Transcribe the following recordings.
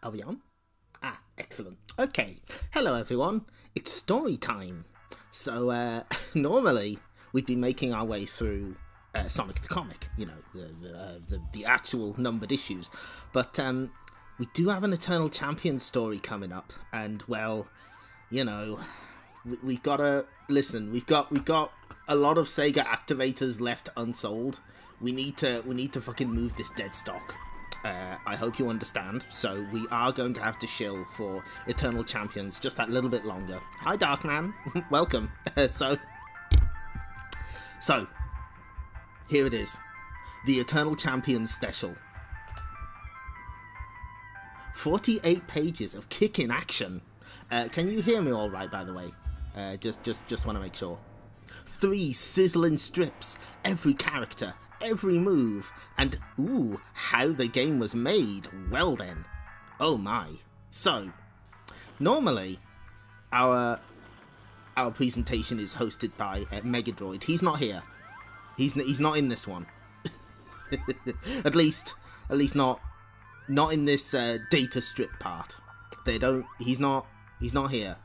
Are we on? Ah, excellent. Okay, hello everyone. It's story time. So, normally we'd be making our way through Sonic the Comic, you know, the actual numbered issues. But we do have an Eternal Champions story coming up, and well, you know, we've gotta listen. We've got a lot of Sega activators left unsold. We need to fucking move this dead stock. I hope you understand. So we are going to have to shill for Eternal Champions just that little bit longer. Hi, Darkman. Welcome. So here it is, the Eternal Champions special. 48 pages of kicking action. Can you hear me all right, by the way? Just want to make sure. 3 sizzling strips, every character, every move, and ooh, how the game was made. Well then, oh my. So, normally, our presentation is hosted by Megadroid. He's not here. He's not in this one. at least not in this data strip part. He's not here.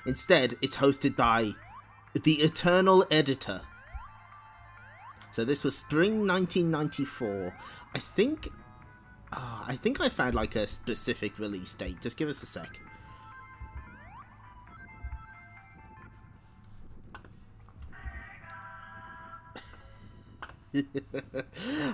Instead, it's hosted by the Eternal Editor. So this was spring 1994. I think I found like a specific release date. Just give us a sec.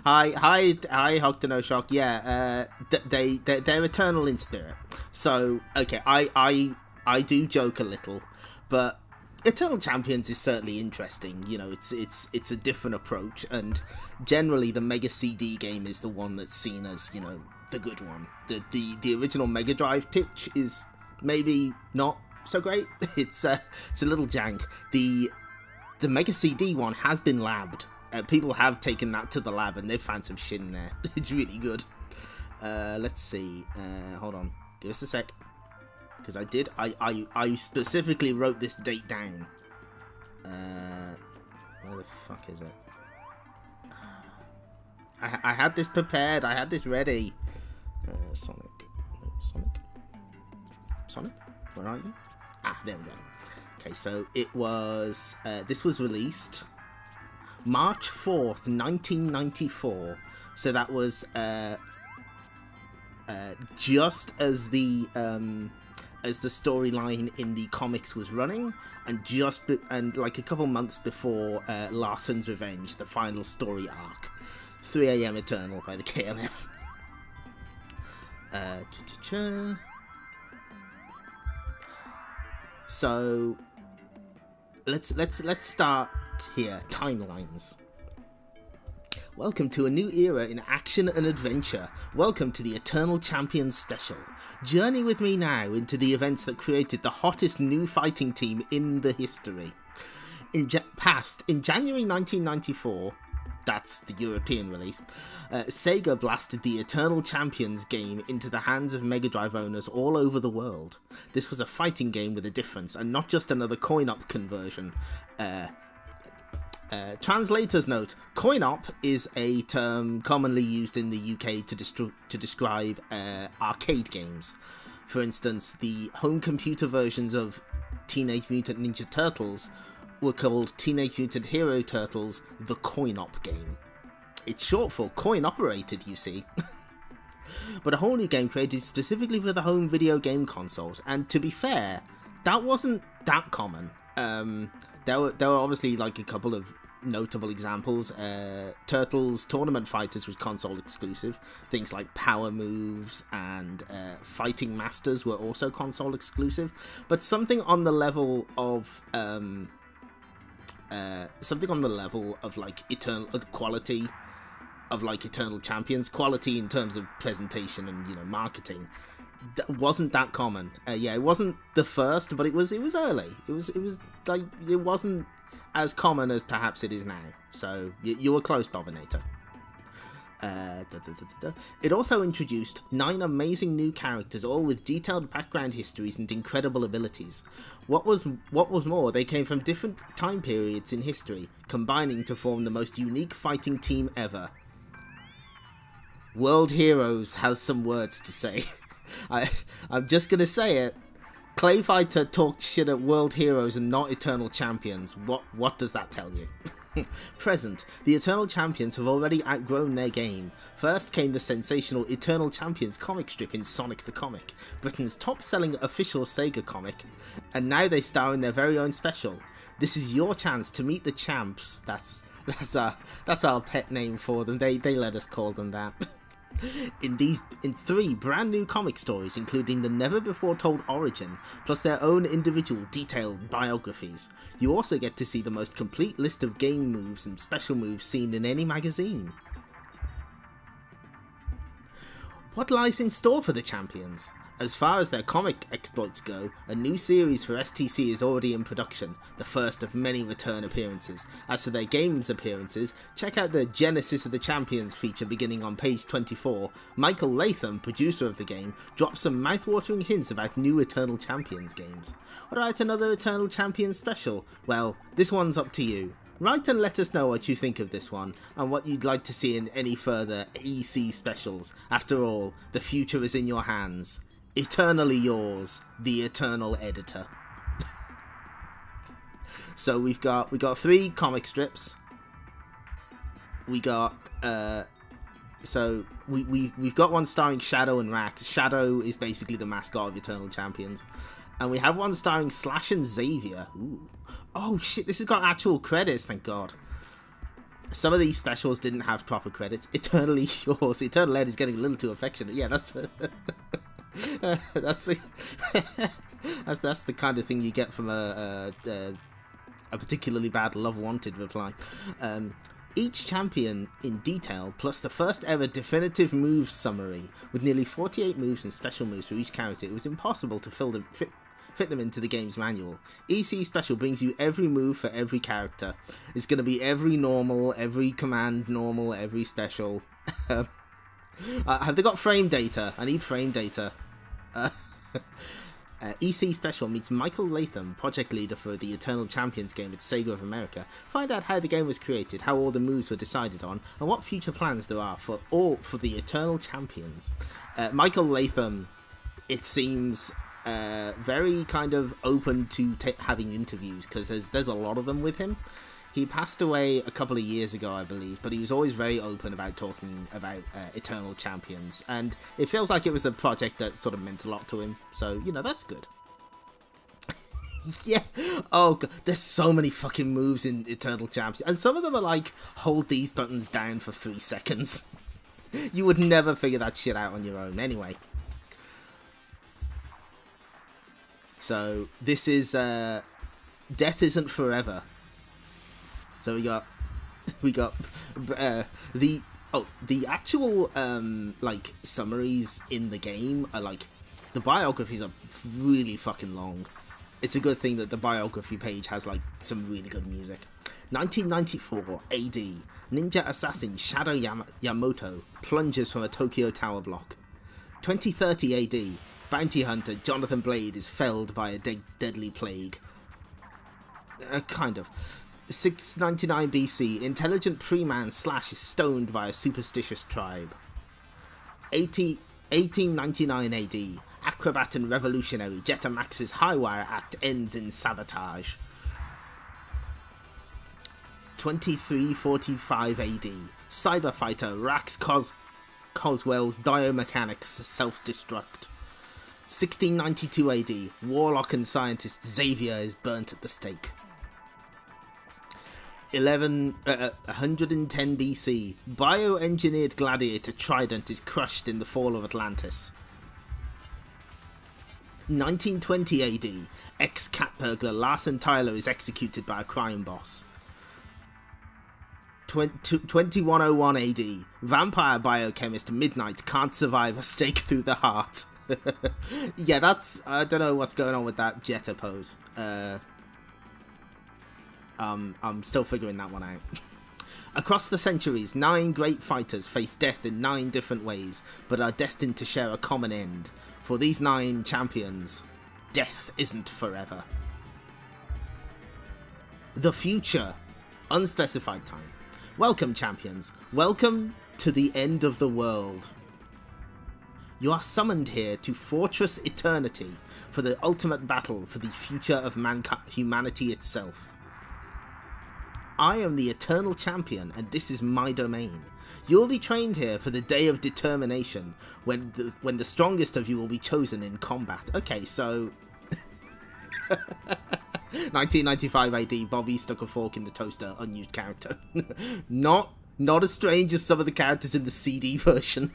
hi, Hog to No Shock. Yeah, they're eternal in spirit. So okay, I do joke a little, but Eternal Champions is certainly interesting. You know, it's a different approach, and generally the Mega CD game is the one that's seen as, you know, the good one. The original Mega Drive pitch is maybe not so great. It's a little jank. The Mega CD one has been labbed. People have taken that to the lab and they've found some shit in there. It's really good. Let's see. Hold on. Give us a sec. Because I specifically wrote this date down. Where the fuck is it? I had this prepared. I had this ready. Sonic? Where are you? Ah, there we go. Okay, so it was... this was released March 4th, 1994. So that was just as the storyline in the comics was running, and like a couple months before Larsen's Revenge, the final story arc, 3 AM Eternal by the KLF. So let's start here. Timelines. Welcome to a new era in action and adventure. Welcome to the Eternal Champions special. Journey with me now into the events that created the hottest new fighting team in the history. In January 1994, that's the European release, Sega blasted the Eternal Champions game into the hands of Mega Drive owners all over the world. This was a fighting game with a difference, and not just another coin-op conversion. Translator's note: coin-op is a term commonly used in the UK to describe arcade games. For instance, the home computer versions of Teenage Mutant Ninja Turtles were called Teenage Mutant Hero Turtles: The Coin-op Game. It's short for coin-operated, you see. But a whole new game created specifically for the home video game consoles, and to be fair, that wasn't that common. There were obviously like a couple of notable examples. Turtles Tournament Fighters was console exclusive. Things like Power Moves and Fighting Masters were also console exclusive. But something on the level of like Eternal quality of like Eternal Champions, quality in terms of presentation and, you know, marketing, wasn't that common. Yeah, it wasn't the first, but it was early. It was like, it wasn't as common as perhaps it is now. So you were close, Bobinator. It also introduced 9 amazing new characters, all with detailed background histories and incredible abilities. What was more, they came from different time periods in history, combining to form the most unique fighting team ever. World Heroes has some words to say. I'm just gonna say it. Clay Fighter talked shit at world heroes and not eternal champions. What does that tell you? Present, the Eternal Champions have already outgrown their game. First came the sensational Eternal Champions comic strip in Sonic the Comic, Britain's top-selling official Sega comic, and now they star in their very own special. This is your chance to meet the champs. That's our pet name for them. They let us call them that. In 3 brand new comic stories, including the never before told origin, plus their own individual detailed biographies, you also get to see the most complete list of game moves and special moves seen in any magazine. What lies in store for the champions? As far as their comic exploits go, a new series for STC is already in production, the first of many return appearances. As for their games appearances, check out the Genesis of the Champions feature beginning on page 24. Michael Latham, producer of the game, drops some mouth-watering hints about new Eternal Champions games. What about another Eternal Champions special? Well, this one's up to you. Write and let us know what you think of this one, and what you'd like to see in any further EC specials. After all, the future is in your hands. Eternally yours, the Eternal Editor. So we've got 3 comic strips. We got we've got one starring Shadow and Rax. Shadow is basically the mascot of Eternal Champions, and we have one starring Slash and Xavier. Ooh. Oh shit! This has got actual credits. Thank God. Some of these specials didn't have proper credits. Eternally yours. Eternal Ed is getting a little too affectionate. Yeah, that's that's the kind of thing you get from a particularly bad Love Wanted reply. Each champion in detail, plus the first ever definitive moves summary with nearly 48 moves and special moves for each character. It was impossible to fit them into the game's manual. EC Special brings you every move for every character. It's going to be every normal, every command normal, every special. Have they got frame data? I need frame data. EC Special meets Michael Latham, project leader for the Eternal Champions game at Sega of America. Find out how the game was created, how all the moves were decided on, and what future plans there are for the Eternal Champions. Michael Latham, it seems, very kind of open to having interviews, because there's a lot of them with him. He passed away a couple of years ago, I believe, but he was always very open about talking about Eternal Champions, and it feels like it was a project that sort of meant a lot to him, so, you know, that's good. Yeah, oh god, there's so many fucking moves in Eternal Champions, and some of them are like, hold these buttons down for 3 seconds. You would never figure that shit out on your own, anyway. So, this is, Death Isn't Forever. So we got the actual like summaries in the game are like, the biographies are really fucking long. It's a good thing that the biography page has like some really good music. 1994 AD, ninja assassin Shadow Yamamoto plunges from a Tokyo tower block. 2030 AD, bounty hunter Jonathan Blade is felled by a deadly plague. Kind of. 699 BC, intelligent pre-man Slash is stoned by a superstitious tribe. 1899 AD, acrobat and revolutionary Jetamax's Highwire Act ends in sabotage. 2345 AD, cyber fighter Rax Coswell's biomechanics self-destruct. 1692 AD, warlock and scientist Xavier is burnt at the stake. 110 BC, bioengineered gladiator Trident is crushed in the fall of Atlantis. 1920 AD, ex-cat burglar Larson Tyler is executed by a crime boss. 2101 AD, vampire biochemist Midnight can't survive a stake through the heart. Yeah, that's, I don't know what's going on with that Jetta pose. I'm still figuring that one out. Across the centuries, 9 great fighters face death in 9 different ways, but are destined to share a common end. For these 9 champions, death isn't forever. The future. Unspecified time. Welcome, champions. Welcome to the end of the world. You are summoned here to Fortress Eternity for the ultimate battle for the future of humanity itself. I am the Eternal Champion, and this is my domain. You will be trained here for the day of determination, when the strongest of you will be chosen in combat. Okay, so 1995 AD, Bobby stuck a fork in the toaster, unused character. Not as strange as some of the characters in the CD version.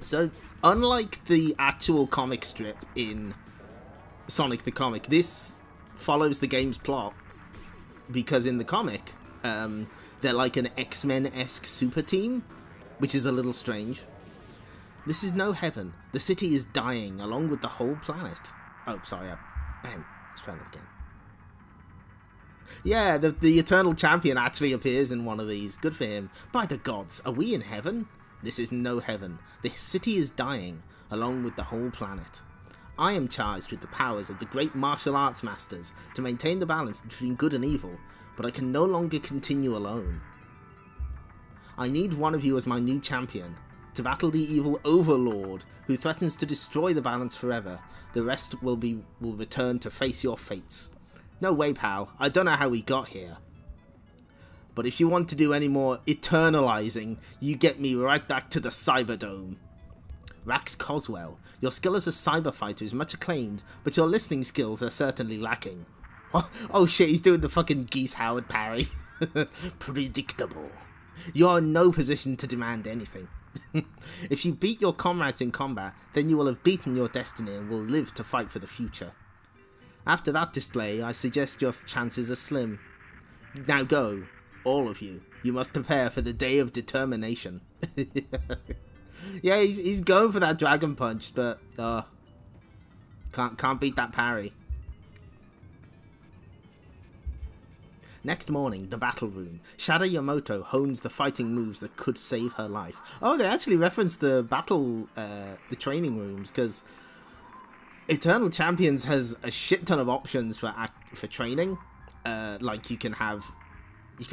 So, unlike the actual comic strip in Sonic the Comic, this follows the game's plot, because in the comic, they're like an X-Men-esque super team, which is a little strange. This is no heaven. The city is dying, along with the whole planet. Oh, sorry, let's try that again. Yeah, the Eternal Champion actually appears in one of these. Good for him. By the gods, are we in heaven? This is no heaven. The city is dying, along with the whole planet. I am charged with the powers of the great martial arts masters to maintain the balance between good and evil, but I can no longer continue alone. I need one of you as my new champion, to battle the evil overlord who threatens to destroy the balance forever. The rest will return to face your fates. No way, pal. I don't know how we got here. But if you want to do any more eternalizing, you get me right back to the Cyberdome. Rax Coswell, your skill as a cyber fighter is much acclaimed, but your listening skills are certainly lacking. Oh shit, he's doing the fucking Geese Howard parry. Predictable. You are in no position to demand anything. If you beat your comrades in combat, then you will have beaten your destiny and will live to fight for the future. After that display, I suggest your chances are slim. Now go, all of you. You must prepare for the day of determination. Yeah, he's going for that Dragon Punch, but can't beat that parry. Next morning, the battle room. Shadow Yamato hones the fighting moves that could save her life. Oh, they actually referenced the the training rooms, because Eternal Champions has a shit ton of options for training. Like you can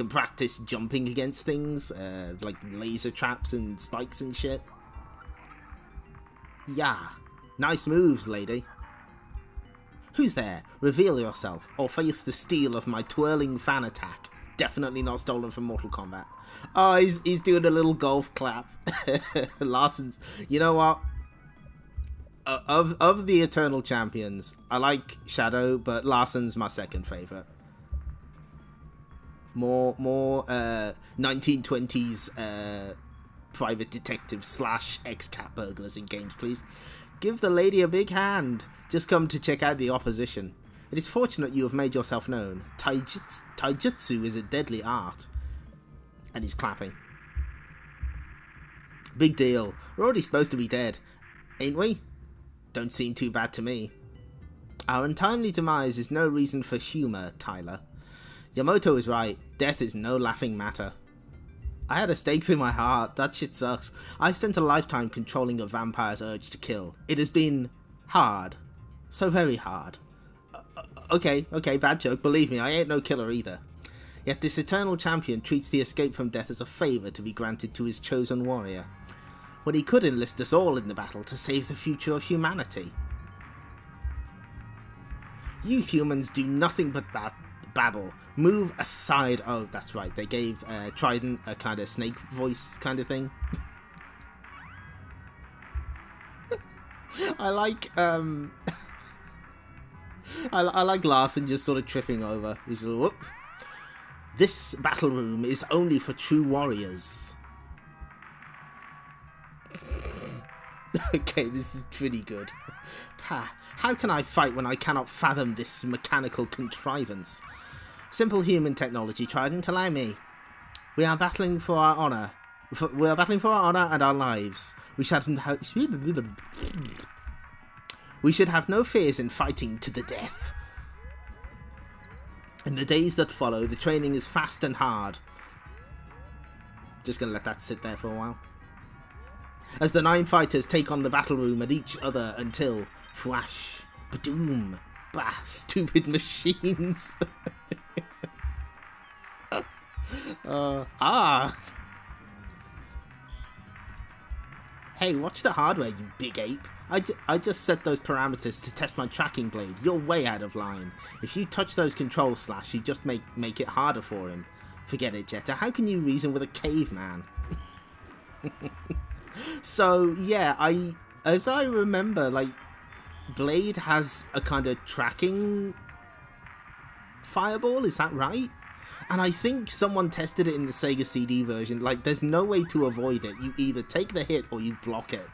practice jumping against things, like laser traps and spikes and shit. Yeah, nice moves, lady. Who's there? Reveal yourself, or face the steel of my twirling fan attack. Definitely not stolen from Mortal Kombat. Oh, he's doing a little golf clap. Larson's. You know what? Of the Eternal Champions, I like Shadow, but Larson's my second favorite. More 1920s private detective / ex-cat burglars in games, please. Give the lady a big hand. Just come to check out the opposition. It is fortunate you have made yourself known. Taijutsu is a deadly art. And he's clapping. Big deal. We're already supposed to be dead, ain't we? Don't seem too bad to me. Our untimely demise is no reason for humour, Tyler. Yamato is right. Death is no laughing matter. I had a stake through my heart. That shit sucks. I spent a lifetime controlling a vampire's urge to kill. It has been hard. So very hard. Okay, bad joke. Believe me, I ain't no killer either. Yet this Eternal Champion treats the escape from death as a favour to be granted to his chosen warrior, when he could enlist us all in the battle to save the future of humanity. You humans do nothing but babble. Move aside. Oh, that's right. They gave Trident a kind of snake voice kind of thing. I like I like Larson just sort of tripping over. He's like, whoop. This battle room is only for true warriors. Okay, this is pretty good. How can I fight when I cannot fathom this mechanical contrivance? Simple human technology, Trident, allow me. We are battling for our honour. We are battling for our honour and our lives. We should have no fears in fighting to the death. In the days that follow, the training is fast and hard. Just gonna let that sit there for a while. As the 9 fighters take on the battle room at each other until flash, badoom, bah, stupid machines. Hey, watch the hardware, you big ape. I just set those parameters to test my tracking blade. You're way out of line. If you touch those controls, Slash, you just make it harder for him. Forget it, Jetta. How can you reason with a caveman? So, yeah, as I remember, like, Blade has a kind of tracking fireball, is that right? And I think someone tested it in the Sega CD version. Like, there's no way to avoid it. You either take the hit or you block it.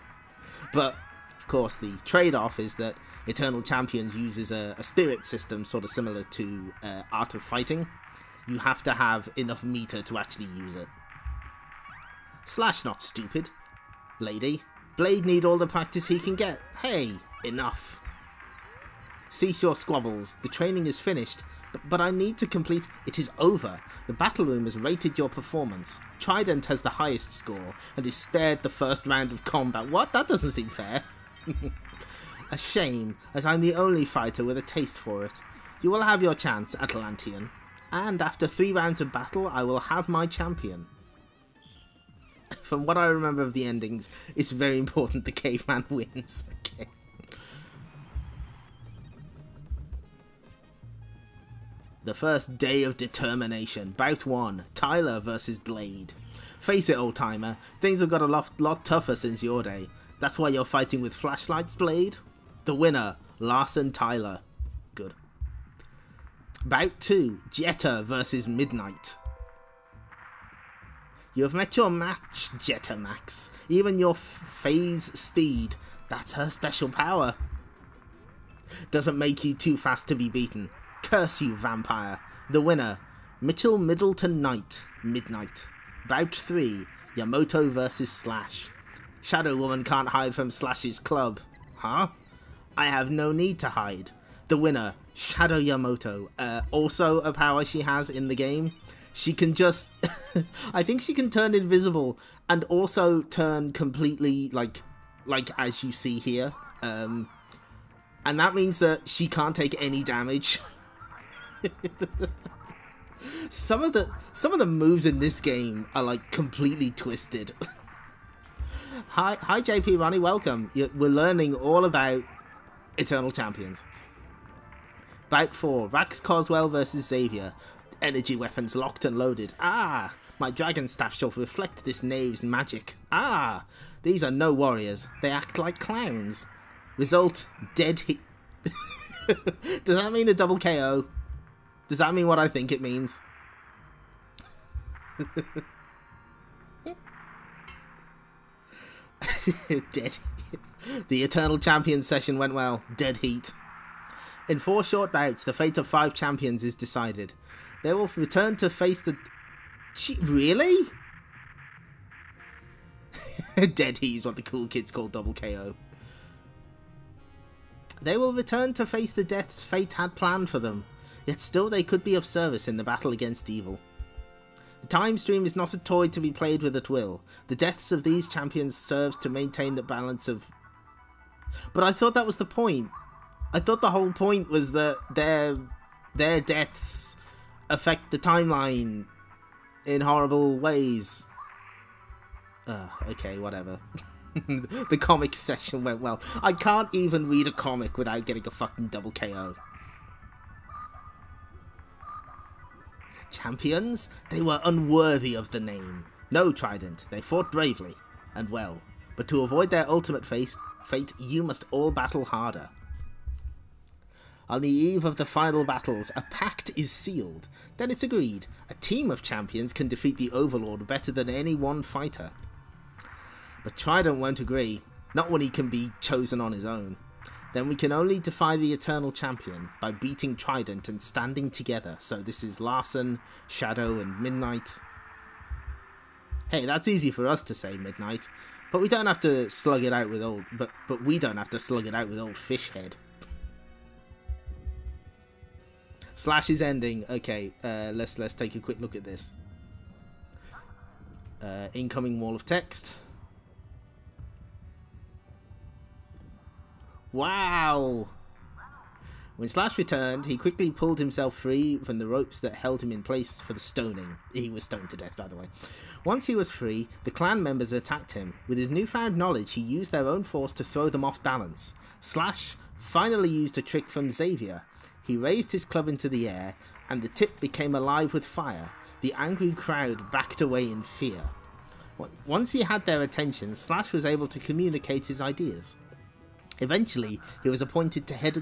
But, of course, the trade-off is that Eternal Champions uses a spirit system sort of similar to Art of Fighting. You have to have enough meter to actually use it. Slash not stupid. Lady. Blade need all the practice he can get. Hey, enough. Cease your squabbles. The training is finished. But I need to complete... It is over. The battle room has rated your performance. Trident has the highest score and is spared the first round of combat. What? That doesn't seem fair. A shame, as I'm the only fighter with a taste for it. You will have your chance, Atlantean. And after 3 rounds of battle, I will have my champion. From what I remember of the endings, it's very important the caveman wins. Okay. The first day of determination. Bout 1. Tyler versus Blade. Face it, old timer. Things have got a lot tougher since your day. That's why you're fighting with flashlights, Blade? The winner, Larson Tyler. Good. Bout 2. Jetta versus Midnight. You have met your match, Jetta Max. Even your phase speed. That's her special power. Doesn't make you too fast to be beaten. Curse you, vampire. The winner, Mitchell Middleton Knight, Midnight. Bout 3, Yamoto versus Slash. Shadow Woman can't hide from Slash's club. Huh? I have no need to hide. The winner, Shadow Yamoto. Also a power she has in the game. She can just... I think she can turn invisible and also turn completely, like as you see here. And that means that she can't take any damage. Some of the moves in this game are like completely twisted. Hi JP Ronnie, welcome. We're learning all about Eternal Champions. Bout 4, Rax Coswell versus Xavier. Energy weapons locked and loaded. Ah, my dragon staff shall reflect this knave's magic. Ah, these are no warriors. They act like clowns. Result, dead hit. Does that mean a double KO? Does that mean what I think it means? Dead. The Eternal Champions session went well. Dead heat. In 4 short bouts, the fate of 5 champions is decided. They will return to face the... Really? Dead heat is what the cool kids call double KO. They will return to face the deaths fate had planned for them. Yet still they could be of service in the battle against evil. The time stream is not a toy to be played with at will. The deaths of these champions serves to maintain the balance of... But I thought that was the point. I thought the whole point was that their deaths affect the timeline in horrible ways. Okay, whatever. The comic session went well. I can't even read a comic without getting a fucking double KO. Champions? They were unworthy of the name. No, Trident, they fought bravely, and well. But to avoid their ultimate fate, you must all battle harder. On the eve of the final battles, a pact is sealed. Then it's agreed. A team of champions can defeat the Overlord better than any one fighter. But Trident won't agree. Not when he can be chosen on his own. Then we can only defy the Eternal Champion by beating Trident and standing together. So this is Larson, Shadow, and Midnight. Hey, that's easy for us to say, Midnight. But we don't have to slug it out with old... But we don't have to slug it out with old Fishhead. Slash is ending. Okay, let's take a quick look at this. Incoming wall of text. Wow! When Slash returned, he quickly pulled himself free from the ropes that held him in place for the stoning. He was stoned to death, by the way. Once he was free, the clan members attacked him. With his newfound knowledge, he used their own force to throw them off balance. Slash finally used a trick from Xavier. He raised his club into the air, and the tip became alive with fire. The angry crowd backed away in fear. Once he had their attention, Slash was able to communicate his ideas. Eventually, he was appointed to head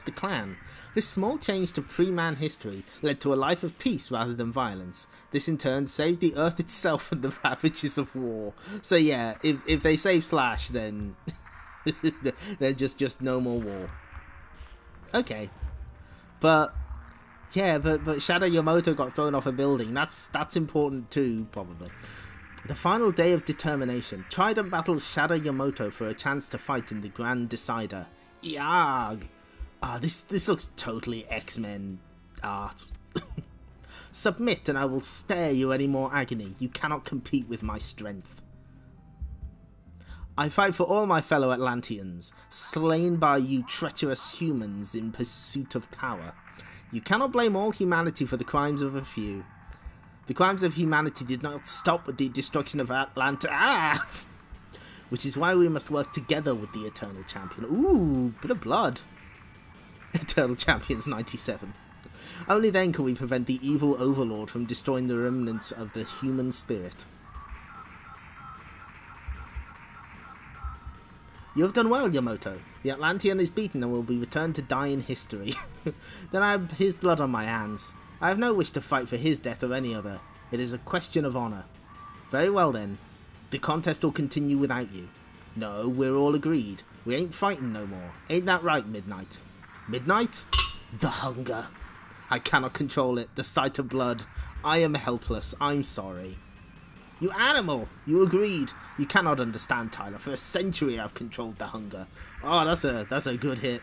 the clan. This small change to pre-man history led to a life of peace rather than violence. This in turn saved the Earth itself from the ravages of war. So yeah, if they save Slash, then there's just no more war. Okay, but yeah, but Shadow Yamato got thrown off a building. That's important too, probably. The final day of determination. Trident battles Shadow Yamato for a chance to fight in the Grand Decider. Yarg! Ah, this looks totally X-Men art. Submit and I will spare you any more agony. You cannot compete with my strength. I fight for all my fellow Atlanteans, slain by you treacherous humans in pursuit of power. You cannot blame all humanity for the crimes of a few. The crimes of humanity did not stop with the destruction of Atlanta, which is why we must work together with the Eternal Champion. Ooh, bit of blood. Eternal Champions 97. Only then can we prevent the evil Overlord from destroying the remnants of the human spirit. You have done well, Yamato. The Atlantean is beaten and will be returned to die in history. Then I have his blood on my hands. I have no wish to fight for his death or any other. It is a question of honour. Very well then. The contest will continue without you. No, we're all agreed. We ain't fighting no more. Ain't that right, Midnight? Midnight? The hunger. I cannot control it. The sight of blood. I am helpless. I'm sorry. You animal! You agreed. You cannot understand, Tyler. For a century I've controlled the hunger. Oh, that's a good hit.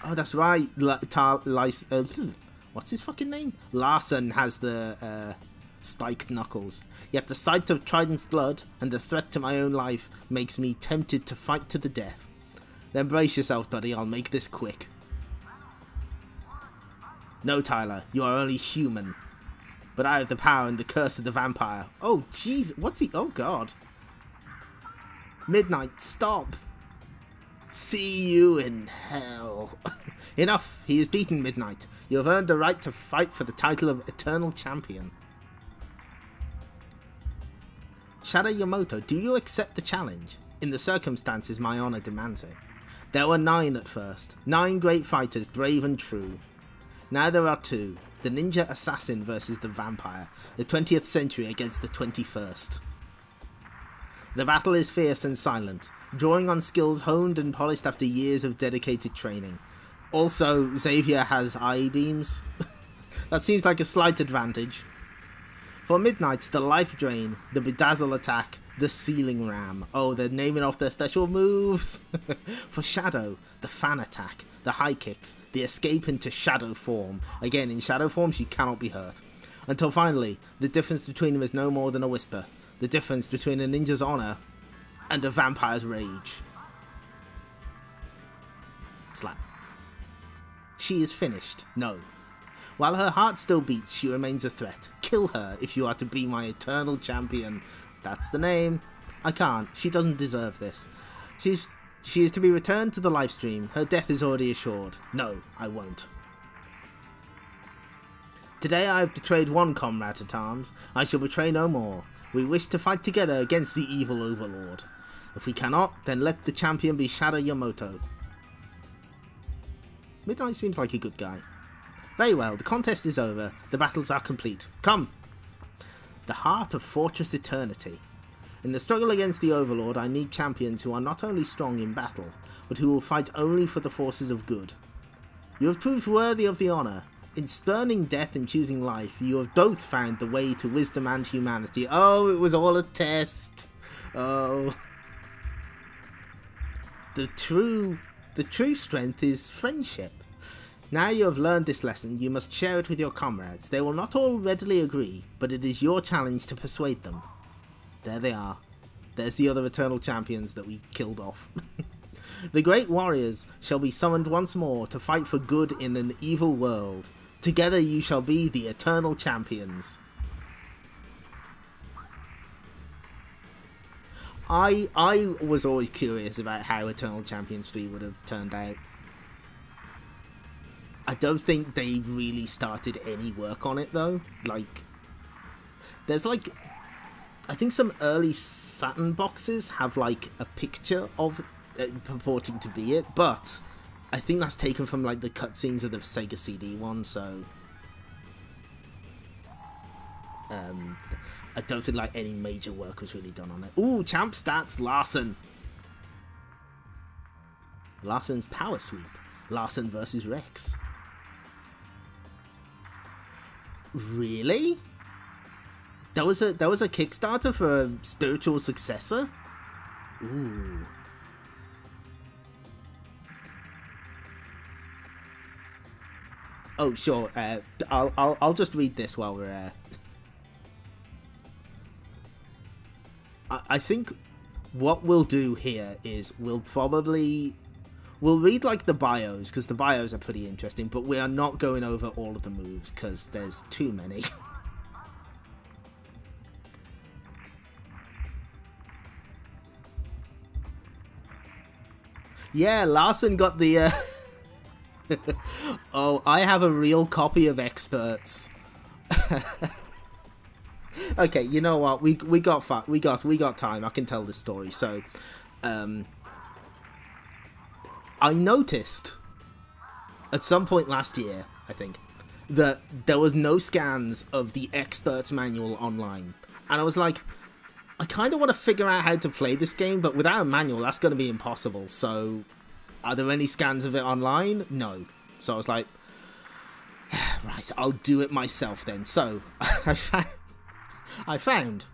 Oh, that's right. What's his fucking name? Larson has the spiked knuckles. Yet the sight of Trident's blood and the threat to my own life makes me tempted to fight to the death. Then brace yourself, buddy. I'll make this quick. No, Tyler. You are only human. But I have the power and the curse of the vampire. Oh, jeez. What's he? Oh, God. Midnight, stop. See you in hell. Enough. He is beaten, Midnight. You have earned the right to fight for the title of Eternal Champion. Shadow Yamato, do you accept the challenge? In the circumstances, my honour demands it. There were 9 at first. 9 great fighters, brave and true. Now there are 2. The ninja assassin versus the vampire. The 20th century against the 21st. The battle is fierce and silent, drawing on skills honed and polished after years of dedicated training. Also, Xavier has eye beams. That seems like a slight advantage. For Midnight, the Life Drain, the Bedazzle Attack, the Ceiling Ram. Oh, they're naming off their special moves. For Shadow, the Fan Attack, the High Kicks, the Escape into Shadow Form. Again, in Shadow Form, she cannot be hurt. Until finally, the difference between them is no more than a whisper. The difference between a ninja's honor and a vampire's rage. Slap. She is finished. No. While her heart still beats, she remains a threat. Kill her if you are to be my eternal champion. That's the name. I can't. She doesn't deserve this. She is to be returned to the live stream. Her death is already assured. No, I won't. Today I have betrayed one comrade at arms. I shall betray no more. We wish to fight together against the evil Overlord. If we cannot, then let the champion be Shadow Yamato. Midnight seems like a good guy. Very well, the contest is over. The battles are complete. Come! The heart of Fortress Eternity. In the struggle against the Overlord, I need champions who are not only strong in battle, but who will fight only for the forces of good. You have proved worthy of the honour. In spurning death and choosing life, you have both found the way to wisdom and humanity. Oh, it was all a test. Oh. The true strength is friendship. Now you have learned this lesson, you must share it with your comrades. They will not all readily agree, but it is your challenge to persuade them. There they are. There's the other Eternal Champions that we killed off. The great warriors shall be summoned once more to fight for good in an evil world. Together you shall be the eternal champions. I was always curious about how Eternal Champions 3 would have turned out. I don't think they really started any work on it though. Like, there's like, I think some early Saturn boxes have like a picture of it purporting to be it, but I think that's taken from like the cutscenes of the Sega CD one, so I don't think like any major work was really done on it. Ooh, champ stats, Larson. Larson's power sweep. Larson versus Rex. Really? That was a Kickstarter for a spiritual successor? Ooh. Oh, sure. I'll just read this while we're I think what we'll do here is we'll read like the bios, because the bios are pretty interesting, but we are not going over all of the moves because there's too many. Yeah, Larson got the oh, I have a real copy of Experts. Okay, you know what? We got time. I can tell this story. So, I noticed at some point last year, I think, that there was no scans of the Experts manual online, and I was like, I kind of want to figure out how to play this game, but without a manual, that's going to be impossible. So, are there any scans of it online? No. So I was like, right, I'll do it myself then. So I found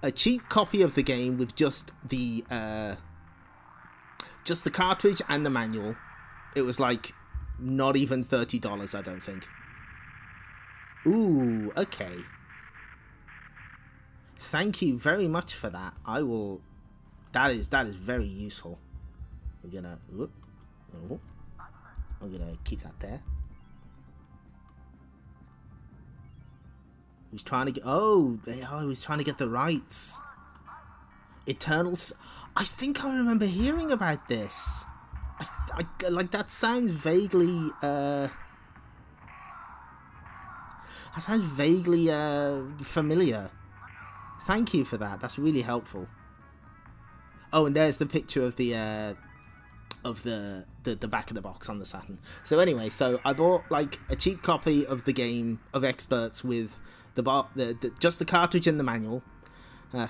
a cheap copy of the game with just the cartridge and the manual. It was like not even $30, I don't think. Ooh, okay. Thank you very much for that. I will. That is very useful. We're gonna. I'm gonna keep that there. He was trying to get. Oh, he was trying to get the rights. Eternals. I think I remember hearing about this. I like that sounds vaguely. That sounds vaguely familiar. Thank you for that. That's really helpful. Oh, and there's the picture of the back of the box on the Saturn. So anyway, so I bought like a cheap copy of the game of Experts with just the cartridge and the manual.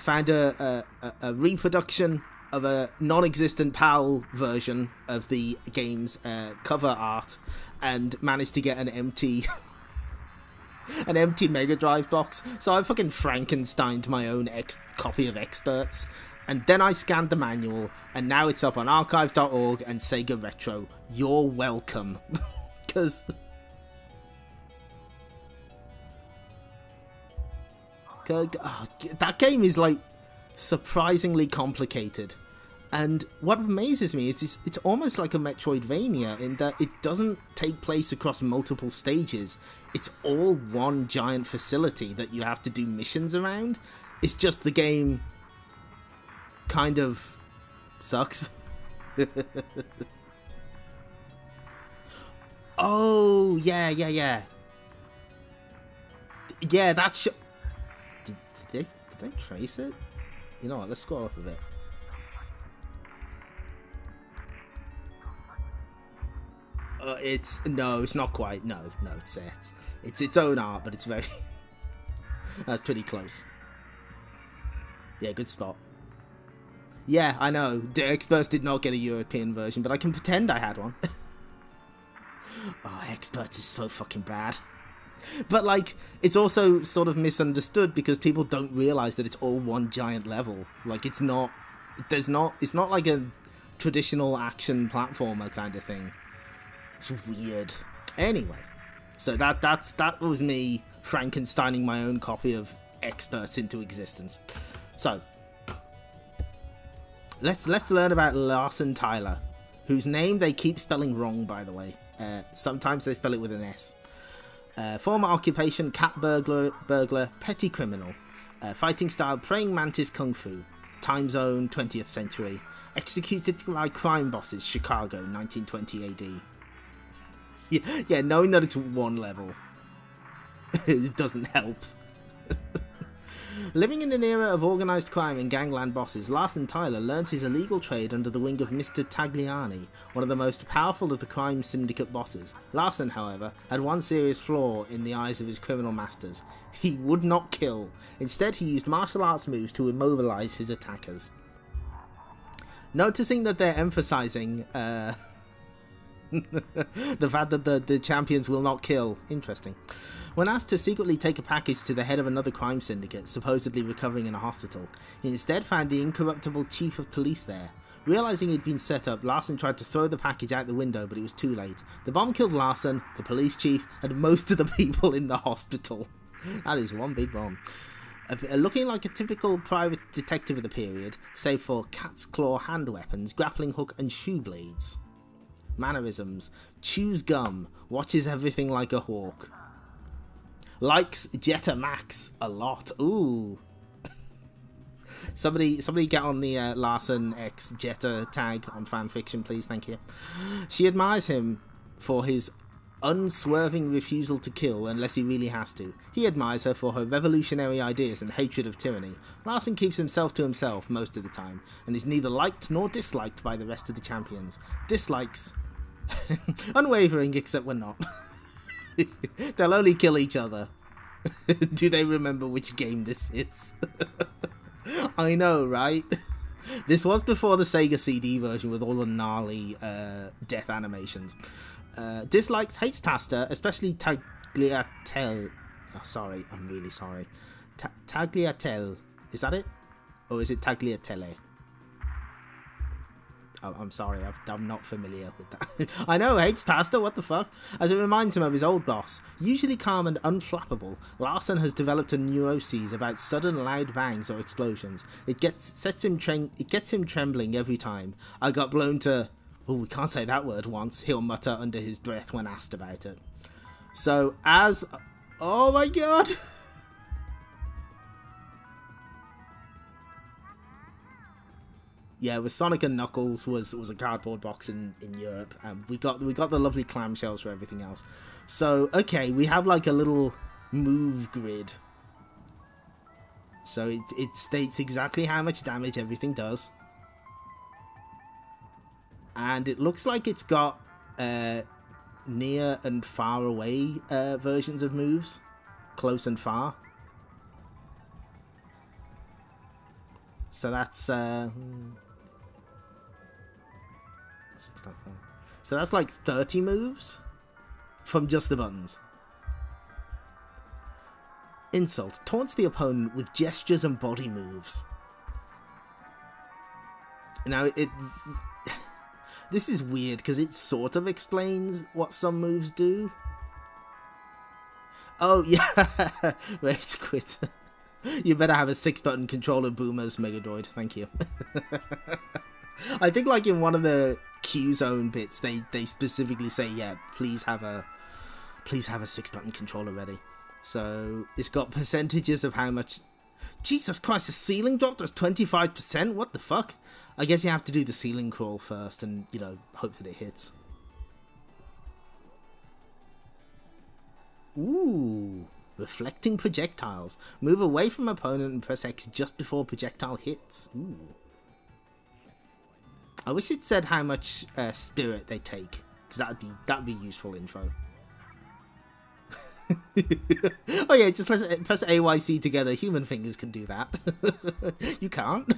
Found a reproduction of a non-existent PAL version of the game's cover art, and managed to get an empty Mega Drive box. So I fucking Frankensteined my own copy of Experts, and then I scanned the manual, and now it's up on archive.org and Sega Retro. You're welcome. Because that game is like surprisingly complicated. And what amazes me is it's almost like a Metroidvania in that it doesn't take place across multiple stages. It's all one giant facility that you have to do missions around. It's just the game kind of sucks. Oh, yeah. Yeah, that's... Did they trace it? You know what, let's scroll up a bit. It's not quite. No, it's its own art, but it's very. That's pretty close. Yeah, good spot. Yeah, I know. The Experts did not get a European version, but I can pretend I had one. Oh, Experts is so fucking bad. But like, it's also sort of misunderstood because people don't realize that it's all one giant level. Like, it's not. It's not like a traditional action platformer kind of thing. It's weird. Anyway, so that was me Frankensteining my own copy of Experts into existence. So let's learn about Larson Tyler. whose name they keep spelling wrong, by the way. Sometimes they spell it with an S. Former occupation, cat burglar, petty criminal. Fighting style, praying mantis kung fu. Time zone, 20th century. Executed by crime bosses, Chicago, 1920 AD. Yeah, knowing that it's one level, it doesn't help. Living in an era of organised crime and gangland bosses, Larson Tyler learnt his illegal trade under the wing of Mr. Tagliani, one of the most powerful of the crime syndicate bosses. Larson, however, had one serious flaw in the eyes of his criminal masters. He would not kill. Instead, he used martial arts moves to immobilise his attackers. Noticing that they're emphasising the fact that the champions will not kill. Interesting. When asked to secretly take a package to the head of another crime syndicate, supposedly recovering in a hospital, he instead found the incorruptible chief of police there. Realising he'd been set up, Larson tried to throw the package out the window, but it was too late. The bomb killed Larson, the police chief, and most of the people in the hospital. That is one big bomb. Looking like a typical private detective of the period, save for cat's claw hand weapons, grappling hook, and shoe blades. Mannerisms: chews gum, watches everything like a hawk. Likes Jetta Max a lot. Ooh. Somebody get on the Larson X Jetta tag on fanfiction, please. Thank you. She admires him for his unswerving refusal to kill unless he really has to. He admires her for her revolutionary ideas and hatred of tyranny. Larson keeps himself to himself most of the time, and is neither liked nor disliked by the rest of the champions. Dislikes unwavering, except when not. They'll only kill each other. Do they remember which game this is? I know, right? This was before the Sega CD version with all the gnarly death animations. Dislikes, hates pasta, especially tagliatelle. Oh, sorry, I'm really sorry. Tagliatelle. Is that it? Or is it tagliatelle? I'm sorry, I'm not familiar with that. I know, hates pasta, what the fuck? As it reminds him of his old boss. Usually calm and unflappable, Larson has developed a neuroses about sudden loud bangs or explosions. It gets him trembling every time. I got blown to... Oh, we can't say that word once, he'll mutter under his breath when asked about it. So, as... Oh my god! Yeah, with Sonic and Knuckles was a cardboard box in Europe, and we got the lovely clamshells for everything else. So okay, we have like a little move grid. So it states exactly how much damage everything does, and it looks like it's got near and far away versions of moves, close and far. So that's so that's like 30 moves from just the buttons. Insult. Taunts the opponent with gestures and body moves. Now this is weird because it sort of explains what some moves do. Oh yeah, rage quit. You better have a 6-button controller, boomers, Megadroid. Thank you. I think like in one of the Q-Zone bits, they specifically say, yeah, please have a 6-button controller ready. So it's got percentages of how much. Jesus Christ, the ceiling drop does 25%. What the fuck? I guess you have to do the ceiling crawl first, and you know, hope that it hits. Ooh. Reflecting projectiles. Move away from opponent and press X just before projectile hits. Ooh. I wish it said how much spirit they take, because that'd be useful info. Oh yeah, just press AYC together. Human fingers can do that. You can't.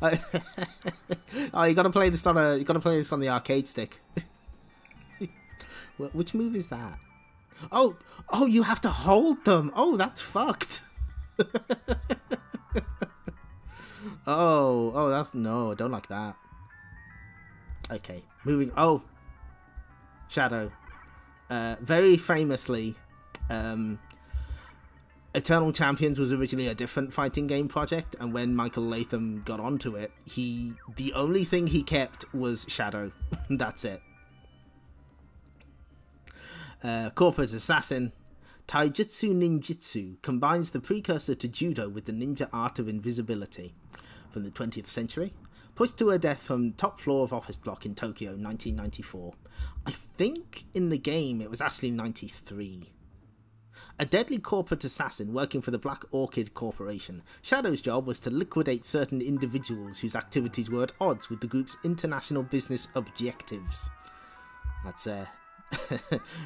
Oh, you gotta play this on the arcade stick. Which move is that? Oh, you have to hold them. Oh, that's fucked. Oh, that's no. I don't like that. Okay, moving. Oh, Shadow. Very famously, Eternal Champions was originally a different fighting game project, and when Michael Latham got onto it, the only thing he kept was Shadow. That's it. Corporate Assassin. Taijutsu Ninjutsu combines the precursor to Judo with the ninja art of invisibility. From the 20th century. Pushed to her death from top floor of office block in Tokyo, 1994. I think in the game it was actually 93. A deadly corporate assassin working for the Black Orchid Corporation. Shadow's job was to liquidate certain individuals whose activities were at odds with the group's international business objectives. That's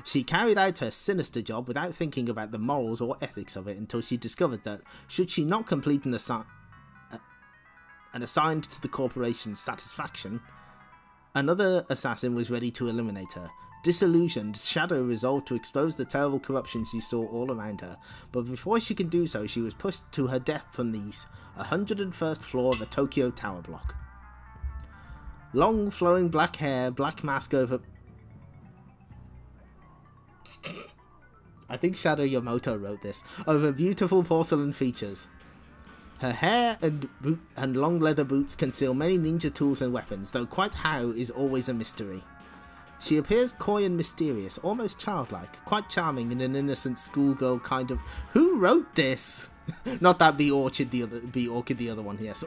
She carried out her sinister job without thinking about the morals or ethics of it until she discovered that, should she not complete an assigned to the corporation's satisfaction, another assassin was ready to eliminate her. Disillusioned, Shadow resolved to expose the terrible corruption she saw all around her, but before she could do so, she was pushed to her death from the 101st floor of a Tokyo tower block. Long, flowing black hair, black mask over... I think Shadow Yamamoto wrote this. Over beautiful porcelain features. Her hair and long leather boots conceal many ninja tools and weapons, though quite how is always a mystery. She appears coy and mysterious, almost childlike, quite charming in an innocent schoolgirl kind of... Who wrote this? Not that Be Orchid the other one, yes.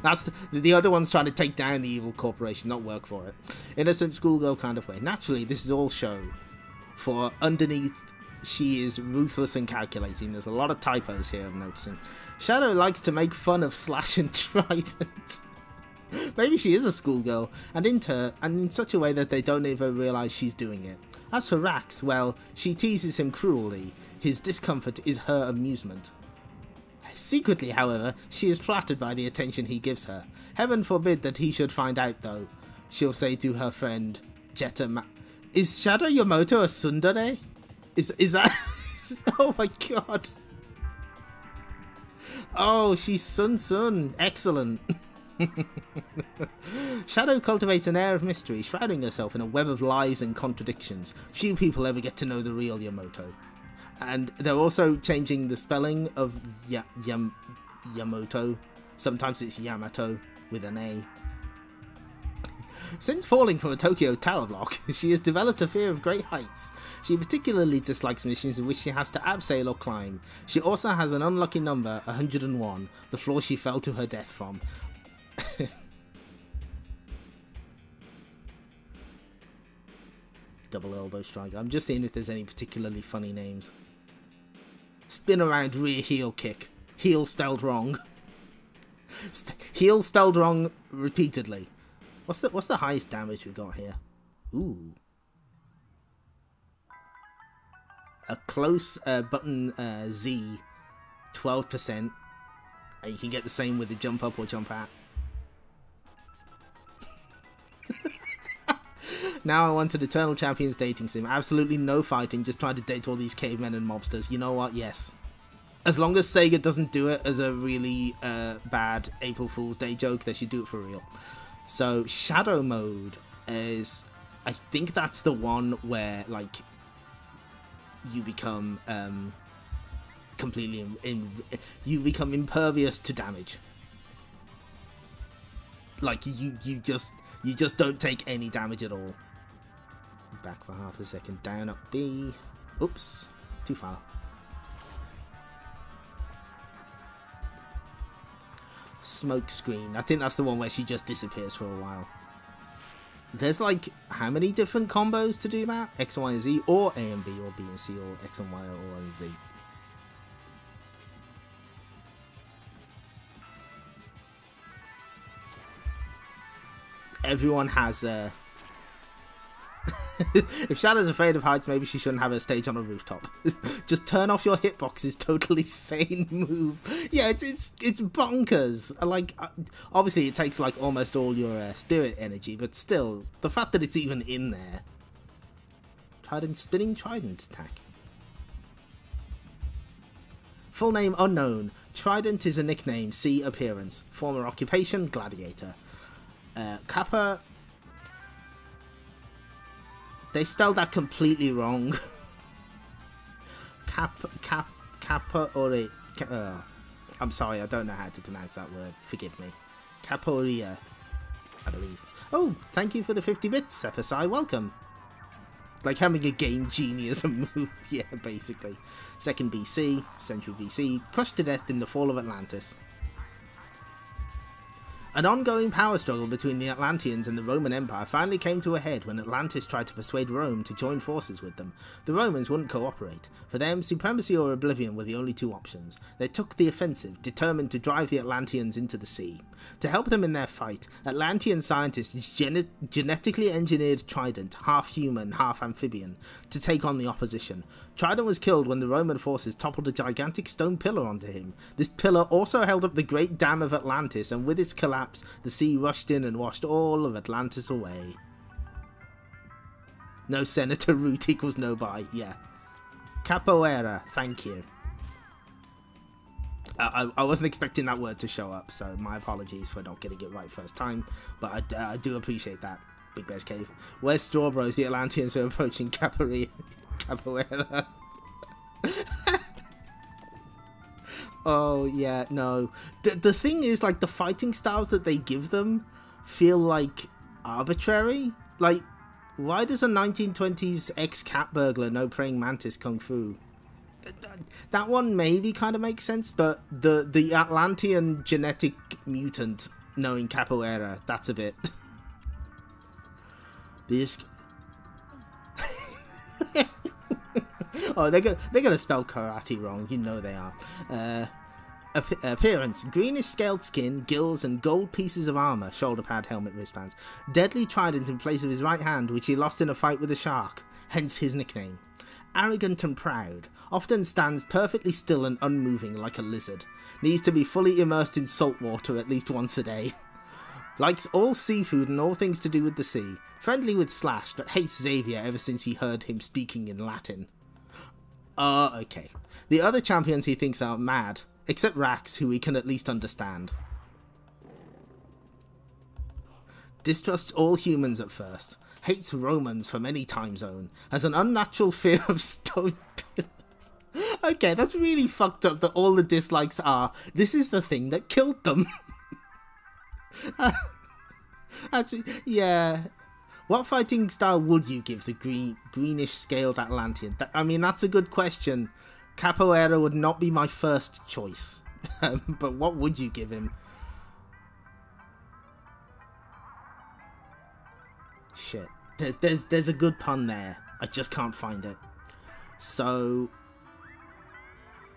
That's the other one's trying to take down the evil corporation, not work for it. Innocent schoolgirl kind of way. Naturally, this is all show. For underneath, she is ruthless and calculating. There's a lot of typos here I'm noticing. Shadow likes to make fun of Slash and Trident. Maybe she is a schoolgirl, and in such a way that they don't even realise she's doing it. As for Rax, well, she teases him cruelly. His discomfort is her amusement. Secretly, however, she is flattered by the attention he gives her. Heaven forbid that he should find out, though. She'll say to her friend, Is Shadow Yamamoto a tsundere? Is that... Oh my god. Oh, she's Sun. Excellent. Shadow cultivates an air of mystery, shrouding herself in a web of lies and contradictions. Few people ever get to know the real Yamamoto. And they're also changing the spelling of Yamamoto. Sometimes it's Yamato with an A. Since falling from a Tokyo tower block, she has developed a fear of great heights. She particularly dislikes missions in which she has to abseil or climb. She also has an unlucky number, 101, the floor she fell to her death from. Double elbow strike. I'm just seeing if there's any particularly funny names. Spin around rear heel kick. Heel spelled wrong. Heel spelled wrong repeatedly. What's the highest damage we got here? Ooh. A close button Z, 12%. And you can get the same with the jump up or jump out. Now I wanted Eternal Champions dating sim. Absolutely no fighting, just trying to date all these cavemen and mobsters. You know what? Yes. As long as Sega doesn't do it as a really bad April Fool's Day joke, they should do it for real. So, Shadow Mode is... I think that's the one where, like, you become completely... you become impervious to damage. Like, you just don't take any damage at all. Back for half a second. Down, up, B. Oops. Too far. Smoke screen. I think that's the one where she just disappears for a while. There's like, how many different combos to do that? X, Y, and Z, or A and B, or B and C, or X and Y, or O and Z. Everyone has if Shadow's afraid of heights, maybe she shouldn't have a stage on a rooftop. Just turn off your hitboxes. Totally sane move. Yeah, it's bonkers. Like, obviously it takes like almost all your spirit energy, but still, the fact that it's even in there. Spinning trident attack. Full name unknown. Trident is a nickname. See appearance. Former occupation gladiator. Kappa. They spelled that completely wrong. Capoeira. I'm sorry, I don't know how to pronounce that word. Forgive me. Capoeira, I believe. Oh, thank you for the 50 bits, Epicai. Welcome. Like having a game genius move. Yeah, basically. 2nd BC, Century BC, crushed to death in the fall of Atlantis. An ongoing power struggle between the Atlanteans and the Roman Empire finally came to a head when Atlantis tried to persuade Rome to join forces with them. The Romans wouldn't cooperate. For them, supremacy or oblivion were the only two options. They took the offensive, determined to drive the Atlanteans into the sea. To help them in their fight, Atlantean scientists genetically engineered Trident, half human, half amphibian, to take on the opposition. Trident was killed when the Roman forces toppled a gigantic stone pillar onto him. This pillar also held up the Great Dam of Atlantis, and with its collapse, the sea rushed in and washed all of Atlantis away. No Senator Root equals no buy, yeah. Capoeira, thank you. I wasn't expecting that word to show up, so my apologies for not getting it right first time, but I do appreciate that. Big Bear's Cave. Where's Straw Bros? The Atlanteans are approaching Capoeira. Oh, yeah, no. The thing is, like, the fighting styles that they give them feel, like, arbitrary. Like, why does a 1920s ex-cat burglar know praying mantis kung fu? That one maybe kind of makes sense, but the Atlantean genetic mutant knowing capoeira, that's a bit... This... Oh, they're gonna spell karate wrong, you know they are. Appearance: greenish scaled skin, gills, and gold pieces of armor, shoulder pad, helmet, wristbands. Deadly trident in place of his right hand, which he lost in a fight with a shark, hence his nickname. Arrogant and proud, often stands perfectly still and unmoving like a lizard. Needs to be fully immersed in salt water at least once a day. Likes all seafood and all things to do with the sea. Friendly with Slash, but hates Xavier ever since he heard him speaking in Latin. Okay. The other champions he thinks are mad, except Rax, who he can at least understand. Distrusts all humans at first. Hates Romans from any time zone. Has an unnatural fear of stone pillars. Okay, that's really fucked up that all the dislikes are, this is the thing that killed them. Actually, yeah. What fighting style would you give the greenish scaled Atlantean? I mean, that's a good question. Capoeira would not be my first choice. But what would you give him? Shit. There's a good pun there. I just can't find it. So...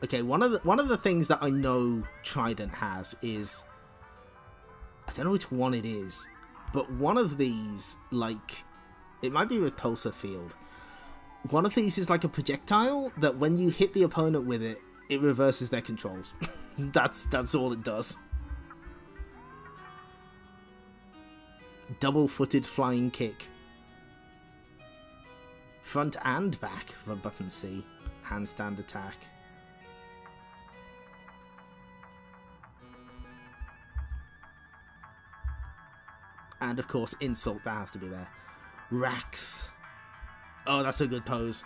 Okay, one of the things that I know Trident has is... I don't know which one it is. But one of these, like, it might be Repulsor Field. One of these is like a projectile that when you hit the opponent with it, it reverses their controls. That's all it does. Double-footed flying kick. Front and back for button C. Handstand attack. And of course, insult, that has to be there. Rax. Oh, that's a good pose.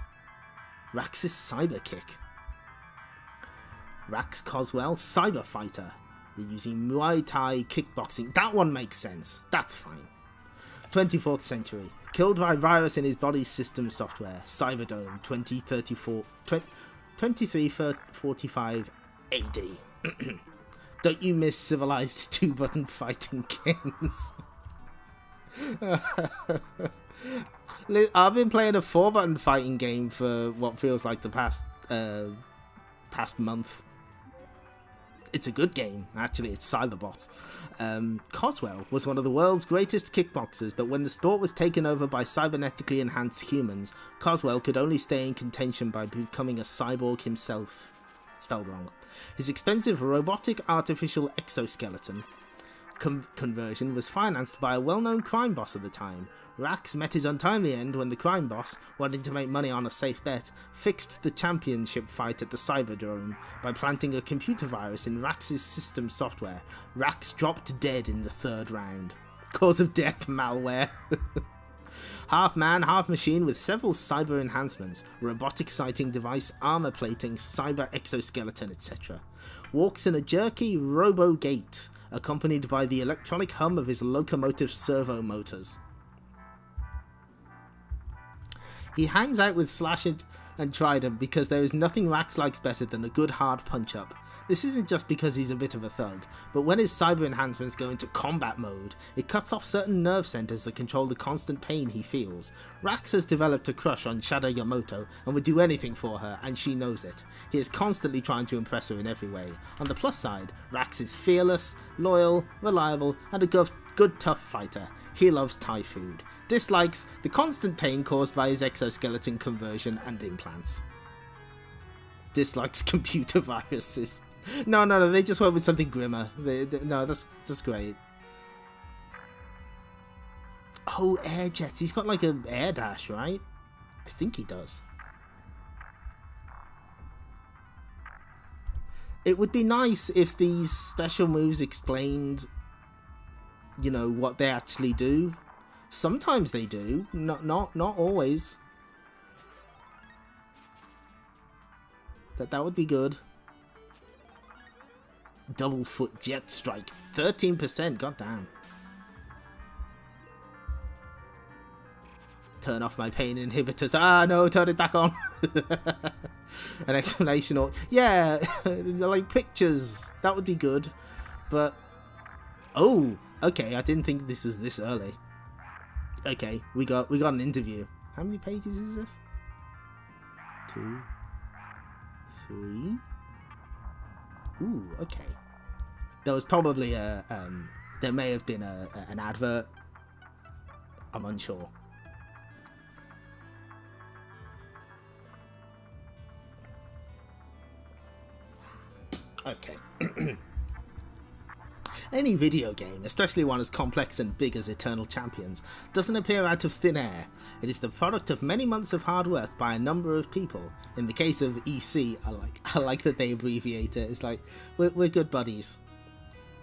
Rax's cyber kick. Rax Coswell, cyber fighter. You're using Muay Thai kickboxing. That one makes sense. That's fine. 24th century. Killed by virus in his body's system software. Cyberdome, 2345 AD. Don't you miss civilized two-button fighting games? I've been playing a 4-button fighting game for what feels like the past month. It's a good game, actually. It's Cyberbot. Coswell was one of the world's greatest kickboxers, but when the sport was taken over by cybernetically enhanced humans, Coswell could only stay in contention by becoming a cyborg himself. Spelled wrong. His expensive robotic artificial exoskeleton conversion was financed by a well-known crime boss at the time. Rax met his untimely end when the crime boss, wanting to make money on a safe bet, fixed the championship fight at the Cyberdome by planting a computer virus in Rax's system software. Rax dropped dead in the 3rd round. Cause of death, malware. Half man, half machine with several cyber enhancements, robotic sighting device, armor plating, cyber exoskeleton, etc. Walks in a jerky robo-gait, accompanied by the electronic hum of his locomotive servo motors. He hangs out with Slash and Trident because there is nothing Rax likes better than a good hard punch-up. This isn't just because he's a bit of a thug, but when his cyber enhancements go into combat mode, it cuts off certain nerve centers that control the constant pain he feels. Rax has developed a crush on Shadow Yamato and would do anything for her, and she knows it. He is constantly trying to impress her in every way. On the plus side, Rax is fearless, loyal, reliable, and a good tough fighter. He loves Thai food. Dislikes the constant pain caused by his exoskeleton conversion and implants. Dislikes computer viruses. No, they just went with something grimmer. No, that's great. Oh, air jets. He's got like an air dash, right? I think he does. It would be nice if these special moves explained, you know, what they actually do. Sometimes they do, not always. That would be good. Double foot jet strike, 13%. Goddamn. Turn off my pain inhibitors. Ah, no, turn it back on. An explanation or yeah, like pictures. That would be good. But oh, okay. I didn't think this was this early. Okay, we got an interview. How many pages is this? 2, 3. Ooh, okay. There was probably there may have been an advert. I'm unsure. Okay. Any video game, especially one as complex and big as Eternal Champions, doesn't appear out of thin air. It is the product of many months of hard work by a number of people. In the case of EC, I like that they abbreviate it. It's like, we're good buddies.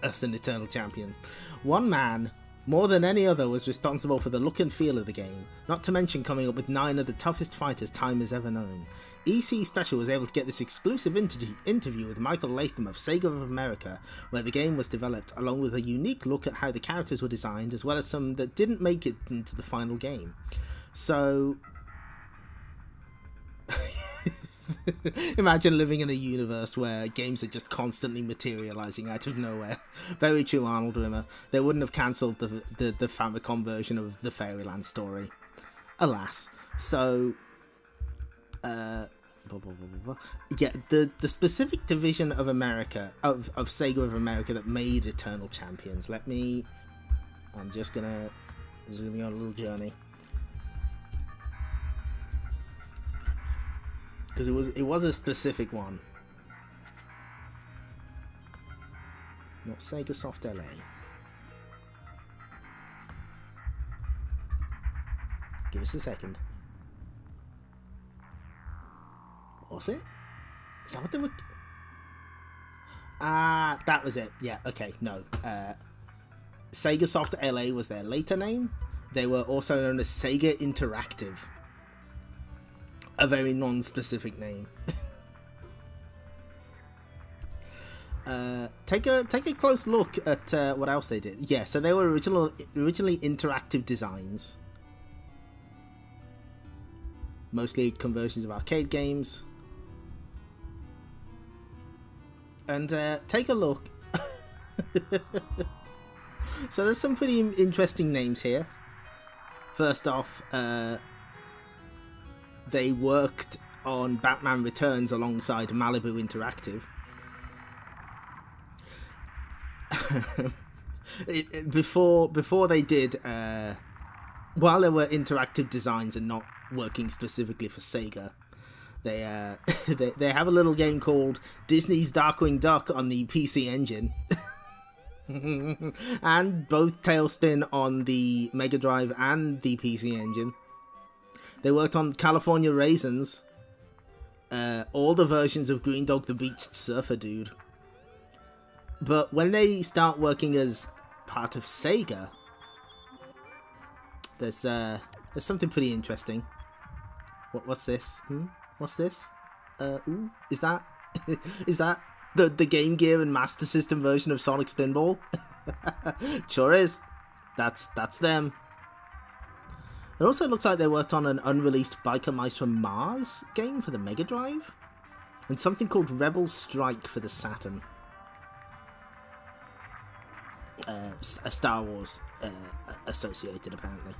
Us and Eternal Champions. One man, more than any other, was responsible for the look and feel of the game, not to mention coming up with 9 of the toughest fighters time has ever known. EC Special was able to get this exclusive interview with Michael Latham of Sega of America, where the game was developed, along with a unique look at how the characters were designed, as well as some that didn't make it into the final game. So imagine living in a universe where games are just constantly materializing out of nowhere. Very true, Arnold Rimmer. They wouldn't have cancelled the Famicom version of the Fairyland story. Alas. So yeah, the specific division of America, of Sega of America that made Eternal Champions. I'm just gonna go on a little journey. Because it was a specific one. Not Sega Soft LA. Give us a second. Was it? Is that what they were? Ah, that was it. Yeah, okay, no. Sega Soft LA was their later name. They were also known as Sega Interactive. A very non-specific name. Take a close look at what else they did. Yeah, so they were originally interactive designs. Mostly conversions of arcade games. And take a look. So there's some pretty interesting names here. First off, they worked on Batman Returns alongside Malibu Interactive. Before they did, while there were interactive designs and not working specifically for Sega, they have a little game called Disney's Darkwing Duck on the PC Engine. And both Tailspin on the Mega Drive and the PC Engine. They worked on California Raisins, all the versions of Green Dog the Beached Surfer Dude. But when they start working as part of Sega, there's There's something pretty interesting. What's this? What's this? Ooh, is that is that the Game Gear and Master System version of Sonic Spinball? Sure is. That's them. It also looks like they worked on an unreleased Biker Mice from Mars game for the Mega Drive, and something called Rebel Strike for the Saturn. A Star Wars associated, apparently.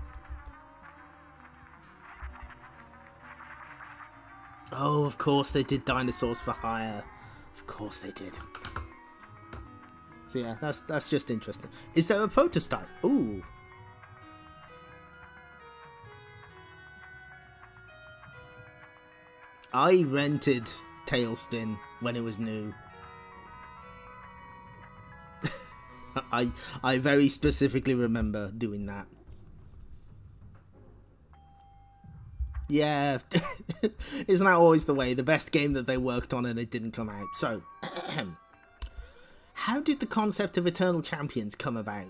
Oh, of course they did Dinosaurs for Hire. Of course they did. So yeah, that's just interesting. Is there a prototype? Ooh. I rented Tailspin when it was new. I very specifically remember doing that. Yeah, isn't that always the way? The best game that they worked on and it didn't come out. So, how did the concept of Eternal Champions come about?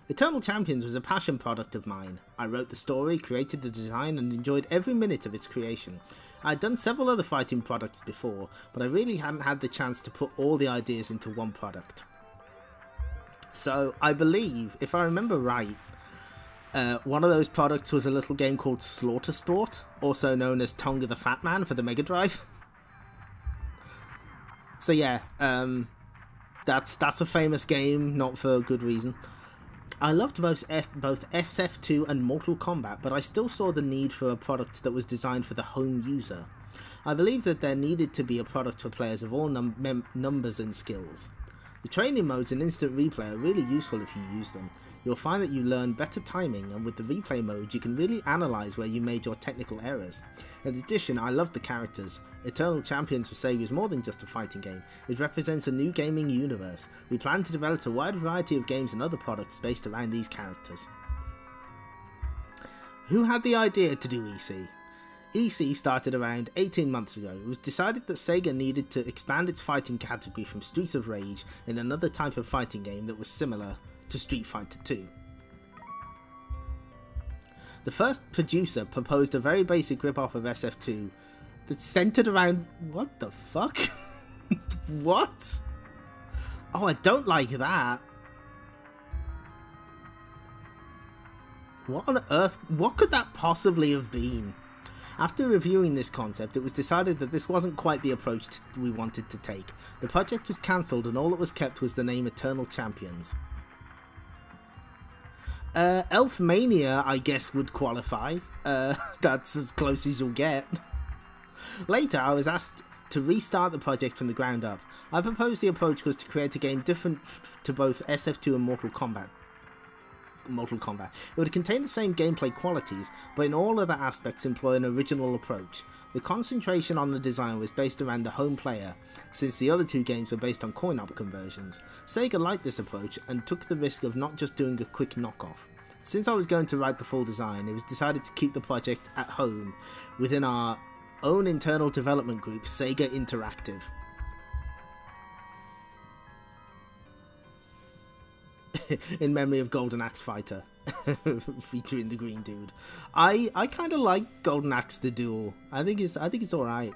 Eternal Champions was a passion product of mine. I wrote the story, created the design, and enjoyed every minute of its creation. I had done several other fighting products before, but I really hadn't had the chance to put all the ideas into one product. So, I believe, if I remember right, one of those products was a little game called Slaughter Sport, also known as Tonga the Fat Man for the Mega Drive. So yeah, that's a famous game, not for a good reason. I loved both SF2 and Mortal Kombat, but I still saw the need for a product that was designed for the home user. I believe that there needed to be a product for players of all numbers and skills. The training modes and instant replay are really useful if you use them. You'll find that you learn better timing, and with the replay mode you can really analyse where you made your technical errors. In addition, I loved the characters. Eternal Champions for Sega is more than just a fighting game. It represents a new gaming universe. We plan to develop a wide variety of games and other products based around these characters. Who had the idea to do EC? EC started around 18 months ago. It was decided that Sega needed to expand its fighting category from Streets of Rage in another type of fighting game that was similar to Street Fighter 2. The first producer proposed a very basic rip-off of SF2 that centered around... What the fuck? What? Oh, I don't like that. What on earth? What could that possibly have been? After reviewing this concept, it was decided that this wasn't quite the approach we wanted to take. The project was cancelled and all that was kept was the name Eternal Champions. Elfmania, I guess, would qualify. That's as close as you'll get. Later, I was asked to restart the project from the ground up. I proposed the approach was to create a game different to both SF2 and Mortal Kombat. It would contain the same gameplay qualities, but in all other aspects employ an original approach. The concentration on the design was based around the home player, since the other two games were based on coin-op conversions. Sega liked this approach and took the risk of not just doing a quick knockoff. Since I was going to write the full design, it was decided to keep the project at home within our own internal development group, Sega Interactive. In memory of Golden Axe Fighter, featuring the green dude. I kind of like Golden Axe the Duel. I think it's all right.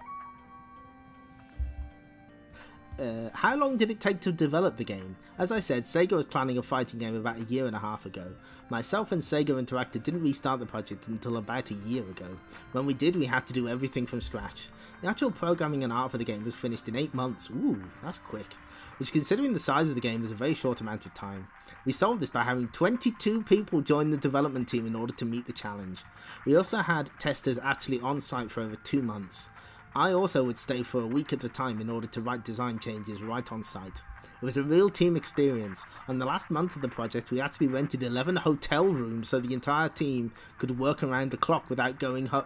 How long did it take to develop the game? As I said, Sega was planning a fighting game about a year and a half ago. Myself and Sega Interactive didn't restart the project until about a year ago. When we did, we had to do everything from scratch. The actual programming and art for the game was finished in 8 months. Ooh, that's quick. Which, considering the size of the game, was a very short amount of time. We solved this by having 22 people join the development team in order to meet the challenge. We also had testers actually on site for over 2 months. I also would stay for a week at a time in order to write design changes right on site. It was a real team experience. On the last month of the project, we actually rented 11 hotel rooms so the entire team could work around the clock without going home.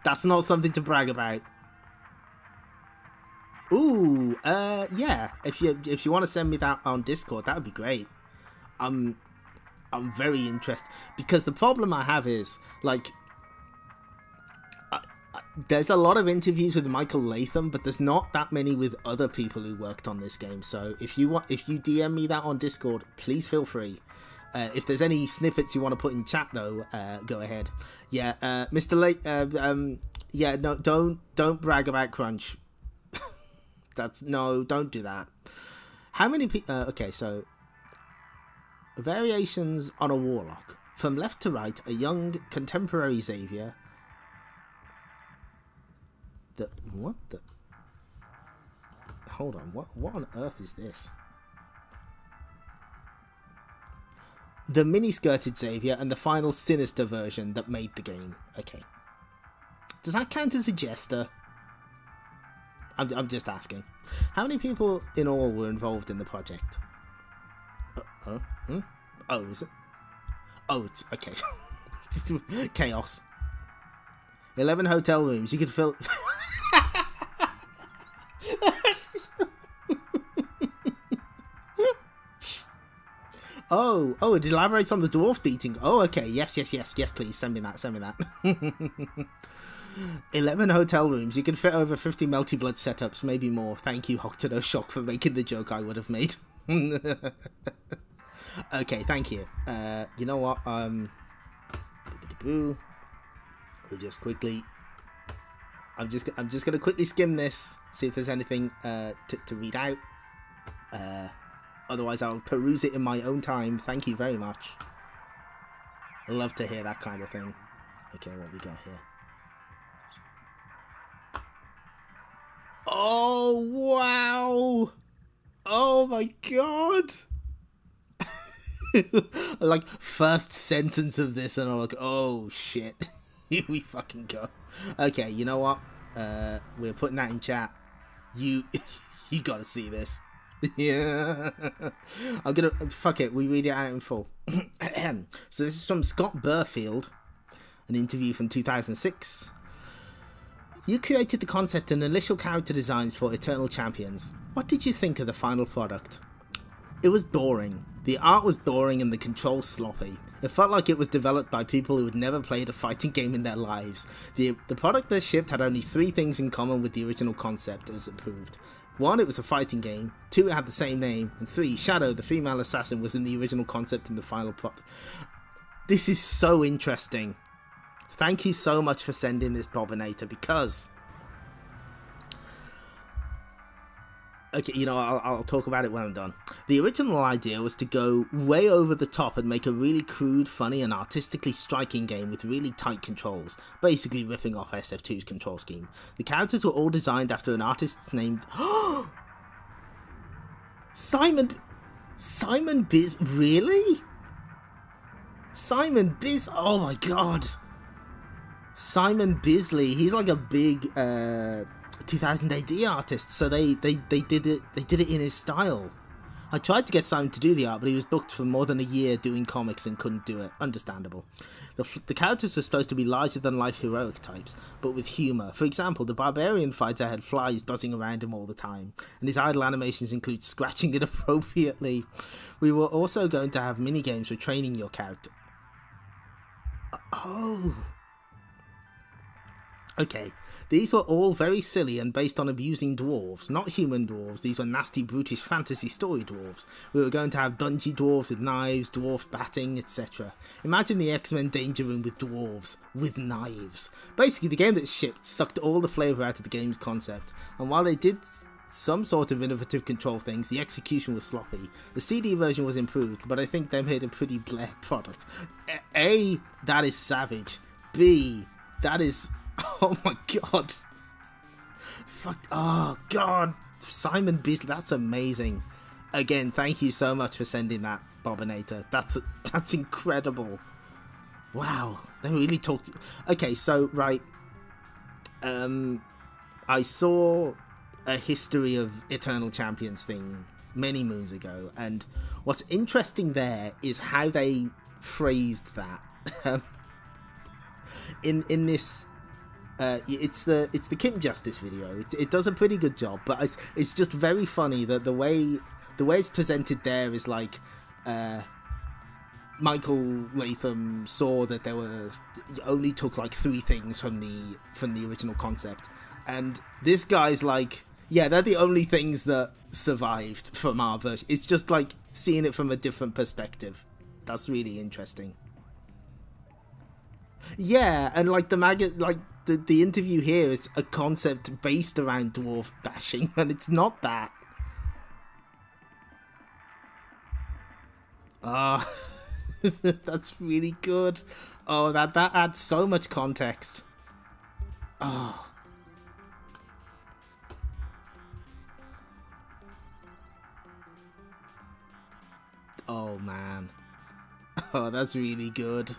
That's not something to brag about. Ooh, yeah. If you want to send me that on Discord, that would be great. I'm very interested, because the problem I have is, like, there's a lot of interviews with Michael Latham, but there's not that many with other people who worked on this game. So if you DM me that on Discord, please feel free. If there's any snippets you want to put in chat, though, go ahead. Yeah, Mr. Late. Yeah, no, don't brag about crunch. Don't do that. How many people? Okay, so variations on a warlock. From left to right, a young contemporary Xavier. What the? Hold on. What on earth is this? The mini-skirted Xavier and the final sinister version that made the game. Okay. Does that count as a jester? I'm just asking. How many people in all were involved in the project? Oh, is it? Oh, it's... Okay. Chaos. 11 hotel rooms. You could fill... Oh, it elaborates on the dwarf beating. Oh, okay. Yes, please. Send me that. 11 hotel rooms. You can fit over 50 Melty Blood setups, maybe more. Thank you, Octano Shock, for making the joke I would have made. Okay, thank you. You know what? We'll just quickly... I'm just gonna quickly skim this, see if there's anything to read out. Otherwise, I'll peruse it in my own time. Thank you very much. I love to hear that kind of thing. Okay, what we got here? Oh, wow! Oh my god! Like, first sentence of this, and I'm like, oh shit. Here we fucking go. Okay, you know what? We're putting that in chat. You gotta see this. Yeah. I'm gonna... Fuck it, we read it out in full. So this is from Scott Burfield. An interview from 2006. You created the concept and initial character designs for Eternal Champions. What did you think of the final product? It was boring. The art was boring and the controls sloppy. It felt like it was developed by people who had never played a fighting game in their lives. The product that shipped had only 3 things in common with the original concept, as it proved. 1, it was a fighting game. 2, it had the same name. And 3, Shadow, the female assassin, was in the original concept in the final product. This is so interesting. Thank you so much for sending this, Bobinator, because... Okay, you know, I'll talk about it when I'm done. The original idea was to go way over the top and make a really crude, funny, and artistically striking game with really tight controls, basically ripping off SF2's control scheme. The characters were all designed after an artist named... Simon Biz... Really? Simon Biz... Oh my god. Simon Bisley, he's like a big 2000 AD artist, so they did it in his style. I tried to get Simon to do the art, but he was booked for more than a year doing comics and couldn't do it. Understandable. The characters were supposed to be larger than life heroic types, but with humour. For example, the barbarian fighter had flies buzzing around him all the time, and his idle animations include scratching inappropriately. We were also going to have minigames for training your character. Oh. Okay, these were all very silly and based on abusing dwarves, not human dwarves. These were nasty, brutish fantasy story dwarves. We were going to have dungy dwarves with knives, dwarf batting, etc. Imagine the X-Men Danger Room with dwarves, with knives. Basically, the game that shipped sucked all the flavour out of the game's concept, and while they did some sort of innovative control things, the execution was sloppy. The CD version was improved, but I think they made a pretty bleh product. A, that is savage. B, that is... Oh my god. Fuck. Oh god. Simon Beasley, that's amazing. Again, thank you so much for sending that, Bobinator. That's incredible. Wow. They really talked. Okay, so right. I saw a history of Eternal Champions thing many moons ago, and what's interesting there is how they phrased that. In this it's the Kim Justice video. It does a pretty good job, but it's just very funny that the way it's presented there is like Michael Latham saw that there were only took like 3 things from the original concept, and this guy's like, yeah, they're the only things that survived from our version. It's just like seeing it from a different perspective. That's really interesting. Yeah, and like the interview here is a concept based around dwarf dashing, and it's not that. Ah, that's really good. Oh, that adds so much context. Oh. Oh man. Oh, that's really good.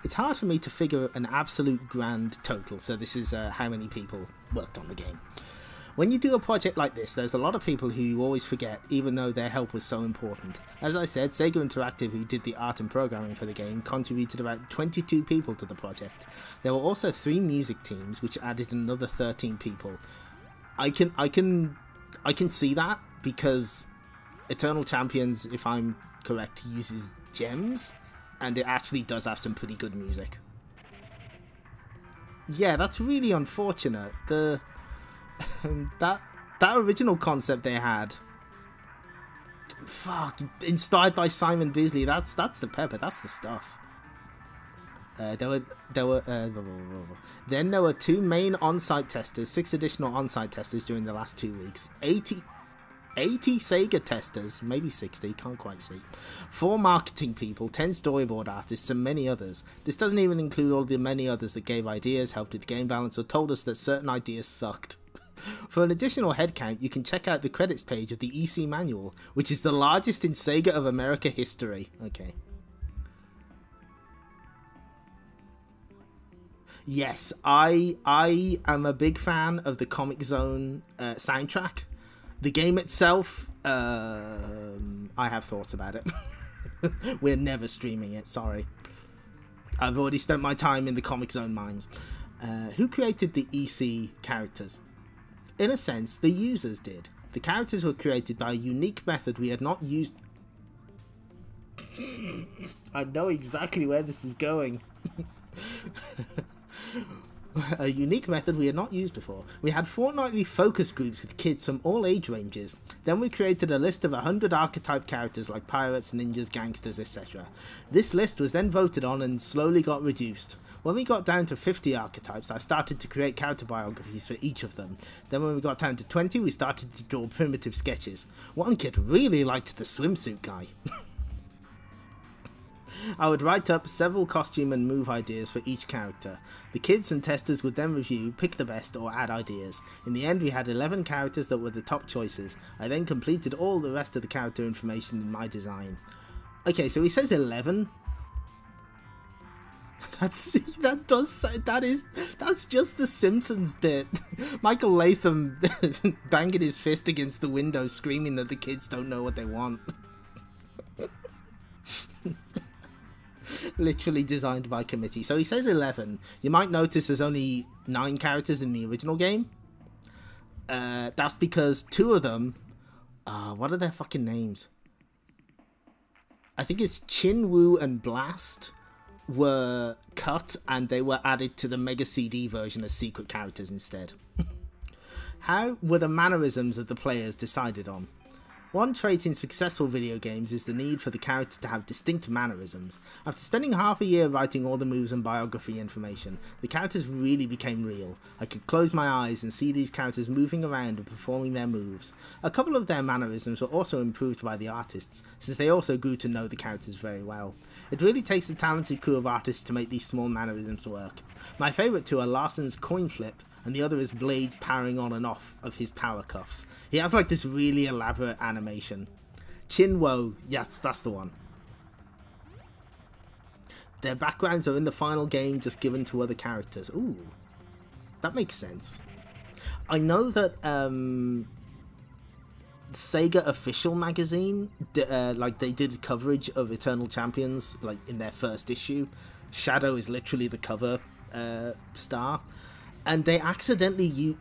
It's hard for me to figure an absolute grand total, so this is how many people worked on the game. When you do a project like this, there's a lot of people who you always forget, even though their help was so important. As I said, Sega Interactive, who did the art and programming for the game, contributed about 22 people to the project. There were also 3 music teams, which added another 13 people. I can see that, because Eternal Champions, if I'm correct, uses gems, and it actually does have some pretty good music. Yeah, that's really unfortunate. That original concept they had, fuck, inspired by Simon Bisley. That's the pepper. That's the stuff. Then there were 2 main on-site testers, 6 additional on-site testers during the last 2 weeks, 80 Sega testers, maybe 60, can't quite see, 4 marketing people, 10 storyboard artists, and many others. This doesn't even include all the many others that gave ideas, helped with the game balance, or told us that certain ideas sucked. For an additional headcount, you can check out the credits page of the EC manual, which is the largest in Sega of America history. Okay. Yes, I am a big fan of the Comic Zone soundtrack. The game itself, I have thoughts about it. We're never streaming it, sorry. I've already spent my time in the Comic Zone mines. Who created the EC characters? In a sense, the users did. The characters were created by a unique method we had not used... I know exactly where this is going. A unique method we had not used before. We had fortnightly focus groups with kids from all age ranges. Then we created a list of 100 archetype characters like pirates, ninjas, gangsters, etc. This list was then voted on and slowly got reduced. When we got down to 50 archetypes, I started to create character biographies for each of them. Then when we got down to 20, we started to draw primitive sketches. One kid really liked the swimsuit guy. I would write up several costume and move ideas for each character. The kids and testers would then review, pick the best, or add ideas. In the end, we had 11 characters that were the top choices. I then completed all the rest of the character information in my design. Okay, so he says 11. That's just the Simpsons bit. Michael Latham banging his fist against the window, screaming that the kids don't know what they want. Literally designed by committee. So he says 11. You might notice there's only 9 characters in the original game. That's because 2 of them... what are their fucking names? I think it's Chinwoo and Blast were cut and they were added to the Mega CD version as secret characters instead. How were the mannerisms of the players decided on? One trait in successful video games is the need for the character to have distinct mannerisms. After spending half a year writing all the moves and biography information, the characters really became real. I could close my eyes and see these characters moving around and performing their moves. A couple of their mannerisms were also improved by the artists, since they also grew to know the characters very well. It really takes a talented crew of artists to make these small mannerisms work. My favourite 2 are Larson's coin flip, and the other is Blade's powering on and off of his power cuffs. He has like this really elaborate animation. Chinwo, yes, that's the one. Their backgrounds are in the final game, just given to other characters. Ooh, that makes sense. I know that Sega Official magazine, like they did coverage of Eternal Champions, like in their first issue. Shadow is literally the cover star. And they accidentally used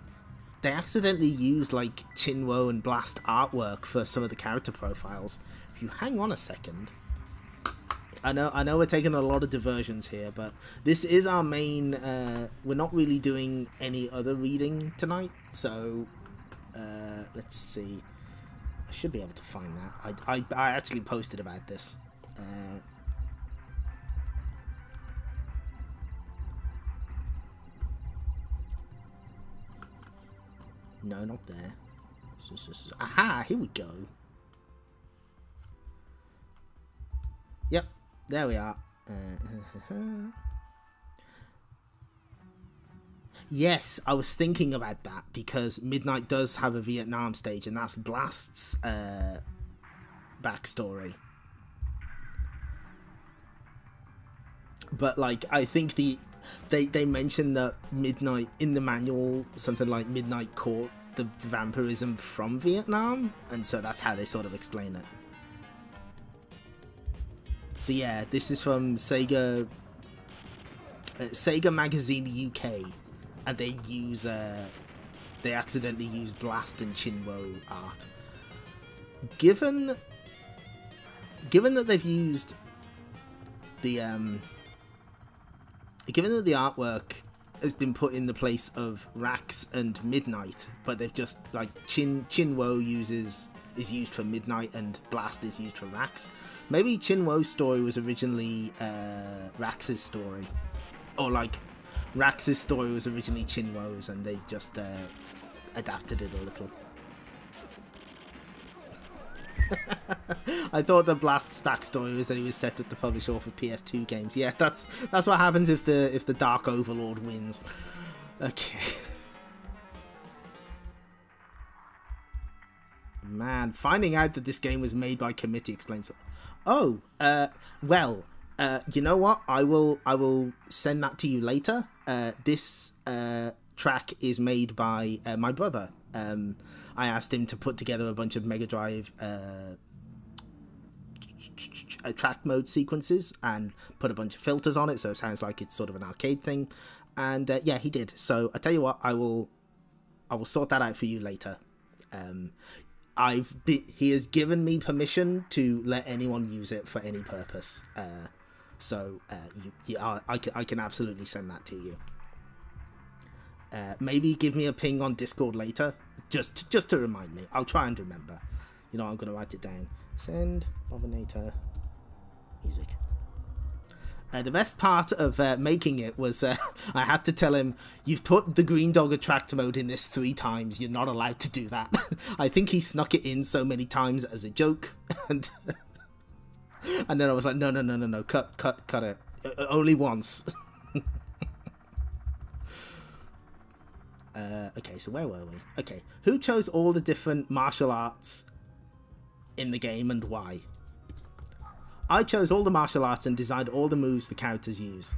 like Chinwo and Blast artwork for some of the character profiles. If you hang on a second, I know we're taking a lot of diversions here, but this is our main. We're not really doing any other reading tonight, so let's see. I should be able to find that. I actually posted about this. No, not there. Aha, here we go. Yep, there we are. Yes, I was thinking about that because Midnight does have a Vietnam stage, and that's Blast's backstory. But like, I think they mentioned that Midnight in the manual, something like Midnight caught the vampirism from Vietnam, and so that's how they sort of explain it. So yeah, this is from Sega Magazine UK, and they use they accidentally use Blast and Chinwo art. Given that they've used the given that the artwork has been put in the place of Rax and Midnight, but they've just like Chinwo is used for Midnight and Blast is used for Rax. Maybe Chinwo's story was originally Rax's story, or like Rax's story was originally Chinwo's, and they just adapted it a little. I thought the Blast's backstory was that he was set up to publish all for PS2 games. Yeah, that's what happens if the Dark Overlord wins. Okay. Man, finding out that this game was made by Committee explains it. Oh, well, you know what? I will send that to you later. This track is made by my brother. I asked him to put together a bunch of Mega Drive track mode sequences and put a bunch of filters on it, so it sounds like it's sort of an arcade thing. And yeah, he did. So I tell you what, I will sort that out for you later. He has given me permission to let anyone use it for any purpose. So I can absolutely send that to you. Maybe give me a ping on Discord later, just to remind me. I'll try and remember. You know, I'm going to write it down. Send Abominator music. The best part of making it was I had to tell him, you've put the Green Dog attract mode in this 3 times, you're not allowed to do that. I think he snuck it in so many times as a joke, and then I was like, no, cut it. Only once. Okay, so where were we? Okay, who chose all the different martial arts in the game and why? I chose all the martial arts and designed all the moves the characters use.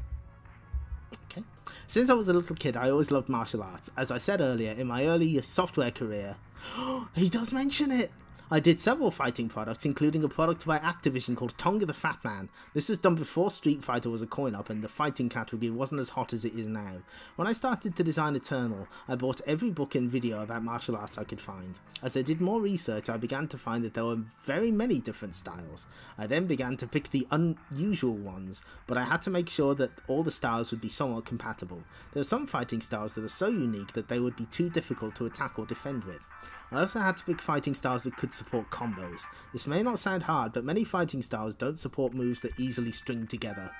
Okay. Since I was a little kid, I always loved martial arts. As I said earlier, in my early software career... he does mention it! I did several fighting products, including a product by Activision called Tonga the Fat Man. This was done before Street Fighter was a coin-op and the fighting category wasn't as hot as it is now. When I started to design Eternal, I bought every book and video about martial arts I could find. As I did more research, I began to find that there were very many different styles. I then began to pick the unusual ones, but I had to make sure that all the styles would be somewhat compatible. There are some fighting styles that are so unique that they would be too difficult to attack or defend with. I also had to pick fighting styles that could support combos. This may not sound hard, but many fighting styles don't support moves that easily string together.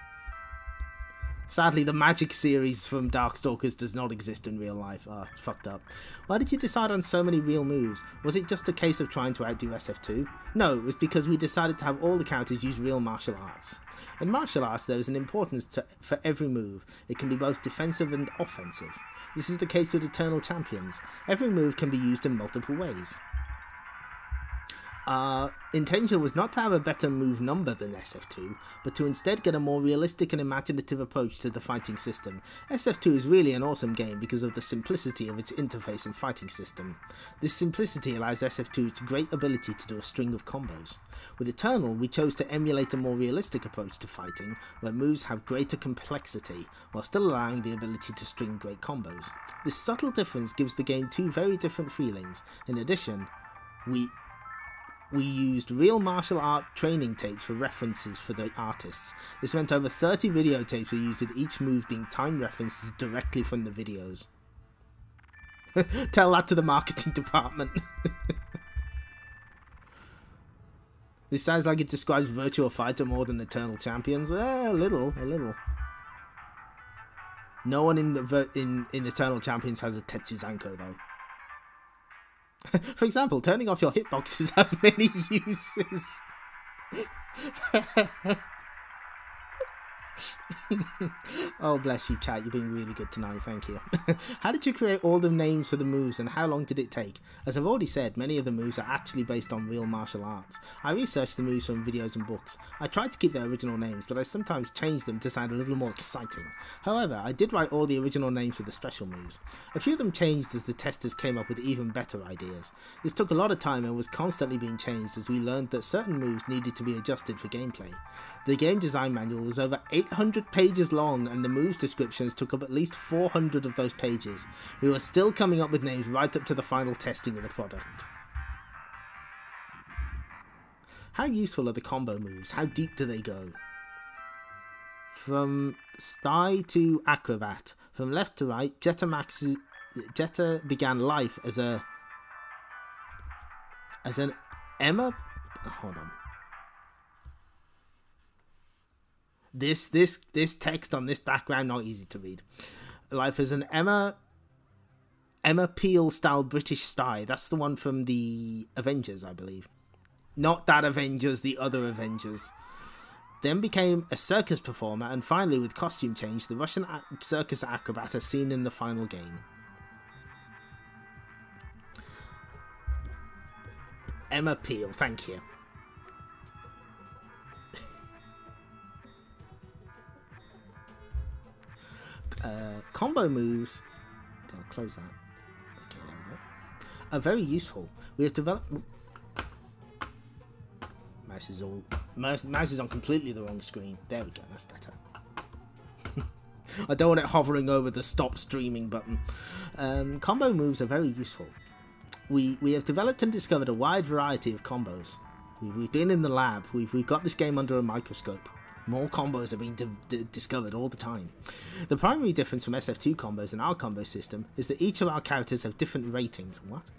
Sadly, the Magic series from Darkstalkers does not exist in real life. Ah, fucked up. Why did you decide on so many real moves? Was it just a case of trying to outdo SF2? No, it was because we decided to have all the characters use real martial arts. In martial arts, there is an importance for every move. It can be both defensive and offensive. This is the case with Eternal Champions. Every move can be used in multiple ways. Our intention was not to have a better move number than SF2, but to instead get a more realistic and imaginative approach to the fighting system. SF2 is really an awesome game because of the simplicity of its interface and fighting system. This simplicity allows SF2 its great ability to do a string of combos. With Eternal, we chose to emulate a more realistic approach to fighting, where moves have greater complexity, while still allowing the ability to string great combos. This subtle difference gives the game 2 very different feelings. In addition, we used real martial art training tapes for references for the artists. This meant over 30 videotapes were used with each move being time references directly from the videos. Tell that to the marketing department. This sounds like it describes Virtua Fighter more than Eternal Champions. A little. No one in Eternal Champions has a Tetsuzanko though. For example, turning off your hitboxes has many uses. Oh, bless you, chat. You've been really good tonight. Thank you. How did you create all the names for the moves and how long did it take? As I've already said, many of the moves are actually based on real martial arts. I researched the moves from videos and books. I tried to keep their original names, but I sometimes changed them to sound a little more exciting. However, I did write all the original names for the special moves. A few of them changed as the testers came up with even better ideas. This took a lot of time and was constantly being changed as we learned that certain moves needed to be adjusted for gameplay. The game design manual was over 800 pages long and the moves descriptions took up at least 400 of those pages. We were still coming up with names right up to the final testing of the product. How useful are the combo moves? How deep do they go? From Spy to Acrobat, from left to right, Jetta began life as an Emma. Hold on. This text on this background not easy to read. Life as an Emma Peel style British spy. That's the one from the Avengers, I believe. Not that Avengers, the other Avengers. Then became a circus performer, and finally, with costume change, the Russian circus acrobat as seen in the final game. Emma Peel, thank you. Combo moves. I'll close that. Okay, there we go. Are very useful. We have developed. Mouse is on completely the wrong screen. There we go. That's better. I don't want it hovering over the stop streaming button. Combo moves are very useful. We have developed and discovered a wide variety of combos. We've been in the lab. We've got this game under a microscope. More combos are being discovered all the time. The primary difference from SF2 combos and our combo system is that each of our characters have different ratings. What?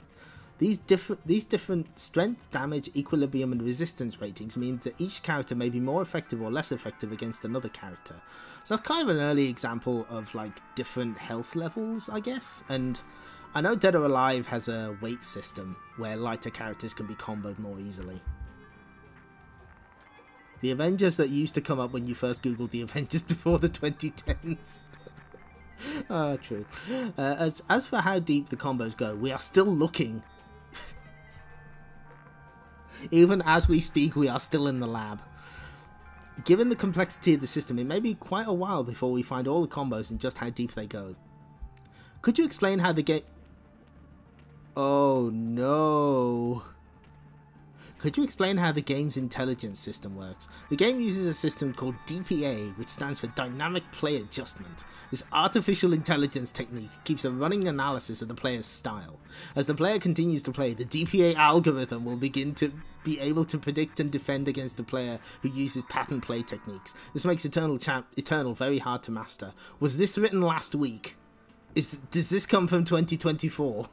These different strength, damage, equilibrium and resistance ratings mean that each character may be more effective or less effective against another character. So that's kind of an early example of like different health levels, I guess. And I know Dead or Alive has a weight system where lighter characters can be comboed more easily. The Avengers that used to come up when you first googled the Avengers before the 2010s. True. As for how deep the combos go, we are still looking. Even as we speak, we are still in the lab. Given the complexity of the system, it may be quite a while before we find all the combos and just how deep they go. Could you explain how the game... Oh no... Could you explain how the game's intelligence system works? The game uses a system called DPA, which stands for Dynamic Play Adjustment. This artificial intelligence technique keeps a running analysis of the player's style. As the player continues to play, the DPA algorithm will begin to be able to predict and defend against a player who uses pattern play techniques. This makes Eternal very hard to master. Was this written last week? Does this come from 2024?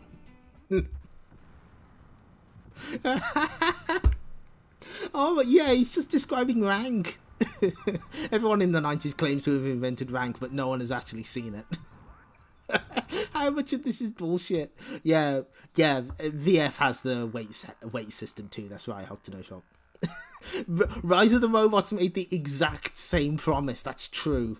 Oh, but yeah, he's just describing rank. Everyone in the 90s claims to have invented rank, but no one has actually seen it. How much of this is bullshit? Yeah, VF has the weight system too. That's right, Hog to No Shop. Rise of the Robots made the exact same promise. That's true.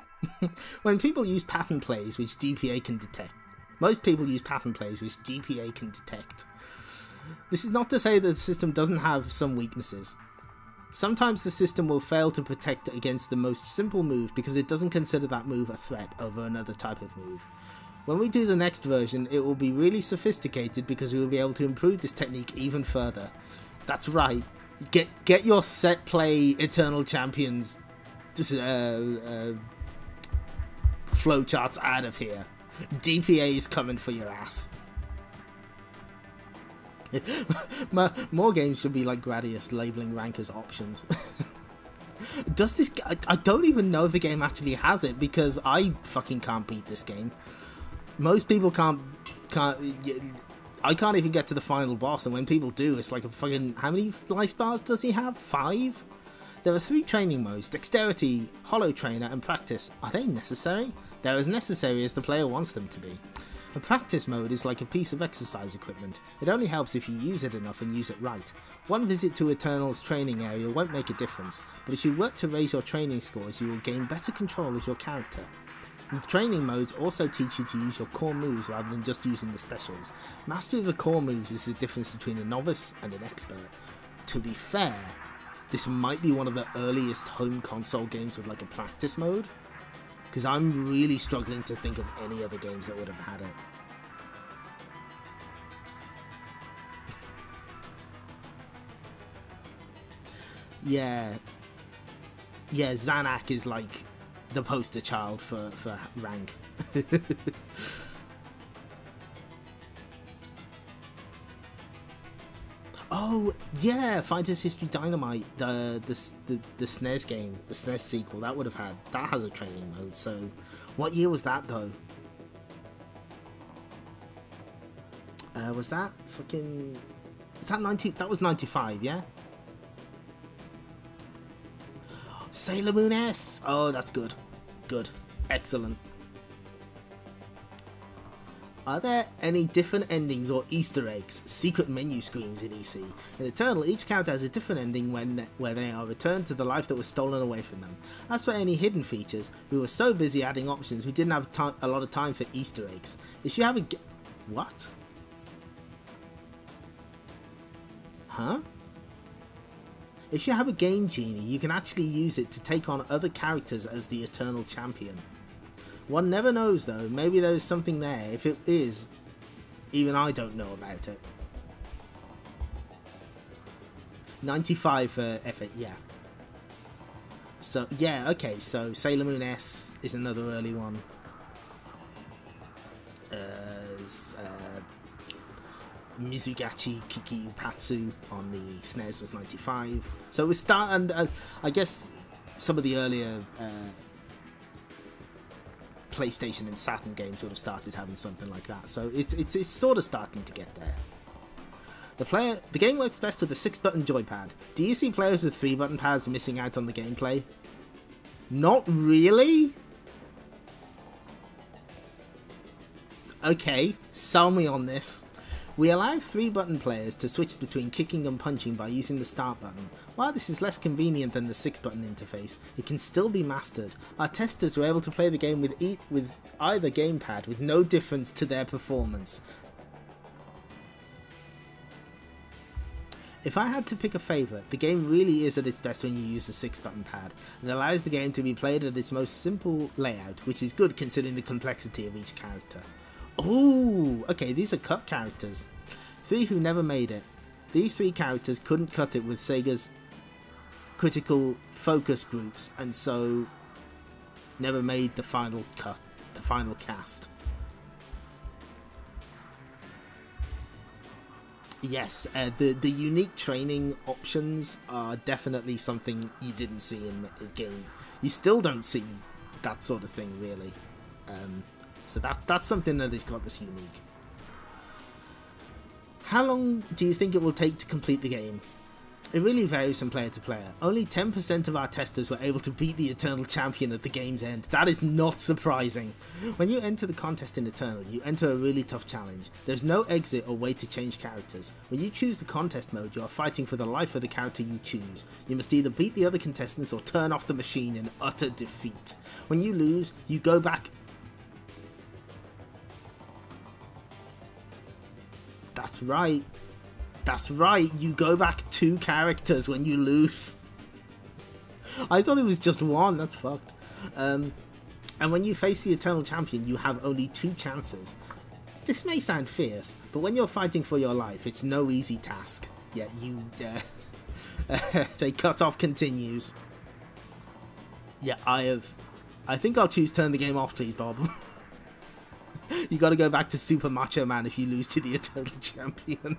When people use pattern plays, which DPA can detect, most people use pattern plays, which DPA can detect. This is not to say that the system doesn't have some weaknesses. Sometimes the system will fail to protect against the most simple move because it doesn't consider that move a threat over another type of move. When we do the next version, it will be really sophisticated because we will be able to improve this technique even further. That's right. Get your set play Eternal Champions flowcharts out of here. DPA is coming for your ass. More games should be like Gradius, labelling rank as options. Does this... I don't even know if the game actually has it, because I fucking can't beat this game. Most people can't... I can't even get to the final boss, and when people do, it's like a fucking... How many life bars does he have? 5? There are 3 training modes: Dexterity, Hollow Trainer, and Practice. Are they necessary? They're as necessary as the player wants them to be. A practice mode is like a piece of exercise equipment. It only helps if you use it enough and use it right. One visit to Eternal's training area won't make a difference, but if you work to raise your training scores, you will gain better control of your character. The training modes also teach you to use your core moves rather than just using the specials. Mastery of the core moves is the difference between a novice and an expert. To be fair, this might be one of the earliest home console games with like a practice mode, because I'm really struggling to think of any other games that would have had it. Yeah, Zanak is like the poster child for rank. Oh yeah, Fighters History Dynamite, the SNES game, the SNES sequel, that would have had, that has a training mode. So what year was that though? Was that fucking, is that 90? That was 95, yeah. Sailor Moon S. Oh, that's good. Good. Excellent. Are there any different endings or Easter eggs, secret menu screens in EC? In Eternal, each character has a different ending where they are returned to the life that was stolen away from them. As for any hidden features, we were so busy adding options we didn't have a lot of time for Easter eggs. If you have a... What? Huh? If you have a Game Genie, you can actually use it to take on other characters as the Eternal Champion. One never knows though, maybe there's something there. If it is, even I don't know about it. 95 for F8, yeah. So, yeah, okay, so Sailor Moon S is another early one. Mizugachi Kiki Patsu on the SNES was 95. So we start, and I guess some of the earlier PlayStation and Saturn games would have started having something like that. So it's sort of starting to get there. The game works best with a 6-button joypad. Do you see players with 3-button pads missing out on the gameplay? Not really? Okay, sell me on this. We allow 3-button players to switch between kicking and punching by using the start button. While this is less convenient than the 6-button interface, it can still be mastered. Our testers were able to play the game with either gamepad with no difference to their performance. If I had to pick a favourite, the game really is at its best when you use the 6-button pad. It allows the game to be played at its most simple layout, which is good considering the complexity of each character. Oh, okay, these are cut characters. 3 who never made it. These 3 characters couldn't cut it with Sega's critical focus groups, and so never made the final cut, the final cast. Yes, the unique training options are definitely something you didn't see in the game. You still don't see that sort of thing, really. So that's something that has got this unique. How long do you think it will take to complete the game? It really varies from player to player. Only 10% of our testers were able to beat the Eternal Champion at the game's end. That is not surprising. When you enter the contest in Eternal, you enter a really tough challenge. There's no exit or way to change characters. When you choose the contest mode, you are fighting for the life of the character you choose. You must either beat the other contestants or turn off the machine in utter defeat. When you lose, you go back... That's right. That's right, you go back 2 characters when you lose. I thought it was just 1, that's fucked. And when you face the Eternal Champion, you have only 2 chances. This may sound fierce, but when you're fighting for your life, it's no easy task. Yet you... they cut off continues. Yeah, I think I'll choose turn the game off, please, Bob. You gotta go back to Super Macho Man if you lose to the Eternal Champion.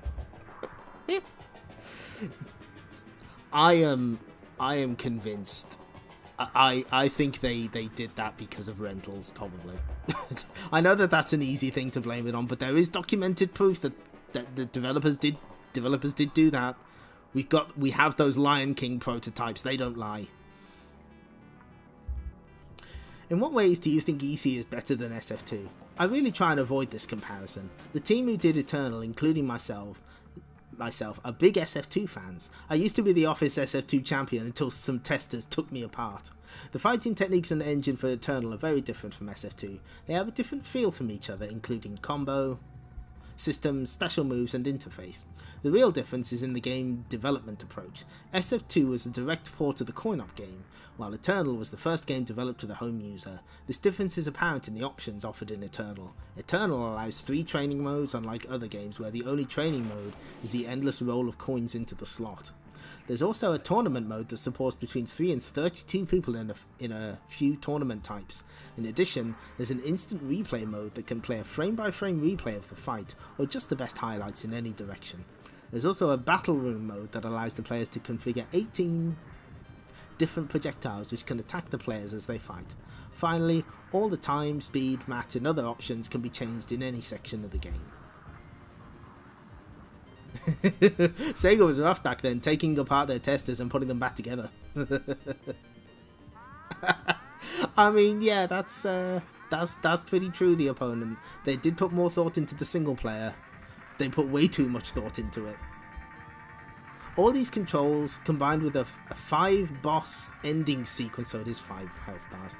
I am convinced. I think they did that because of rentals, probably. I know that that's an easy thing to blame it on, but there is documented proof that The developers did do that. We have those Lion King prototypes. They don't lie. In what ways do you think EC is better than SF2? I really try and avoid this comparison. The team who did Eternal, including myself, are big SF2 fans. I used to be the Office SF2 champion until some testers took me apart. The fighting techniques and engine for Eternal are very different from SF2. They have a different feel from each other, including combo, systems, special moves, and interface. The real difference is in the game development approach. SF2 was a direct port of the coin-op game, while Eternal was the first game developed with a home user. This difference is apparent in the options offered in Eternal. Eternal allows 3 training modes, unlike other games where the only training mode is the endless roll of coins into the slot. There's also a tournament mode that supports between 3 and 32 people in a few tournament types. In addition, there's an instant replay mode that can play a frame-by-frame replay of the fight, or just the best highlights in any direction. There's also a battle room mode that allows the players to configure 18 different projectiles which can attack the players as they fight. Finally, all the time, speed, match and other options can be changed in any section of the game. Sega was rough back then, taking apart their testers and putting them back together. I mean, yeah, that's pretty true, The Opponent. They did put more thought into the single player. They put way too much thought into it. All these controls, combined with a 5-boss ending sequence, so it is 5 health bars,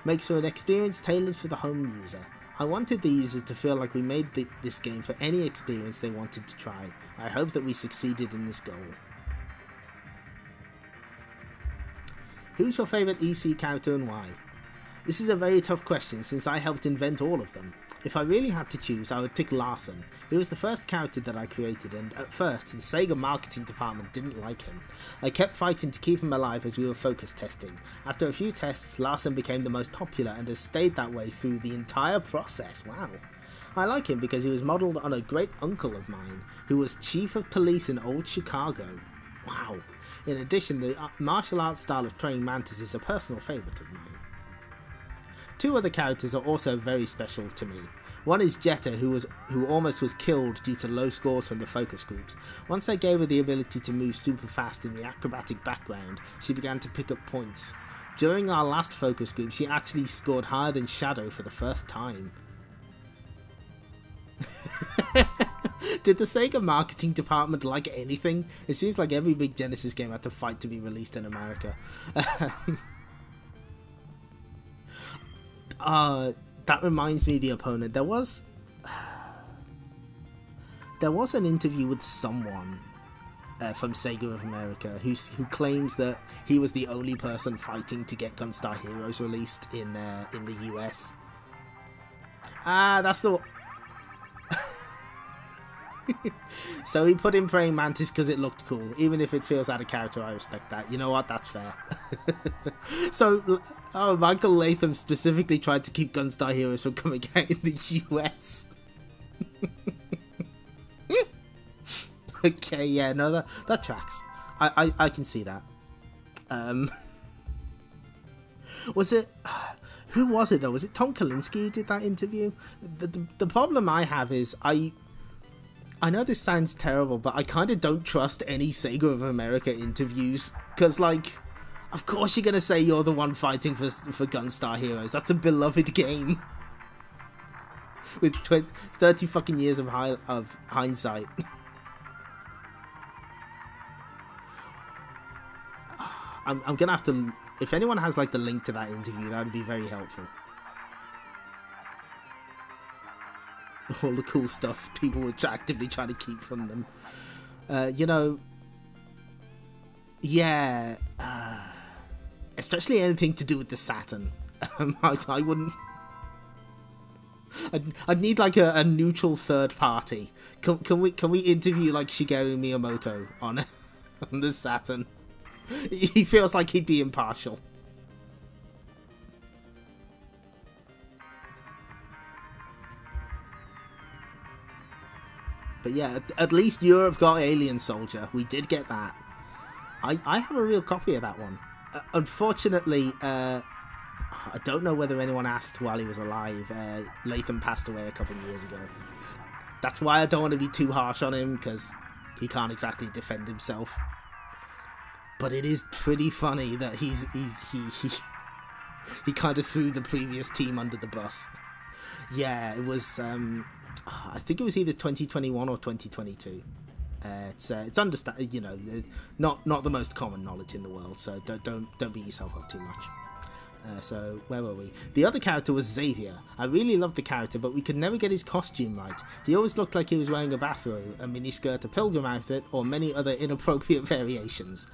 makes for an experience tailored for the home user. I wanted the users to feel like we made this game for any experience they wanted to try. I hope that we succeeded in this goal. Who's your favourite EC character and why? This is a very tough question since I helped invent all of them. If I really had to choose, I would pick Larson. He was the first character that I created, and at first, the Sega marketing department didn't like him. I kept fighting to keep him alive as we were focus testing. After a few tests, Larson became the most popular and has stayed that way through the entire process. Wow. I like him because he was modelled on a great uncle of mine, who was chief of police in old Chicago. Wow. In addition, the martial arts style of Praying Mantis is a personal favourite of mine. 2 other characters are also very special to me. One is Jetta, who almost was killed due to low scores from the focus groups. Once I gave her the ability to move super fast in the acrobatic background, she began to pick up points. During our last focus group, she actually scored higher than Shadow for the first time. Did the Sega marketing department like anything? It seems like every big Genesis game had to fight to be released in America. That reminds me of The Opponent. There was an interview with someone from Sega of America who claims that he was the only person fighting to get Gunstar Heroes released in the US. That's the. So he put in Praying Mantis because it looked cool. Even if it feels out of character, I respect that. You know what? That's fair. So, Michael Latham specifically tried to keep Gunstar Heroes from coming out in the US. Okay, yeah, no, that tracks. I can see that. Was it... Who was it, though? Was it Tom Kalinske who did that interview? The problem I have is I know this sounds terrible, but I kind of don't trust any Sega of America interviews. Because, like, of course you're going to say you're the one fighting for Gunstar Heroes. That's a beloved game. With 30 fucking years of hindsight. I'm going to have to... If anyone has, like, the link to that interview, that would be very helpful. All the cool stuff people were actively trying to keep from them. You know, yeah, especially anything to do with the Saturn. I wouldn't. I'd need like a neutral third party. Can we interview like Shigeru Miyamoto on the Saturn? He feels like he'd be impartial. But yeah, at least Europe got Alien Soldier. We did get that. I have a real copy of that one. Unfortunately, I don't know whether anyone asked while he was alive. Latham passed away a couple of years ago. That's why I don't want to be too harsh on him, because he can't exactly defend himself. But it is pretty funny that he kind of threw the previous team under the bus. Yeah, it was. I think it was either 2021 or 2022. It's understand, you know, not the most common knowledge in the world. So don't beat yourself up too much. So where were we? The other character was Xavier. I really loved the character, but we could never get his costume right. He always looked like he was wearing a bathrobe, a miniskirt, a pilgrim outfit, or many other inappropriate variations.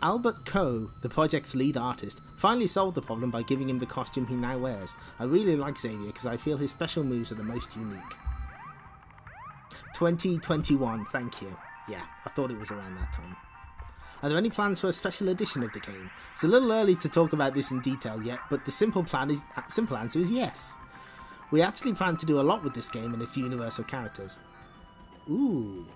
Albert Coe, the project's lead artist, finally solved the problem by giving him the costume he now wears. I really like Xavier because I feel his special moves are the most unique. 2021, thank you. Yeah, I thought it was around that time. Are there any plans for a special edition of the game? It's a little early to talk about this in detail yet, but the simple answer is yes. We actually plan to do a lot with this game and its universe of characters. Ooh.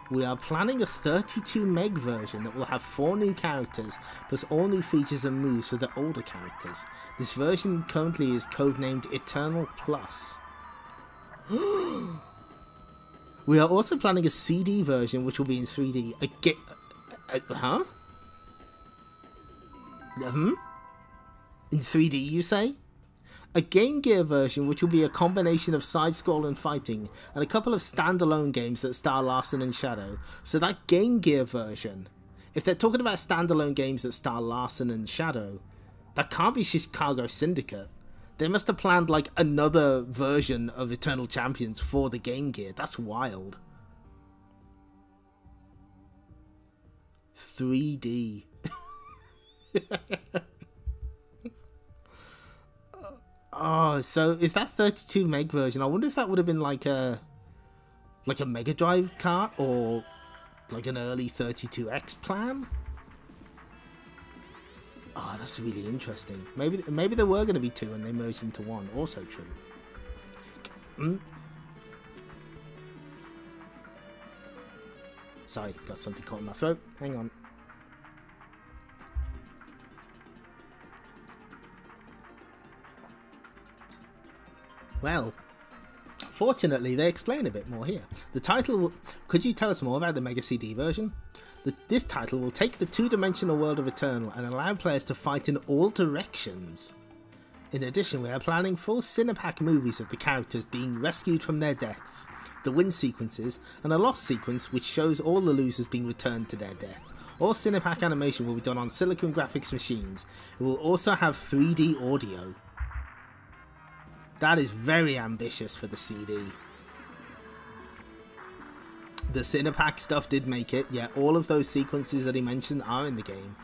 We are planning a 32 meg version that will have 4 new characters, plus all new features and moves for the older characters. This version currently is codenamed Eternal Plus. We are also planning a CD version which will be in 3D. Huh? In 3D, you say? A Game Gear version which will be a combination of side-scrolling fighting and a couple of standalone games that star Larson and Shadow. So that Game Gear version, if they're talking about standalone games that star Larson and Shadow, that can't be Chicago Syndicate. They must have planned like another version of Eternal Champions for the Game Gear. That's wild. 3D. Oh, so if that 32 meg version, I wonder if that would have been like a Mega Drive cart or like an early 32X plan. Oh, that's really interesting. Maybe there were going to be 2 and they merged into 1. Also true. Sorry, got something caught in my throat. Hang on. Well, fortunately, they explain a bit more here. The title... Could you tell us more about the Mega CD version? This title will take the two-dimensional world of Eternal and allow players to fight in all directions. In addition, we are planning full Cinepack movies of the characters being rescued from their deaths, the win sequences, and a lost sequence which shows all the losers being returned to their death. All Cinepack animation will be done on Silicon Graphics machines. It will also have 3D audio. That is very ambitious for the CD. The Cinepack stuff did make it. Yeah, all of those sequences that he mentioned are in the game.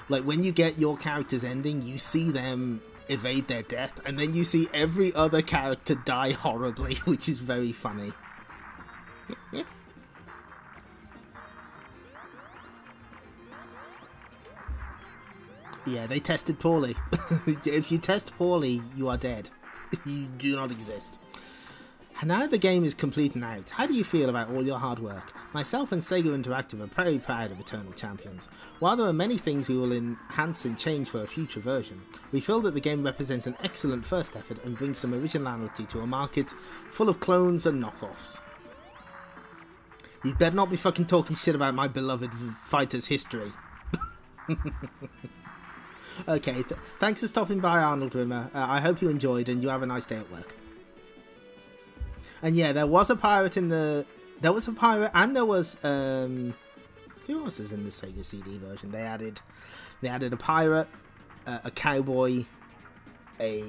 Like, when you get your character's ending, you see them evade their death, and then you see every other character die horribly, which is very funny. Yeah, they tested poorly. If you test poorly, you are dead. You do not exist. Now the game is complete and out, how do you feel about all your hard work? Myself and Sega Interactive are very proud of Eternal Champions. While there are many things we will enhance and change for a future version, we feel that the game represents an excellent first effort and brings some originality to a market full of clones and knockoffs. You better not be fucking talking shit about my beloved fighter's history. Okay, thanks for stopping by, Arnold Rimmer. I hope you enjoyed and you have a nice day at work. And yeah, there was a pirate in the... There was a pirate and there was... Who else is in the Sega CD version? They added a pirate, a cowboy, a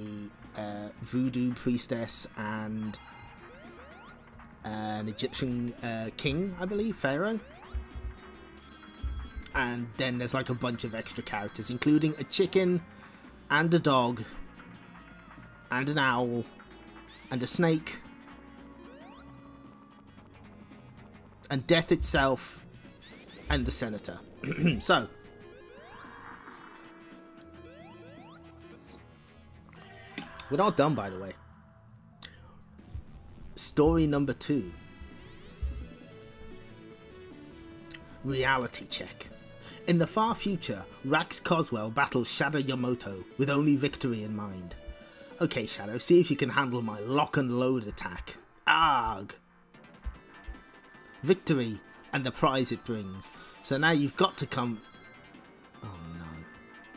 voodoo priestess, and an Egyptian king, I believe, pharaoh. And then there's like a bunch of extra characters, including a chicken, and a dog, and an owl, and a snake, and death itself, and the senator. So, we're not done, by the way. Story number 2. Reality check. In the far future, Rax Coswell battles Shadow Yamato with only victory in mind. Okay, Shadow, see if you can handle my lock and load attack. Arg! Victory and the prize it brings. So now you've got to come... Oh no.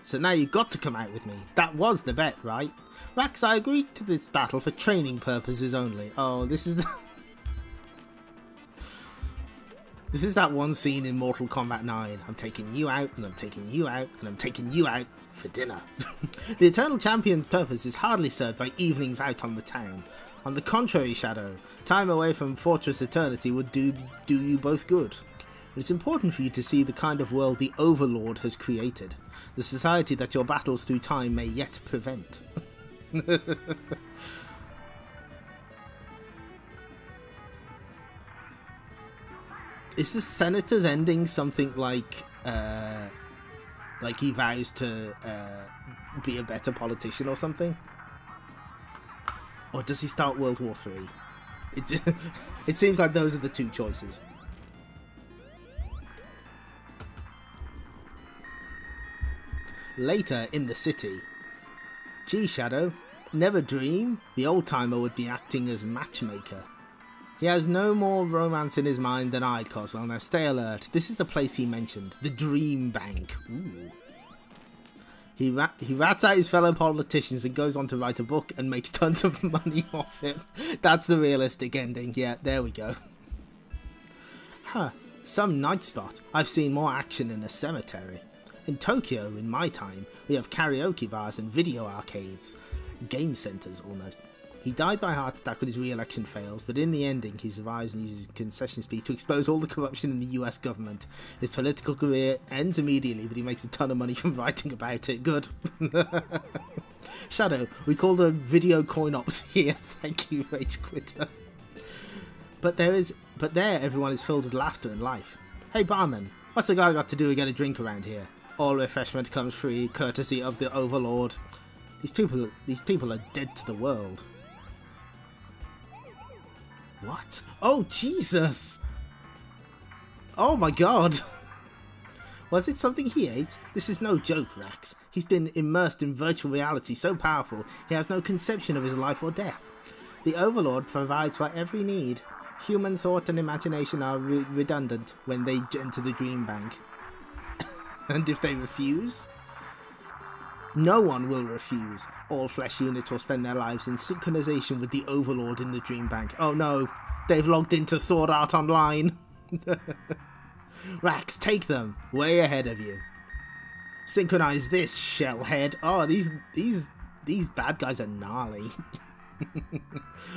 So now you've got to come out with me. That was the bet, right? Rax, I agreed to this battle for training purposes only. Oh, this is the... This is that one scene in Mortal Kombat 9. I'm taking you out, and I'm taking you out, and I'm taking you out for dinner. The Eternal Champion's purpose is hardly served by evenings out on the town. On the contrary, Shadow, time away from Fortress Eternity would do you both good. It's important for you to see the kind of world the Overlord has created. The society that your battles through time may yet prevent. Is the Senator's ending something like he vows to be a better politician or something? Or does he start World War III? It seems like those are the two choices. Later in the city. Gee, Shadow, never dream the old-timer would be acting as matchmaker. He has no more romance in his mind than I, Coswell. Now stay alert. This is the place he mentioned. The Dream Bank. Ooh. He rats out his fellow politicians and goes on to write a book and makes tons of money off it. That's the realistic ending. Yeah, there we go. Huh. Some night spot. I've seen more action in a cemetery. In Tokyo, in my time, we have karaoke bars and video arcades. Game centres, almost. He died by heart attack when his re-election fails, but in the ending he survives and uses his concession speech to expose all the corruption in the US government. His political career ends immediately, but he makes a ton of money from writing about it. Good. Shadow, we call the video coin-ops here. Thank you, Rage Quitter. But there everyone is filled with laughter and life. Hey barman, what's a guy got to do to get a drink around here? All refreshment comes free, courtesy of the Overlord. These people are dead to the world. What? Oh, Jesus! Oh my god! Was it something he ate? This is no joke, Rax. He's been immersed in virtual reality so powerful, he has no conception of his life or death. The Overlord provides for every need. Human thought and imagination are redundant when they enter the Dream Bank. And if they refuse? No one will refuse. All flesh units will spend their lives in synchronization with the Overlord in the Dream Bank. Oh no, they've logged into Sword Art Online. Rax, take them. Way ahead of you. Synchronize this, shellhead. Oh, these bad guys are gnarly.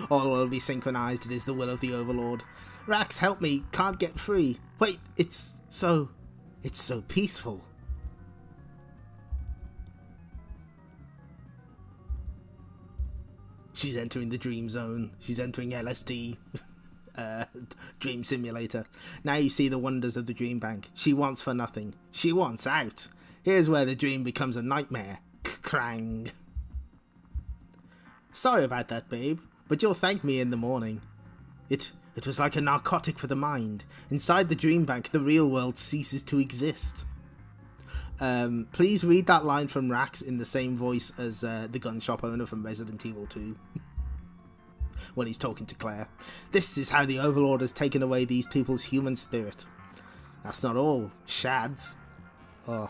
All will be synchronized. It is the will of the Overlord. Rax, help me. Can't get free. Wait, it's so peaceful. She's entering the dream zone. She's entering LSD. Dream simulator. Now you see the wonders of the Dream Bank. She wants for nothing. She wants out. Here's where the dream becomes a nightmare. Krang. Sorry about that, babe, but you'll thank me in the morning. It was like a narcotic for the mind. Inside the Dream Bank, the real world ceases to exist. Please read that line from Rax in the same voice as the gun shop owner from Resident Evil 2. When he's talking to Claire. This is how the Overlord has taken away these people's human spirit. That's not all. Shads. Oh.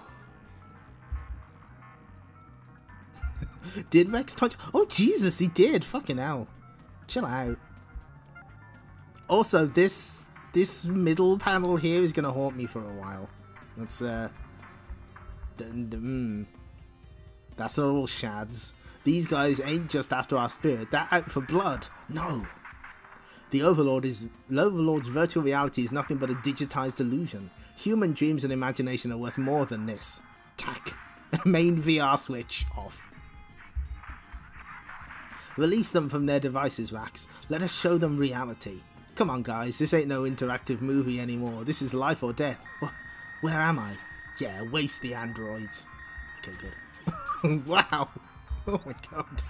Did Rex touch? Oh, Jesus, he did. Fucking hell. Chill out. Also, this middle panel here is going to haunt me for a while. That's, that's not all shads. These guys ain't just after our spirit, they're out for blood. No. The Overlord's virtual reality is nothing but a digitized illusion. Human dreams and imagination are worth more than this. Tack. Main VR switch off. Release them from their devices, Rax. Let us show them reality. Come on, guys, this ain't no interactive movie anymore. This is life or death. Where am I? Yeah, waste the androids. Okay, good. Wow. Oh my god.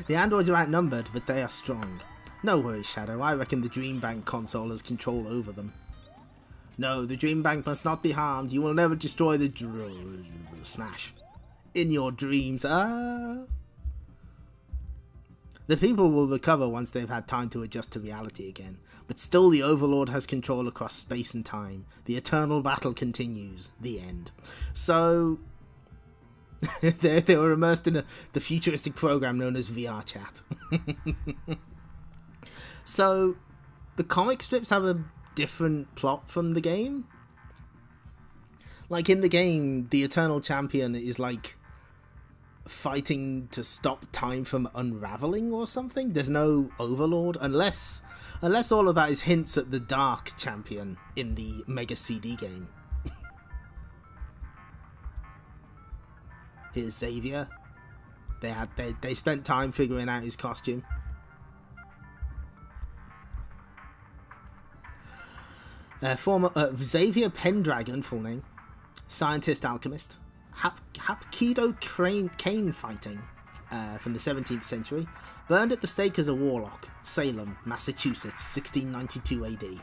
The androids are outnumbered, but they are strong. No worries, Shadow. I reckon the Dream Bank console has control over them. No, the Dream Bank must not be harmed. You will never destroy the smash. In your dreams. The The people will recover once they've had time to adjust to reality again, but still the Overlord has control across space and time. The eternal battle continues. The end. So they were immersed in the futuristic program known as VR Chat. So the comic strips have a different plot from the game. Like in the game, the Eternal Champion is like fighting to stop time from unraveling or something. There's no Overlord unless all of that is hints at the Dark Champion in the Mega CD game. Here's Xavier. They spent time figuring out his costume. Xavier Pendragon, full name, scientist alchemist. Hapkido cane fighting from the 17th century. Burned at the stake as a warlock. Salem, Massachusetts, 1692 AD.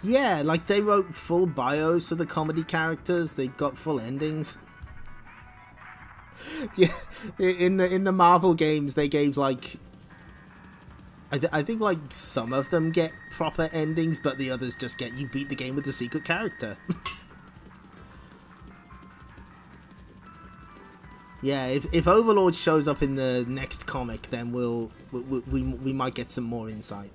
Yeah, like they wrote full bios for the comedy characters. They got full endings. Yeah, in the Marvel games, they gave like I think like some of them get proper endings, but the others just get you beat the game with the secret character. Yeah, if Overlord shows up in the next comic, then we might get some more insight.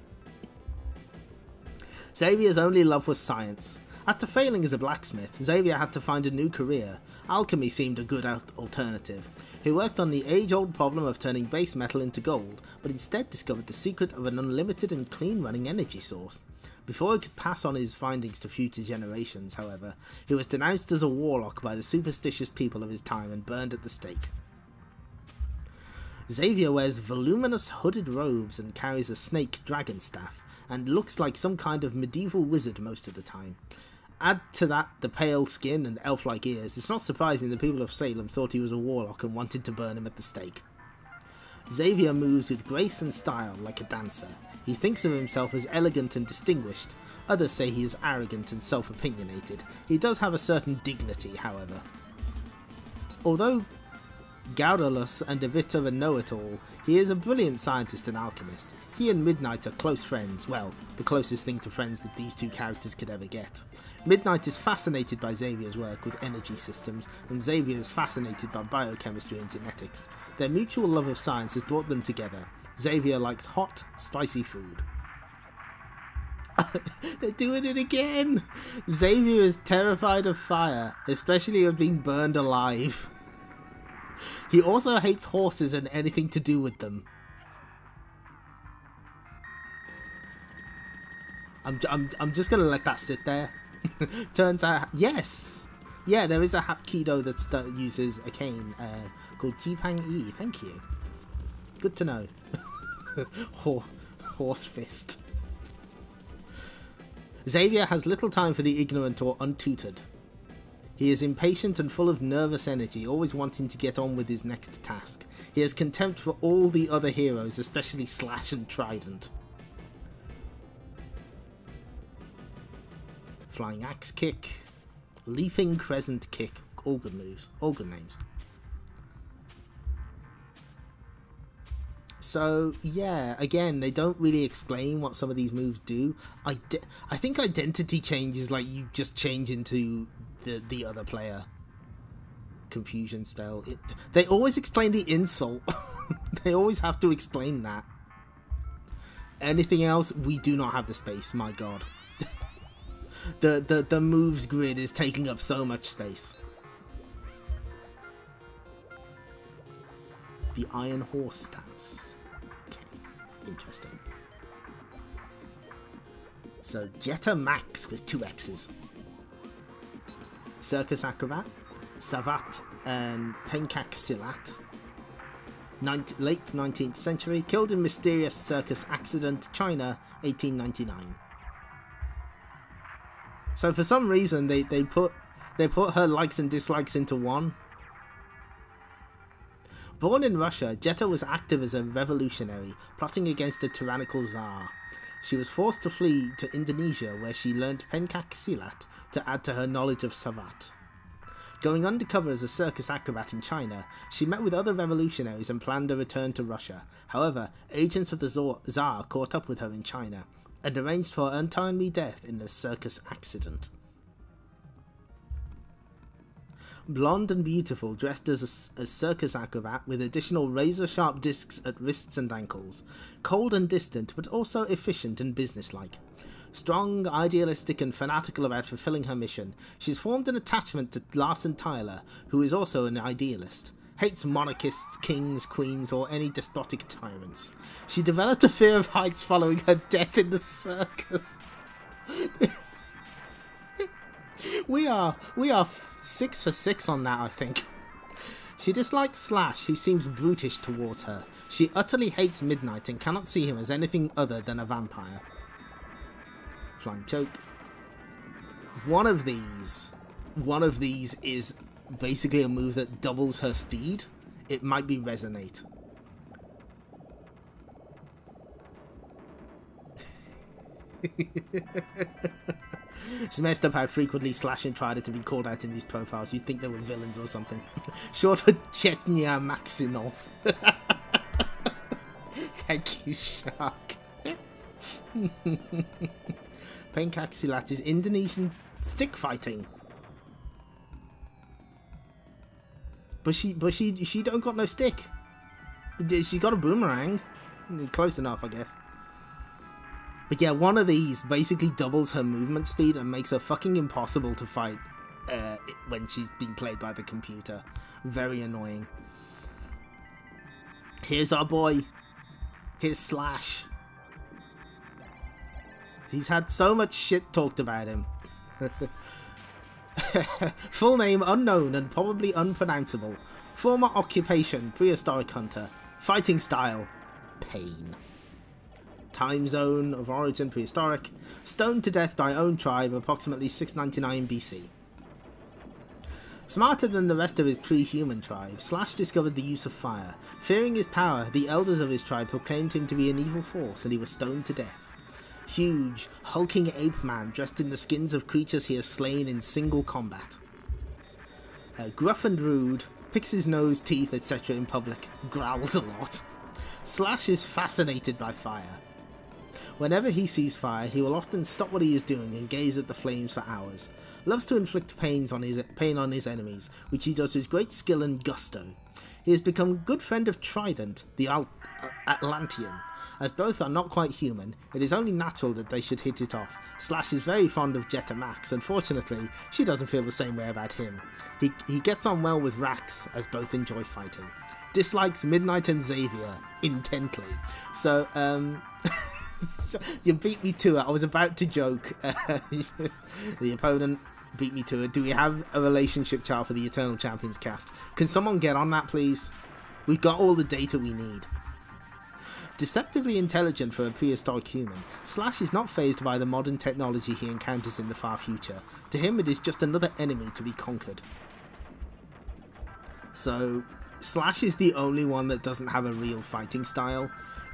Xavier's only love was science. After failing as a blacksmith, Xavier had to find a new career. Alchemy seemed a good alternative. He worked on the age-old problem of turning base metal into gold, but instead discovered the secret of an unlimited and clean-running energy source. Before he could pass on his findings to future generations, however, he was denounced as a warlock by the superstitious people of his time and burned at the stake. Xavier wears voluminous hooded robes and carries a snake dragon staff, and looks like some kind of medieval wizard most of the time. Add to that the pale skin and elf-like ears, it's not surprising the people of Salem thought he was a warlock and wanted to burn him at the stake. Xavier moves with grace and style like a dancer. He thinks of himself as elegant and distinguished. Others say he is arrogant and self-opinionated. He does have a certain dignity, however. Although garrulous and a bit of a know-it-all, he is a brilliant scientist and alchemist. He and Midnight are close friends, well, the closest thing to friends that these two characters could ever get. Midnight is fascinated by Xavier's work with energy systems, and Xavier is fascinated by biochemistry and genetics. Their mutual love of science has brought them together. Xavier likes hot, spicy food. They're doing it again! Xavier is terrified of fire, especially of being burned alive. He also hates horses and anything to do with them. I'm just gonna let that sit there. Turns out, yes! Yeah, there is a Hapkido that uses a cane called Jipang E. Thank you. Good to know. Horse fist. Xavier has little time for the ignorant or untutored. He is impatient and full of nervous energy, always wanting to get on with his next task. He has contempt for all the other heroes, especially Slash and Trident. Flying Axe Kick, Leaping Crescent Kick, all good moves, all good names. So yeah, again, they don't really explain what some of these moves do. I think identity change is like you just change into the other player. Confusion spell. They always explain the insult. They always have to explain that. Anything else, we do not have the space, my god. The moves grid is taking up so much space. The Iron Horse stance. Okay, interesting. So Jetta Max with 2 X's. Circus Acrobat, Savat and Penkak Silat. Late 19th century, killed in mysterious circus accident, China, 1899. So for some reason they put her likes and dislikes into one. Born in Russia, Jetta was active as a revolutionary, plotting against a tyrannical Tsar. She was forced to flee to Indonesia, where she learned Penkak Silat to add to her knowledge of Savat. Going undercover as a circus acrobat in China, she met with other revolutionaries and planned a return to Russia. However, agents of the Tsar caught up with her in China and arranged for her untimely death in a circus accident. Blonde and beautiful, dressed as a circus acrobat with additional razor-sharp discs at wrists and ankles. Cold and distant, but also efficient and businesslike. Strong, idealistic, and fanatical about fulfilling her mission, she's formed an attachment to Larson Tyler, who is also an idealist. Hates monarchists, kings, queens, or any despotic tyrants. She developed a fear of heights following her death in the circus. We are 6 for 6 on that, I think. She dislikes Slash, who seems brutish towards her. She utterly hates Midnight and cannot see him as anything other than a vampire. Flying choke. One of these is basically a move that doubles her speed. It might be Resonate. It's messed up how frequently Slash and Trider to be called out in these profiles. You'd think they were villains or something. Short for Chetnya Maximov. Thank you, Shark. Pencaxilat is Indonesian stick fighting. But she don't got no stick. She got a boomerang. Close enough, I guess. But yeah, one of these basically doubles her movement speed and makes her fucking impossible to fight when she's being played by the computer. Very annoying. Here's our boy. Here's Slash. He's had so much shit talked about him. Full name unknown and probably unpronounceable. Former occupation prehistoric hunter. Fighting style pain. Time zone of origin prehistoric. Stoned to death by own tribe approximately 699 BC. Smarter than the rest of his pre-human tribe, Slash discovered the use of fire. Fearing his power, the elders of his tribe proclaimed him to be an evil force and he was stoned to death. Huge, hulking ape man dressed in the skins of creatures he has slain in single combat. Gruff and rude, picks his nose, teeth, etc. in public, growls a lot. Slash is fascinated by fire. Whenever he sees fire, he will often stop what he is doing and gaze at the flames for hours. Loves to inflict pain on his enemies, which he does with great skill and gusto. He has become a good friend of Trident, the Atlantean. As both are not quite human, it is only natural that they should hit it off. Slash is very fond of Jetta Max. Unfortunately, she doesn't feel the same way about him. He gets on well with Rax, as both enjoy fighting. Dislikes Midnight and Xavier intently. So, you beat me to it. I was about to joke. The opponent beat me to it. Do we have a relationship chart for the Eternal Champions cast? Can someone get on that, please? We've got all the data we need. Deceptively intelligent for a prehistoric human, Slash is not fazed by the modern technology he encounters in the far future. To him, it is just another enemy to be conquered. So, Slash is the only one that doesn't have a real fighting style.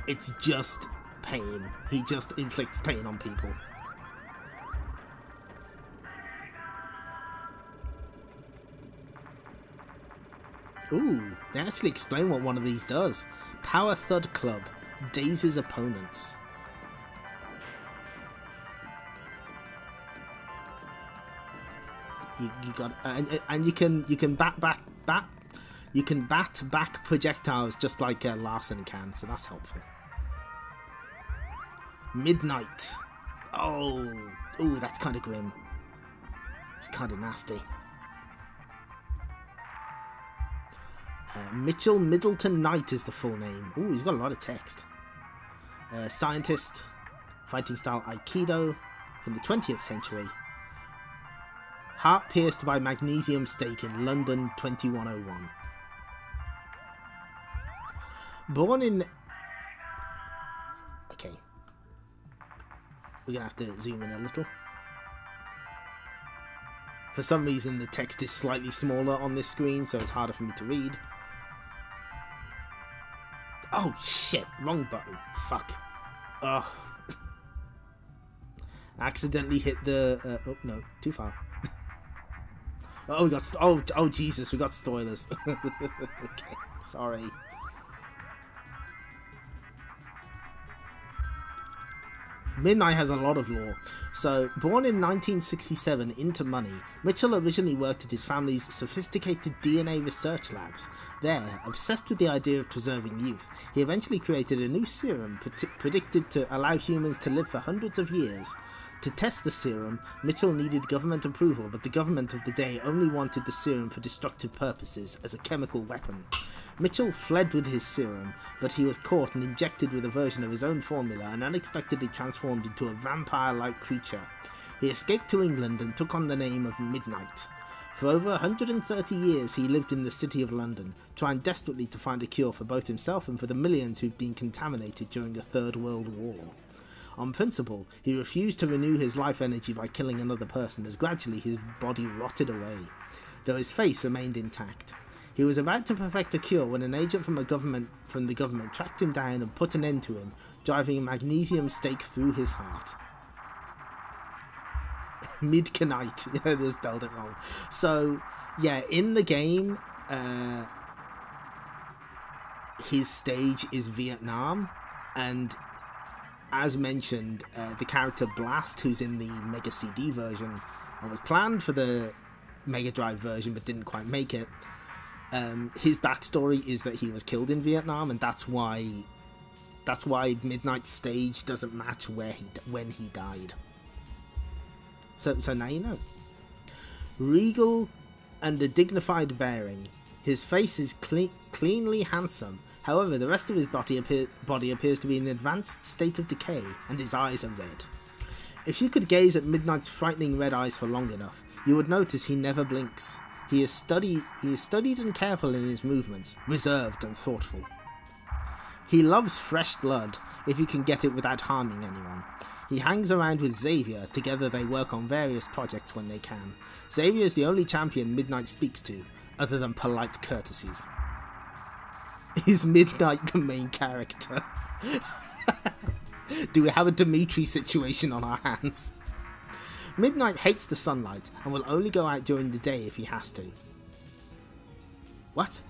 It's just pain. He just inflicts pain on people. Ooh, they actually explain what one of these does. Power Thud Club. Dazes opponents. You got and you can bat back projectiles just like Larson can, so that's helpful. Midnight. Oh, that's kind of grim. It's kind of nasty. Mitchell Middleton Knight is the full name. Ooh, he's got a lot of text. Scientist, fighting style Aikido from the 20th century. Heart pierced by magnesium stake in London 2101. Born in... Okay. We're going to have to zoom in a little. For some reason the text is slightly smaller on this screen, so it's harder for me to read. Oh shit, wrong button. Fuck. Ugh. Accidentally hit the... oh no, too far. Oh, we got... Oh, Jesus, we got spoilers. Okay, sorry. Midnight has a lot of lore. So, born in 1967 into money, Mitchell originally worked at his family's sophisticated DNA research labs. There, obsessed with the idea of preserving youth, he eventually created a new serum predicted to allow humans to live for hundreds of years. To test the serum, Mitchell needed government approval, but the government of the day only wanted the serum for destructive purposes, as a chemical weapon. Mitchell fled with his serum, but he was caught and injected with a version of his own formula and unexpectedly transformed into a vampire-like creature. He escaped to England and took on the name of Midnight. For over 130 years he lived in the city of London, trying desperately to find a cure for both himself and for the millions who'd been contaminated during the Third World War. On principle, he refused to renew his life energy by killing another person, as gradually his body rotted away, though his face remained intact. He was about to perfect a cure when an agent from the government tracked him down and put an end to him, driving a magnesium stake through his heart. Midnight. They spelled it wrong. So, yeah, in the game, his stage is Vietnam, and as mentioned, the character Blast, who's in the Mega CD version, and was planned for the Mega Drive version but didn't quite make it, his backstory is that he was killed in Vietnam, and that's why Midnight's stage doesn't match when he died. So now you know. Regal and a dignified bearing. His face is cleanly handsome. However, the rest of his body appears to be in an advanced state of decay, and his eyes are red. If you could gaze at Midnight's frightening red eyes for long enough, you would notice he never blinks. He is studied and careful in his movements, reserved and thoughtful. He loves fresh blood, if you can get it without harming anyone. He hangs around with Xavier. Together they work on various projects when they can. Xavier is the only champion Midnight speaks to, other than polite courtesies. Is Midnight the main character? Do we have a Dimitri situation on our hands? Midnight hates the sunlight and will only go out during the day if he has to. What?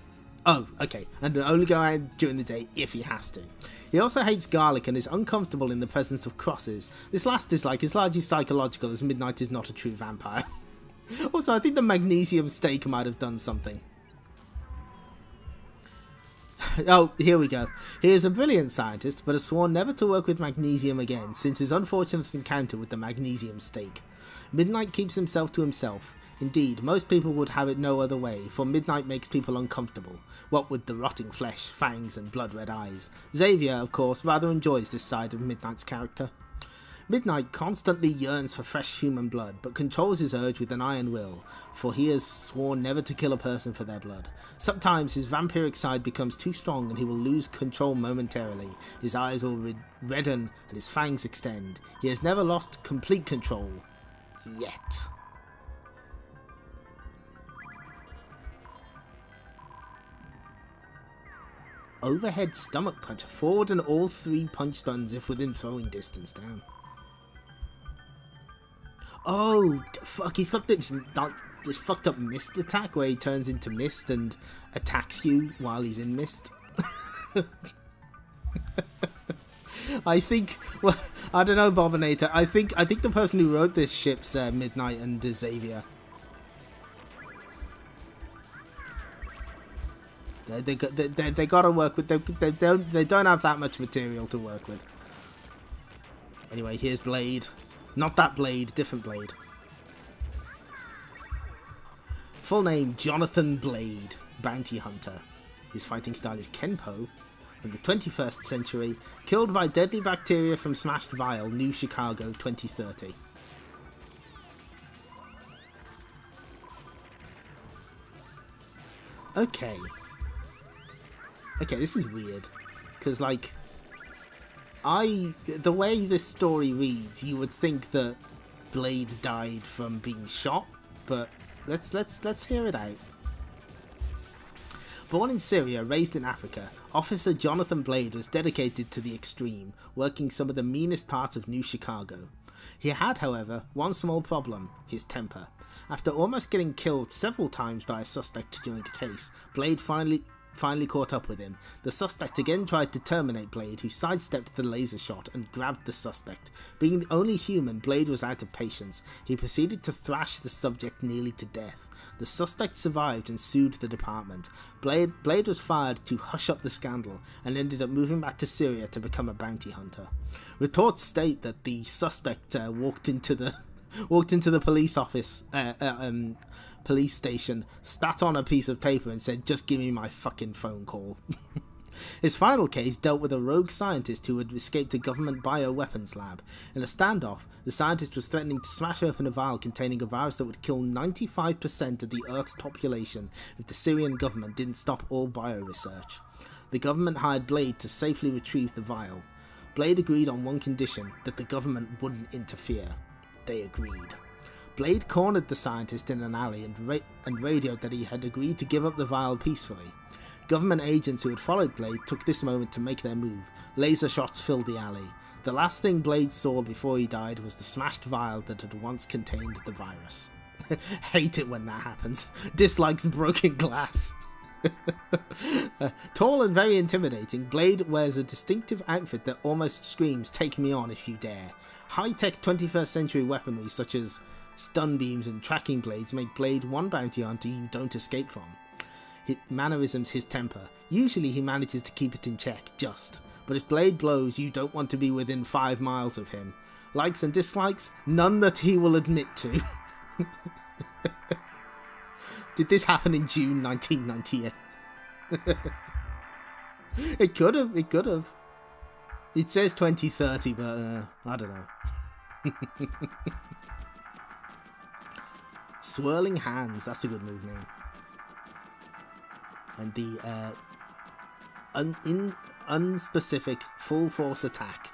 Oh, okay, and will only go out during the day if he has to. He also hates garlic and is uncomfortable in the presence of crosses. This last dislike is largely psychological, as Midnight is not a true vampire. Also, I think the magnesium stake might have done something. Oh, here we go. He is a brilliant scientist, but has sworn never to work with magnesium again since his unfortunate encounter with the magnesium stake. Midnight keeps himself to himself. Indeed, most people would have it no other way, for Midnight makes people uncomfortable, what with the rotting flesh, fangs and blood-red eyes. Xavier, of course, rather enjoys this side of Midnight's character. Midnight constantly yearns for fresh human blood, but controls his urge with an iron will, for he has sworn never to kill a person for their blood. Sometimes his vampiric side becomes too strong and he will lose control momentarily. His eyes will redden and his fangs extend. He has never lost complete control. Yet. Overhead stomach punch. Forward and all three punch buttons if within throwing distance. Damn. Oh, fuck, he's got this fucked up mist attack where he turns into mist and attacks you while he's in mist. I think, well, I don't know, Bobinator. I think the person who wrote this ship's Midnight and Xavier. They gotta work with. They don't have that much material to work with. Anyway, here's Blade. Not that Blade, different Blade. Full name, Jonathan Blade, bounty hunter. His fighting style is Kenpo. In the 21st century, killed by deadly bacteria from smashed vial, New Chicago 2030. Okay. Okay, this is weird. Because, like, the way this story reads, you would think that Blade died from being shot, but let's hear it out. Born in Syria, raised in Africa, Officer Jonathan Blade was dedicated to the extreme, working some of the meanest parts of New Chicago. He had, however, one small problem: his temper. After almost getting killed several times by a suspect during a case, Blade finally caught up with him. The suspect again tried to terminate Blade, who sidestepped the laser shot and grabbed the suspect. Being the only human, Blade was out of patience. He proceeded to thrash the subject nearly to death. The suspect survived and sued the department. Blade was fired to hush up the scandal and ended up moving back to Syria to become a bounty hunter. Reports state that the suspect walked into the police office, police station, spat on a piece of paper and said, "Just give me my fucking phone call." His final case dealt with a rogue scientist who had escaped a government bioweapons lab. In a standoff, the scientist was threatening to smash open a vial containing a virus that would kill 95% of the Earth's population if the Syrian government didn't stop all bio-research. The government hired Blade to safely retrieve the vial. Blade agreed on one condition, that the government wouldn't interfere. They agreed. Blade cornered the scientist in an alley and radioed that he had agreed to give up the vial peacefully. Government agents who had followed Blade took this moment to make their move. Laser shots filled the alley. The last thing Blade saw before he died was the smashed vial that had once contained the virus. Hate it when that happens. Dislikes broken glass. Tall and very intimidating, Blade wears a distinctive outfit that almost screams, "Take me on if you dare." High-tech 21st century weaponry such as stun beams and tracking blades make Blade one bounty hunter you don't escape from. His mannerisms, his temper. Usually he manages to keep it in check, but if Blade blows, you don't want to be within 5 miles of him. Likes and dislikes? None that he will admit to. Did this happen in June 1998? It could have. It says 2030, but I don't know. Swirling Hands, that's a good move name. And the unspecific full force attack.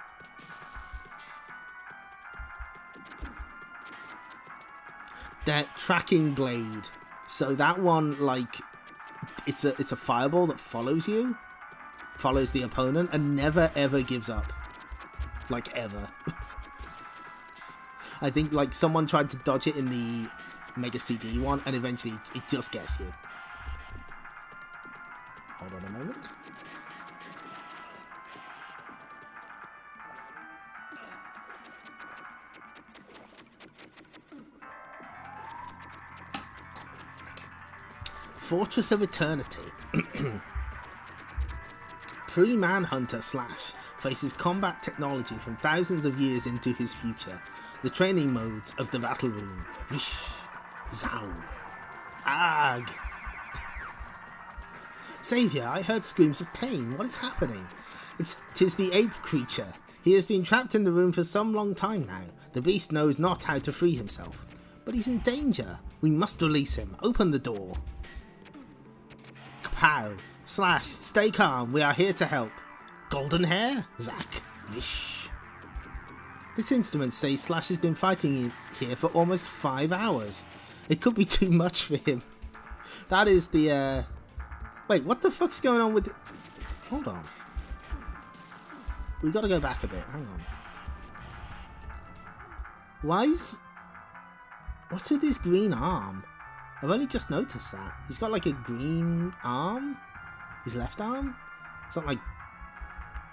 That tracking blade. So that one, like, it's a fireball that follows you, follows the opponent, and never ever gives up. Like, ever. I think, like, someone tried to dodge it in the Mega CD one, and eventually it just gets you. Hold on a moment. Okay. Fortress of Eternity. Pre-Manhunter Slash faces combat technology from thousands of years into his future. The training modes of the battle room. Vish, Zow, Ag. Saviour, I heard screams of pain. What is happening? Tis the ape creature. He has been trapped in the room for some long time now. The beast knows not how to free himself. But he's in danger. We must release him. Open the door. Kapow. Slash, stay calm. We are here to help. Golden hair? Zack. Vish. This instrument says Slash has been fighting here for almost 5 hours. It could be too much for him. That is the, Wait, what the fuck's going on with it? Hold on. We gotta go back a bit. Hang on. What's with his green arm? I've only just noticed that. He's got like a green arm? His left arm? Is that like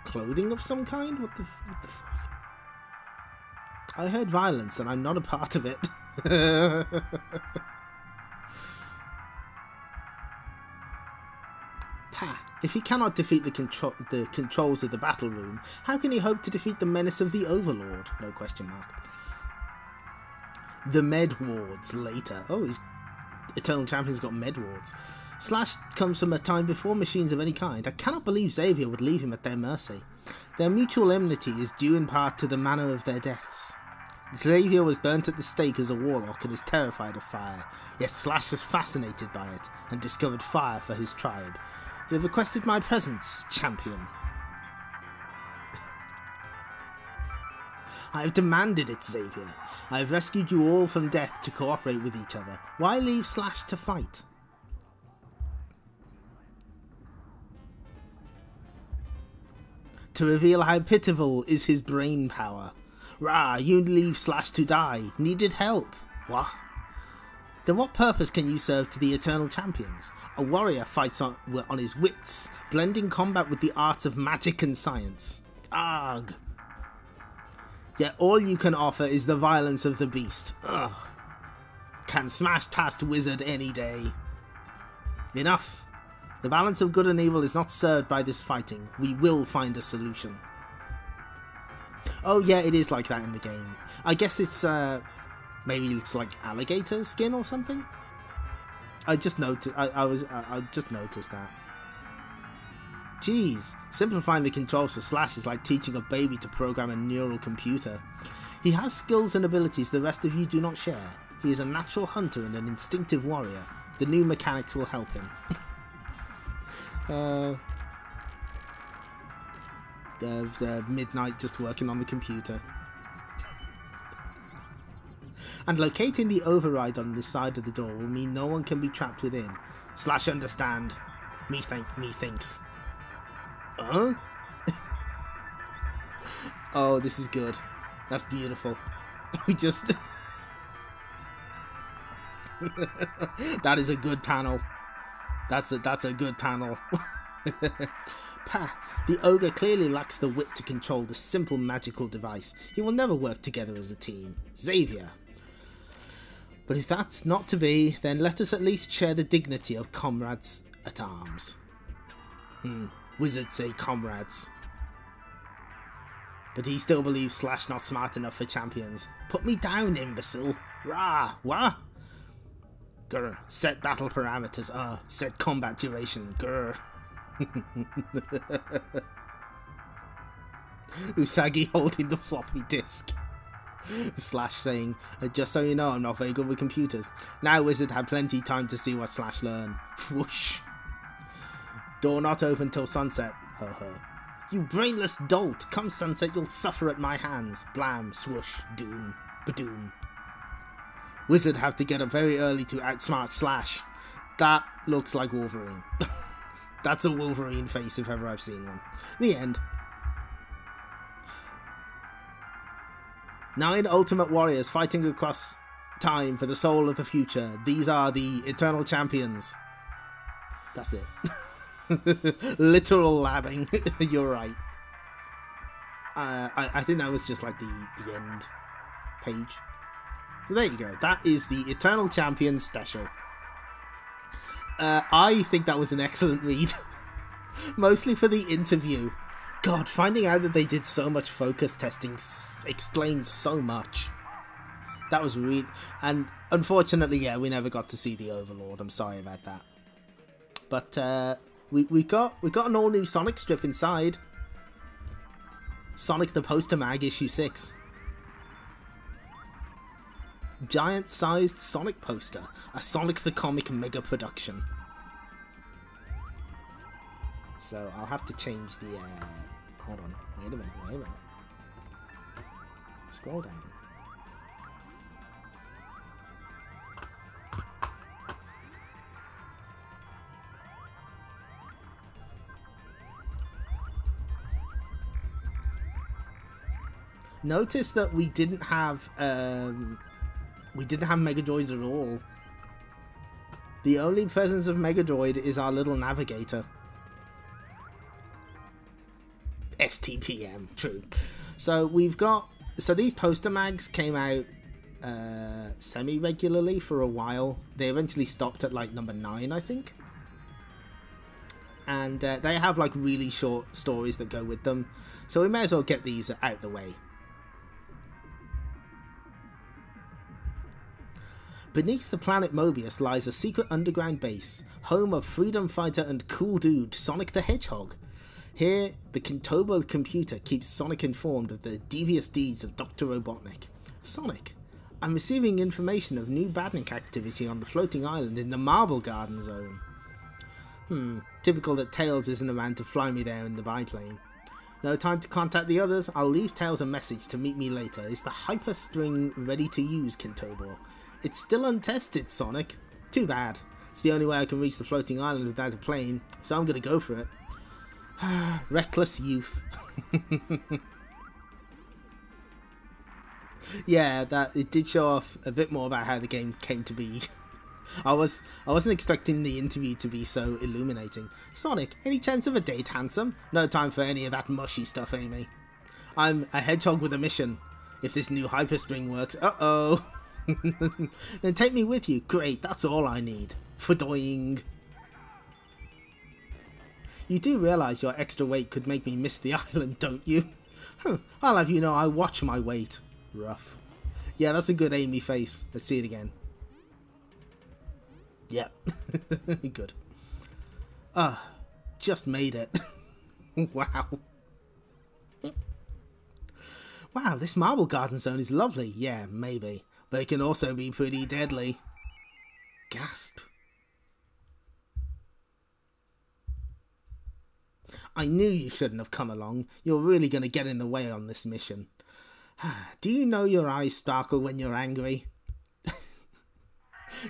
clothing of some kind? What the fuck? I heard violence and I'm not a part of it. Pah! If he cannot defeat the controls of the battle room, how can he hope to defeat the menace of the Overlord? No question mark. The Med Wards later. Oh, his Eternal Champion's got Med Wards. Slash comes from a time before machines of any kind. I cannot believe Xavier would leave him at their mercy. Their mutual enmity is due in part to the manner of their deaths. Xavier was burnt at the stake as a warlock and is terrified of fire, yet Slash was fascinated by it and discovered fire for his tribe. You have requested my presence, champion. I have demanded it, Xavier. I have rescued you all from death to cooperate with each other. Why leave Slash to fight? To reveal how pitiful is his brain power. Rah, you leave Slash to die. Needed help. What? Then what purpose can you serve to the Eternal Champions? A warrior fights on his wits, blending combat with the arts of magic and science. Arg! Yet all you can offer is the violence of the beast. Ugh. Can smash past wizard any day. Enough. The balance of good and evil is not served by this fighting. We will find a solution. Oh yeah, it is like that in the game. I guess it's, maybe it's like alligator skin or something? I just noticed, I just noticed that. Jeez, simplifying the controls for Slash is like teaching a baby to program a neural computer. He has skills and abilities the rest of you do not share. He is a natural hunter and an instinctive warrior. The new mechanics will help him. Midnight just working on the computer. And locating the override on this side of the door will mean no one can be trapped within. Slash understand. Methinks. Oh, this is good. That's beautiful. We just... That is a good panel. That's a good panel. The ogre clearly lacks the wit to control this simple magical device. He will never work together as a team. Xavier. But if that's not to be, then let us at least share the dignity of comrades at arms. Wizards say comrades. But he still believes Slash not smart enough for champions. Put me down, imbecile. Rah, wah. Grr. Set battle parameters. Set combat duration. Grr. Usagi holding the floppy disk. Slash saying, just so you know, I'm not very good with computers. Now Wizard had plenty time to see what Slash learned. Whoosh. Door not open till sunset. Ho ho. You brainless dolt! Come sunset, you'll suffer at my hands. Blam, swoosh, doom, badoom. Wizard have to get up very early to outsmart Slash. That looks like Wolverine. That's a Wolverine face if ever I've seen one. The end. 9 Ultimate Warriors fighting across time for the soul of the future. These are the Eternal Champions. That's it. Literal labbing. You're right. I think that was just like the end page. So there you go. That is the Eternal Champions special. I think that was an excellent read. Mostly for the interview. God, finding out that they did so much focus testing explains so much. That was really... And unfortunately, yeah, we never got to see the Overlord. I'm sorry about that. But we got an all-new Sonic strip inside. Sonic the Poster Mag issue 6. Giant-sized Sonic poster. A Sonic the Comic mega production. So I'll have to change the... Hold on. Wait a minute. Scroll down. Notice that we didn't have Megadroid at all. The only presence of Megadroid is our little navigator. STPM, true. So we've got... So these poster mags came out semi-regularly for a while. They eventually stopped at like number 9, I think. And they have like really short stories that go with them. So we may as well get these out the way. Beneath the planet Mobius lies a secret underground base, home of freedom fighter and cool dude Sonic the Hedgehog. Here, the Kintobo computer keeps Sonic informed of the devious deeds of Dr. Robotnik. Sonic, I'm receiving information of new badnik activity on the floating island in the Marble Garden Zone. Typical that Tails isn't around to fly me there in the biplane. No time to contact the others, I'll leave Tails a message to meet me later. Is the hyperstring ready to use, Kintobo? It's still untested, Sonic. Too bad. It's the only way I can reach the floating island without a plane, so I'm gonna go for it. Reckless youth. Yeah, that it did show off a bit more about how the game came to be. I wasn't expecting the interview to be so illuminating. Sonic, any chance of a date, handsome? No time for any of that mushy stuff, Amy. I'm a hedgehog with a mission. If this new hyperstring works, uh-oh. Then take me with you. Great, that's all I need. Fadoing. You do realise your extra weight could make me miss the island, don't you? I'll have you know I watch my weight. Rough. Yeah, that's a good Amy face. Let's see it again. Yep. Good. Just made it. Wow. Wow, this marble garden zone is lovely. Yeah, maybe. But it can also be pretty deadly. Gasp. I knew you shouldn't have come along. You're really going to get in the way on this mission. Do you know your eyes sparkle when you're angry?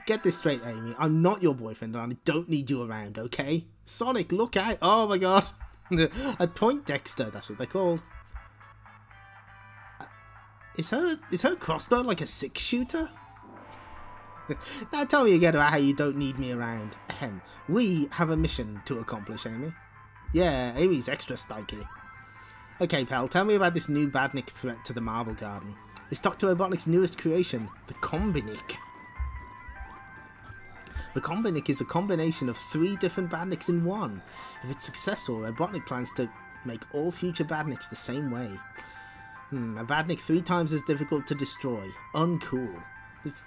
Get this straight, Amy. I'm not your boyfriend and I don't need you around, okay? Sonic, look out. Oh my god. A Poindexter, that's what they're called. Is her crossbow like a 6-shooter? Now tell me again about how you don't need me around. Ahem. We have a mission to accomplish, Amy. Yeah, Amy's extra spiky. Okay, pal, tell me about this new badnik threat to the Marble Garden. It's Dr. Robotnik's newest creation, the Combinik. The Combinik is a combination of 3 different badniks in one. If it's successful, Robotnik plans to make all future badniks the same way. A badnik 3 times as difficult to destroy. Uncool.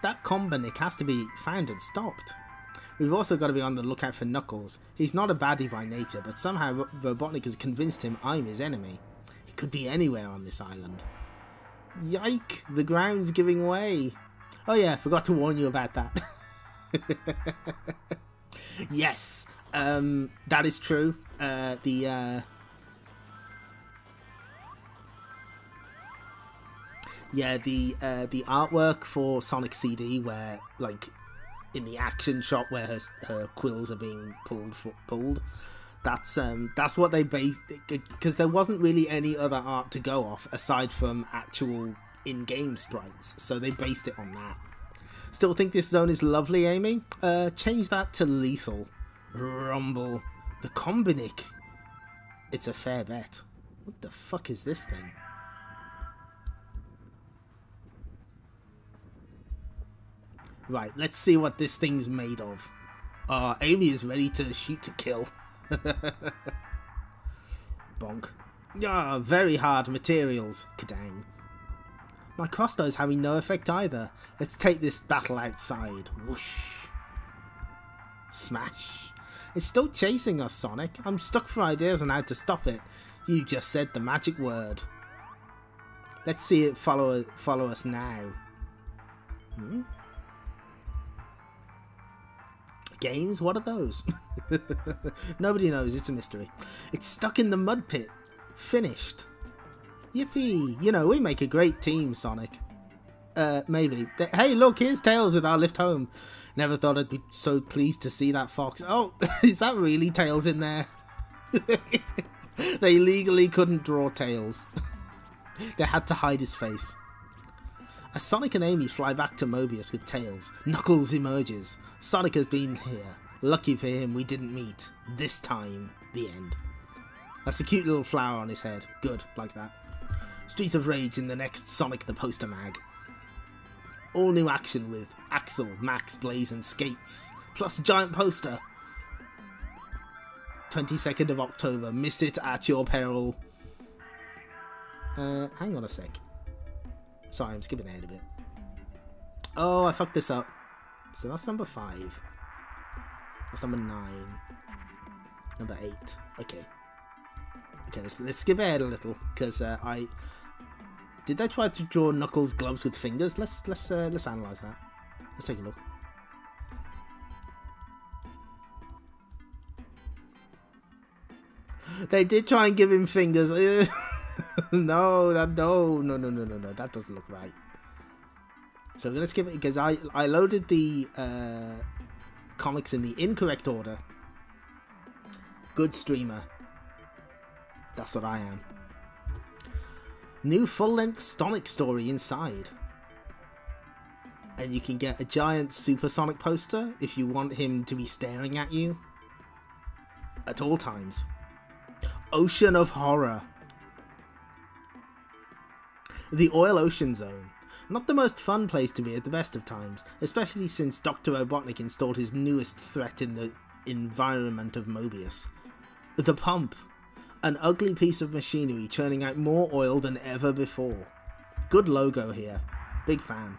That Combinik has to be found and stopped. We've also got to be on the lookout for Knuckles. He's not a baddie by nature, but somehow Robotnik has convinced him I'm his enemy. He could be anywhere on this island. Yike, the ground's giving way. Oh yeah, forgot to warn you about that. Yes, that is true. The artwork for Sonic CD, where like in the action shot where her quills are being pulled, that's what they based, because there wasn't really any other art to go off aside from actual in-game sprites, so they based it on that. Still think this zone is lovely, Amy? Change that to lethal. Rumble. The Combinik. It's a fair bet. What the fuck is this thing? Right, let's see what this thing's made of. Amy is ready to shoot to kill. Bonk. Very hard materials. Kadang. My crossbow's having no effect either. Let's take this battle outside. Whoosh. Smash. It's still chasing us, Sonic. I'm stuck for ideas on how to stop it. You just said the magic word. Let's see it follow us now. Games? What are those? Nobody knows. It's a mystery. It's stuck in the mud pit. Finished. Yippee! You know, we make a great team, Sonic. Maybe. Hey, look, here's Tails with our lift home. Never thought I'd be so pleased to see that fox. Oh, is that really Tails in there? They legally couldn't draw Tails. They had to hide his face. As Sonic and Amy fly back to Mobius with Tails, Knuckles emerges. Sonic has been here. Lucky for him we didn't meet. This time. The end. That's a cute little flower on his head. Good, like that. Streets of Rage in the next Sonic the Poster Mag. All new action with Axel, Max, Blaze and Skates. Plus giant poster. 22nd of October. Miss it at your peril. Hang on a sec. Sorry, I'm skipping ahead a bit. Oh, I fucked this up. So that's number 5. That's number 9. Number 8. Okay. Okay, let's skip ahead a little, because did I try to draw Knuckles' gloves with fingers? Let's analyze that. Let's take a look. They did try and give him fingers. No, that no, that doesn't look right. So we're gonna skip it because I loaded the comics in the incorrect order. Good streamer. That's what I am. New full-length Sonic story inside. And you can get a giant Supersonic poster if you want him to be staring at you at all times. Ocean of Horror. The Oil Ocean Zone. Not the most fun place to be at the best of times, especially since Dr. Robotnik installed his newest threat in the environment of Mobius. The pump. An ugly piece of machinery churning out more oil than ever before. Good logo here. Big fan.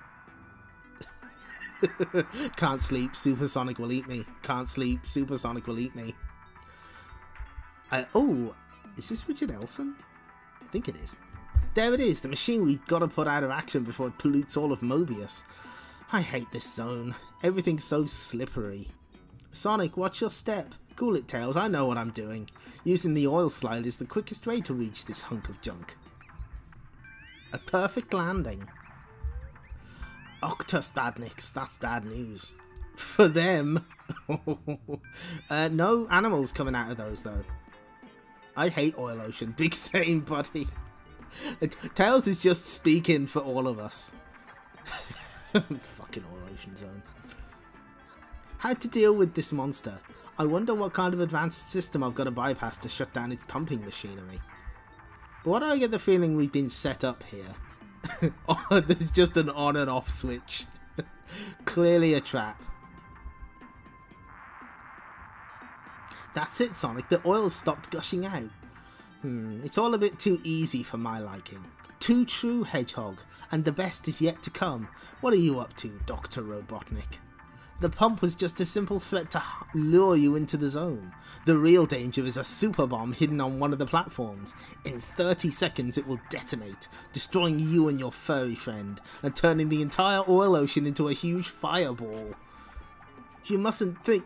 Can't sleep, Supersonic will eat me. Can't sleep, Supersonic will eat me. Oh, is this Richard Elson? I think it is. There it is, the machine we've got to put out of action before it pollutes all of Mobius. I hate this zone. Everything's so slippery. Sonic, watch your step. Cool it, Tails, I know what I'm doing. Using the oil slide is the quickest way to reach this hunk of junk. A perfect landing. Octus Badniks, that's bad news. For them. No animals coming out of those, though. I hate Oil Ocean. Big same, buddy. Tails is just speaking for all of us. Fucking Oil Ocean Zone. How to deal with this monster? I wonder what kind of advanced system I've got to bypass to shut down its pumping machinery. But why do I get the feeling we've been set up here? Oh, there's just an on and off switch. Clearly a trap. That's it, Sonic. The oil stopped gushing out. It's all a bit too easy for my liking. Too true, Hedgehog, and the best is yet to come. What are you up to, Dr. Robotnik? The pump was just a simple threat to lure you into the zone. The real danger is a super bomb hidden on one of the platforms. In 30 seconds it will detonate, destroying you and your furry friend, and turning the entire oil ocean into a huge fireball. You mustn't think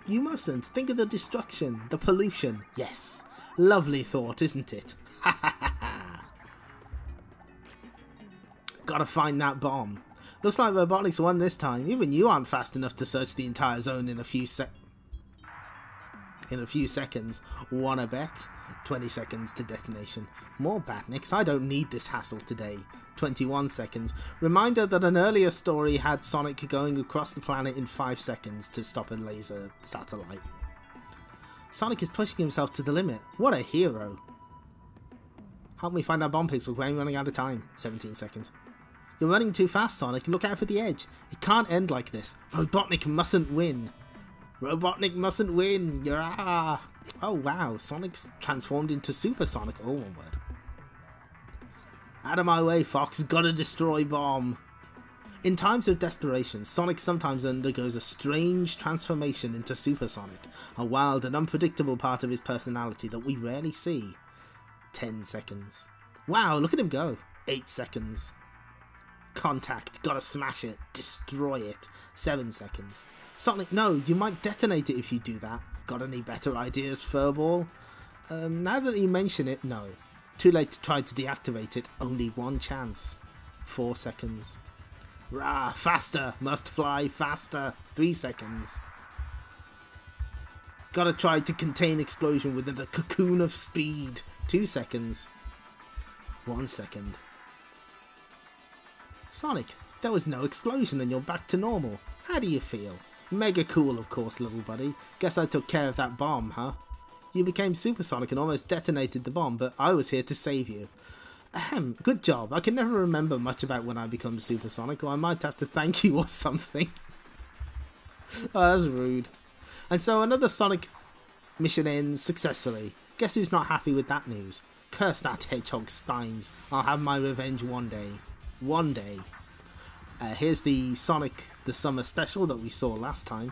of the destruction, the pollution. Yes. Lovely thought, isn't it? Ha ha ha ha. Gotta find that bomb. Looks like Robotnik's won this time. Even you aren't fast enough to search the entire zone in a few seconds. Wanna bet? 20 seconds to detonation. More Batniks. I don't need this hassle today. 21 seconds. Reminder that an earlier story had Sonic going across the planet in 5 seconds to stop a laser satellite. Sonic is pushing himself to the limit. What a hero. Help me find that bomb pixel, I'm running out of time. 17 seconds. You're running too fast, Sonic. Look out for the edge. It can't end like this. Robotnik mustn't win. Robotnik mustn't win. You're Oh wow, Sonic's transformed into Supersonic. All one word. Out of my way, Fox. Gotta destroy bomb. In times of desperation, Sonic sometimes undergoes a strange transformation into Supersonic, a wild and unpredictable part of his personality that we rarely see. 10 seconds. Wow, look at him go. 8 seconds. Contact, gotta smash it, destroy it. 7 seconds. Sonic, no, you might detonate it if you do that. Got any better ideas, Furball? Now that you mention it, no. Too late to try to deactivate it, only one chance. 4 seconds. Rah, faster, must fly faster. 3 seconds. Gotta try to contain explosion within a cocoon of speed. 2 seconds. 1 second. Sonic, there was no explosion and you're back to normal. How do you feel? Mega cool, of course, little buddy. Guess I took care of that bomb, huh? You became Supersonic and almost detonated the bomb, but I was here to save you. Ahem, good job. I can never remember much about when I become Supersonic, or I might have to thank you or something. Oh, that's rude. And so another Sonic mission ends successfully. Guess who's not happy with that news? Curse that hedgehog spines. I'll have my revenge one day. One day. Here's the Sonic the Summer Special that we saw last time.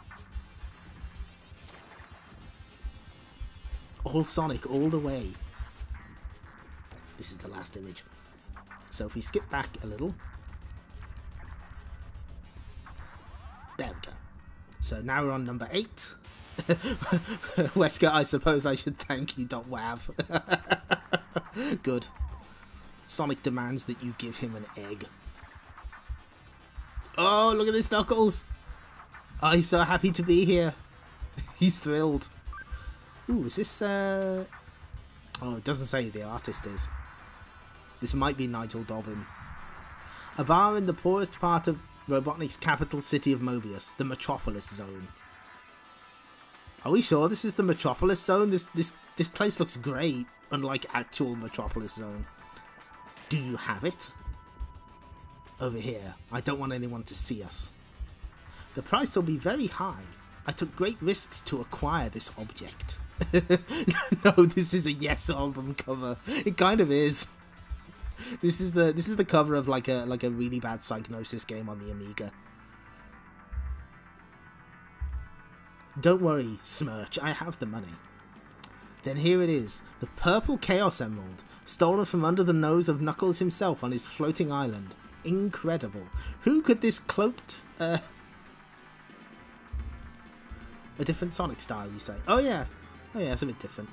All Sonic, all the way. This is the last image. So if we skip back a little. There we go. So now we're on number 8. Wesker, I suppose I should thank you, .wav. Good. Sonic demands that you give him an egg. Oh, look at this, Knuckles! Oh, he's so happy to be here. He's thrilled. Ooh, is this, Oh, it doesn't say who the artist is. This might be Nigel Dobbin. A bar in the poorest part of Robotnik's capital city of Mobius, the Metropolis Zone. Are we sure this is the Metropolis Zone? This place looks great, unlike actual Metropolis Zone. Do you have it? Over here. I don't want anyone to see us. The price will be very high. I took great risks to acquire this object. No, this is a Yes album cover. It kind of is. This is the cover of like a really bad Psygnosis game on the Amiga. Don't worry, Smirch, I have the money. Then here it is, the purple Chaos Emerald, stolen from under the nose of Knuckles himself on his floating island. Incredible. Who could this cloaked... A different Sonic style, you say? Oh yeah, it's a bit different.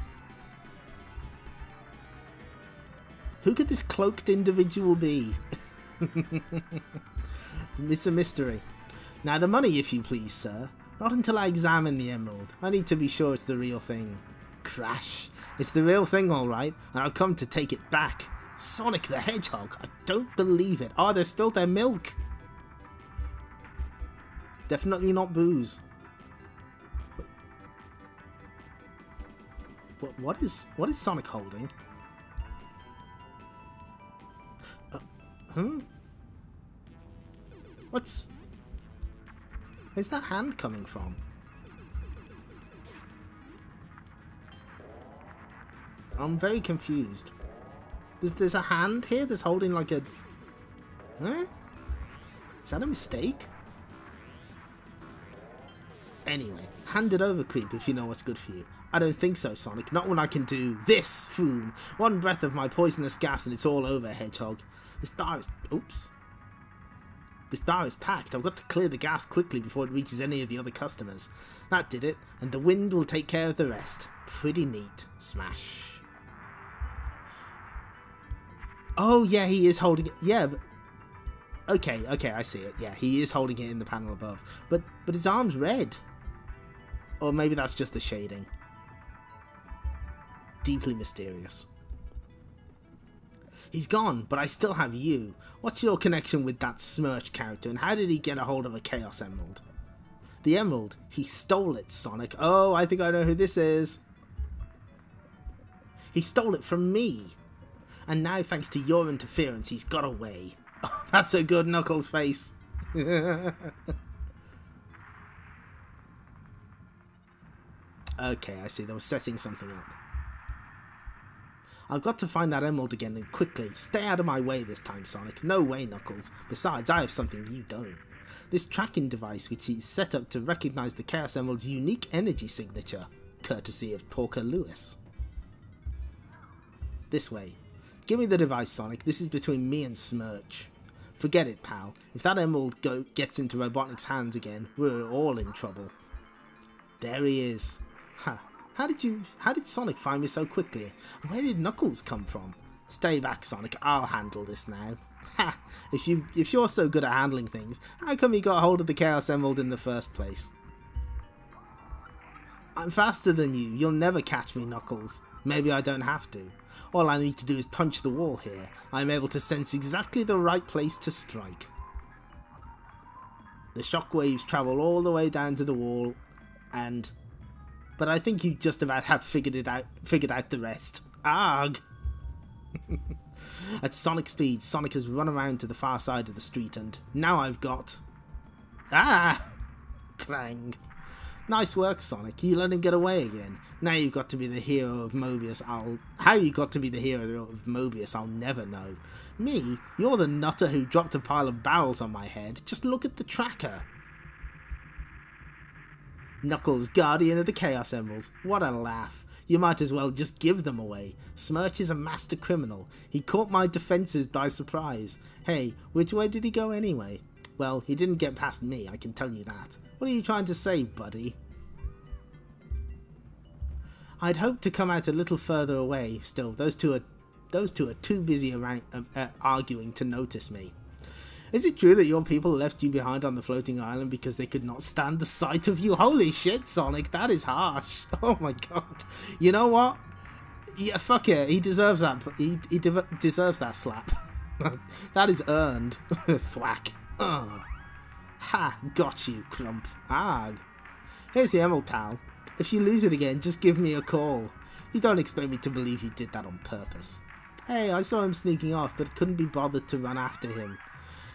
Who could this cloaked individual be? It's a mystery. Now the money, if you please, sir. Not until I examine the emerald. I need to be sure it's the real thing. Crash. It's the real thing, alright, and I've come to take it back. Sonic the Hedgehog. I don't believe it. Oh, there's still their milk. Definitely not booze. What is Sonic holding? Where's that hand coming from? I'm very confused. There's a hand here that's holding like a... Huh? Is that a mistake? Anyway, hand it over, creep, if you know what's good for you. I don't think so, Sonic. Not when I can do this, foom. One breath of my poisonous gas and it's all over, Hedgehog. This bar is... Oops. This bar is packed. I've got to clear the gas quickly before it reaches any of the other customers. That did it, and the wind will take care of the rest. Pretty neat. Smash. Oh, yeah, he is holding it. Yeah, but... Okay, I see it. Yeah, he is holding it in the panel above. But his arm's red. Or maybe that's just the shading. Deeply mysterious. He's gone, but I still have you. What's your connection with that Smirch character, and how did he get a hold of a Chaos Emerald? The Emerald? He stole it, Sonic. Oh, I think I know who this is. He stole it from me. And now, thanks to your interference, he's got away. Oh, that's a good Knuckles face. Okay, I see. They were setting something up. I've got to find that emerald again, and quickly. Stay out of my way this time, Sonic. No way, Knuckles. Besides, I have something you don't. This tracking device, which is set up to recognize the Chaos Emerald's unique energy signature, courtesy of Porker Lewis. This way. Give me the device, Sonic. This is between me and Smirch. Forget it, pal. If that emerald gets into Robotnik's hands again, we're all in trouble. There he is. Ha. How did Sonic find me so quickly? Where did Knuckles come from? Stay back, Sonic. I'll handle this now. Ha! If you're so good at handling things, how come you got hold of the Chaos Emerald in the first place? I'm faster than you. You'll never catch me, Knuckles. Maybe I don't have to. All I need to do is punch the wall here. I'm able to sense exactly the right place to strike. The shockwaves travel all the way down to the wall, and... But I think you just about have figured out the rest. Arg! At Sonic speed, Sonic has run around to the far side of the street, and now I've got... Ah! Clang. Nice work, Sonic. You let him get away again. Now you've got to be the hero of Mobius. How you got to be the hero of Mobius, I'll never know. Me? You're the nutter who dropped a pile of barrels on my head. Just look at the tracker. Knuckles, guardian of the Chaos Emeralds. What a laugh. You might as well just give them away. Smirch is a master criminal. He caught my defences by surprise. Hey, which way did he go anyway? Well, he didn't get past me, I can tell you that. What are you trying to say, buddy? I'd hoped to come out a little further away. Still, those two are too busy around, arguing to notice me. Is it true that your people left you behind on the floating island because they could not stand the sight of you? Holy shit, Sonic, that is harsh. Oh my god. You know what? Yeah, fuck it. He deserves that. He deserves that slap. That is earned. Thwack. Ha! Got you, Crump. Arg. Here's the emerald, pal. If you lose it again, just give me a call. You don't expect me to believe you did that on purpose. Hey, I saw him sneaking off, but couldn't be bothered to run after him.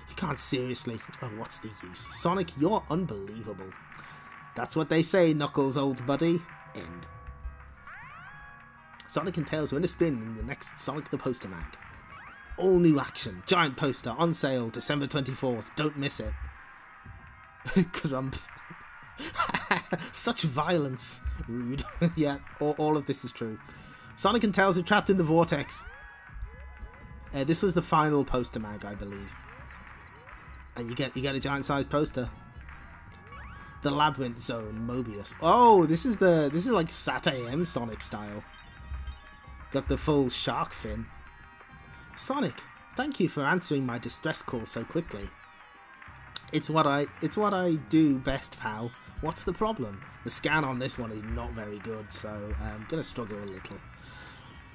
You can't seriously... Oh, what's the use? Sonic, you're unbelievable. That's what they say, Knuckles, old buddy. End. Sonic and Tails are in a spin in the next Sonic the Poster mag. All new action. Giant poster. On sale. December 24th. Don't miss it. Crump. Such violence. Rude. Yeah, all of this is true. Sonic and Tails are trapped in the vortex. This was the final poster mag, I believe. And you get a giant sized poster. The Labyrinth Zone, Mobius. Oh, this is like Sat AM Sonic style. Got the full shark fin. Sonic, thank you for answering my distress call so quickly. It's what I do best, pal. What's the problem? The scan on this one is not very good, so I'm gonna struggle a little.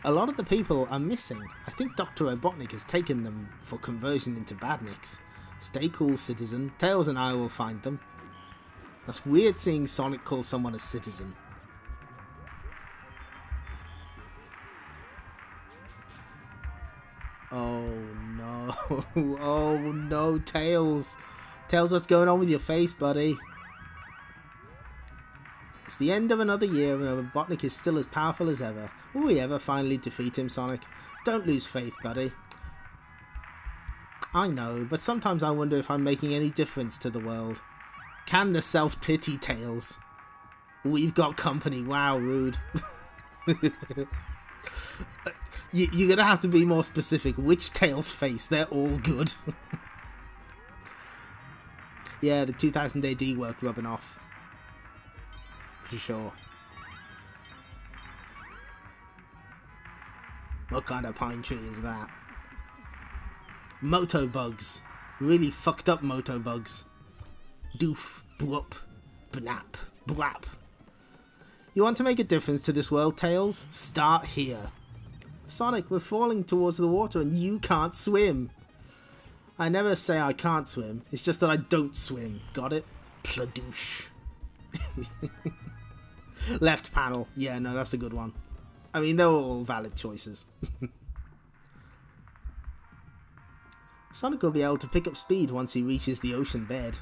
A lot of the people are missing. I think Dr. Robotnik has taken them for conversion into badniks. Stay cool, citizen. Tails and I will find them. That's weird seeing Sonic call someone a citizen. Oh no. Oh no, Tails. Tails, what's going on with your face, buddy? It's the end of another year and Robotnik is still as powerful as ever. Will we ever finally defeat him, Sonic? Don't lose faith, buddy. I know, but sometimes I wonder if I'm making any difference to the world. Can the self-pity, Tails? We've got company. Wow, rude. You're gonna have to be more specific. Which Tails face? They're all good. Yeah, the 2000 AD work rubbing off. For sure. What kind of pine tree is that? Motobugs. Really fucked up motobugs. Doof, bwup, bnap, blap. You want to make a difference to this world, Tails? Start here. Sonic, we're falling towards the water and you can't swim. I never say I can't swim. It's just that I don't swim. Got it? Pladoosh. Left panel. Yeah, no, that's a good one. I mean, they're all valid choices. Sonic will be able to pick up speed once he reaches the ocean bed.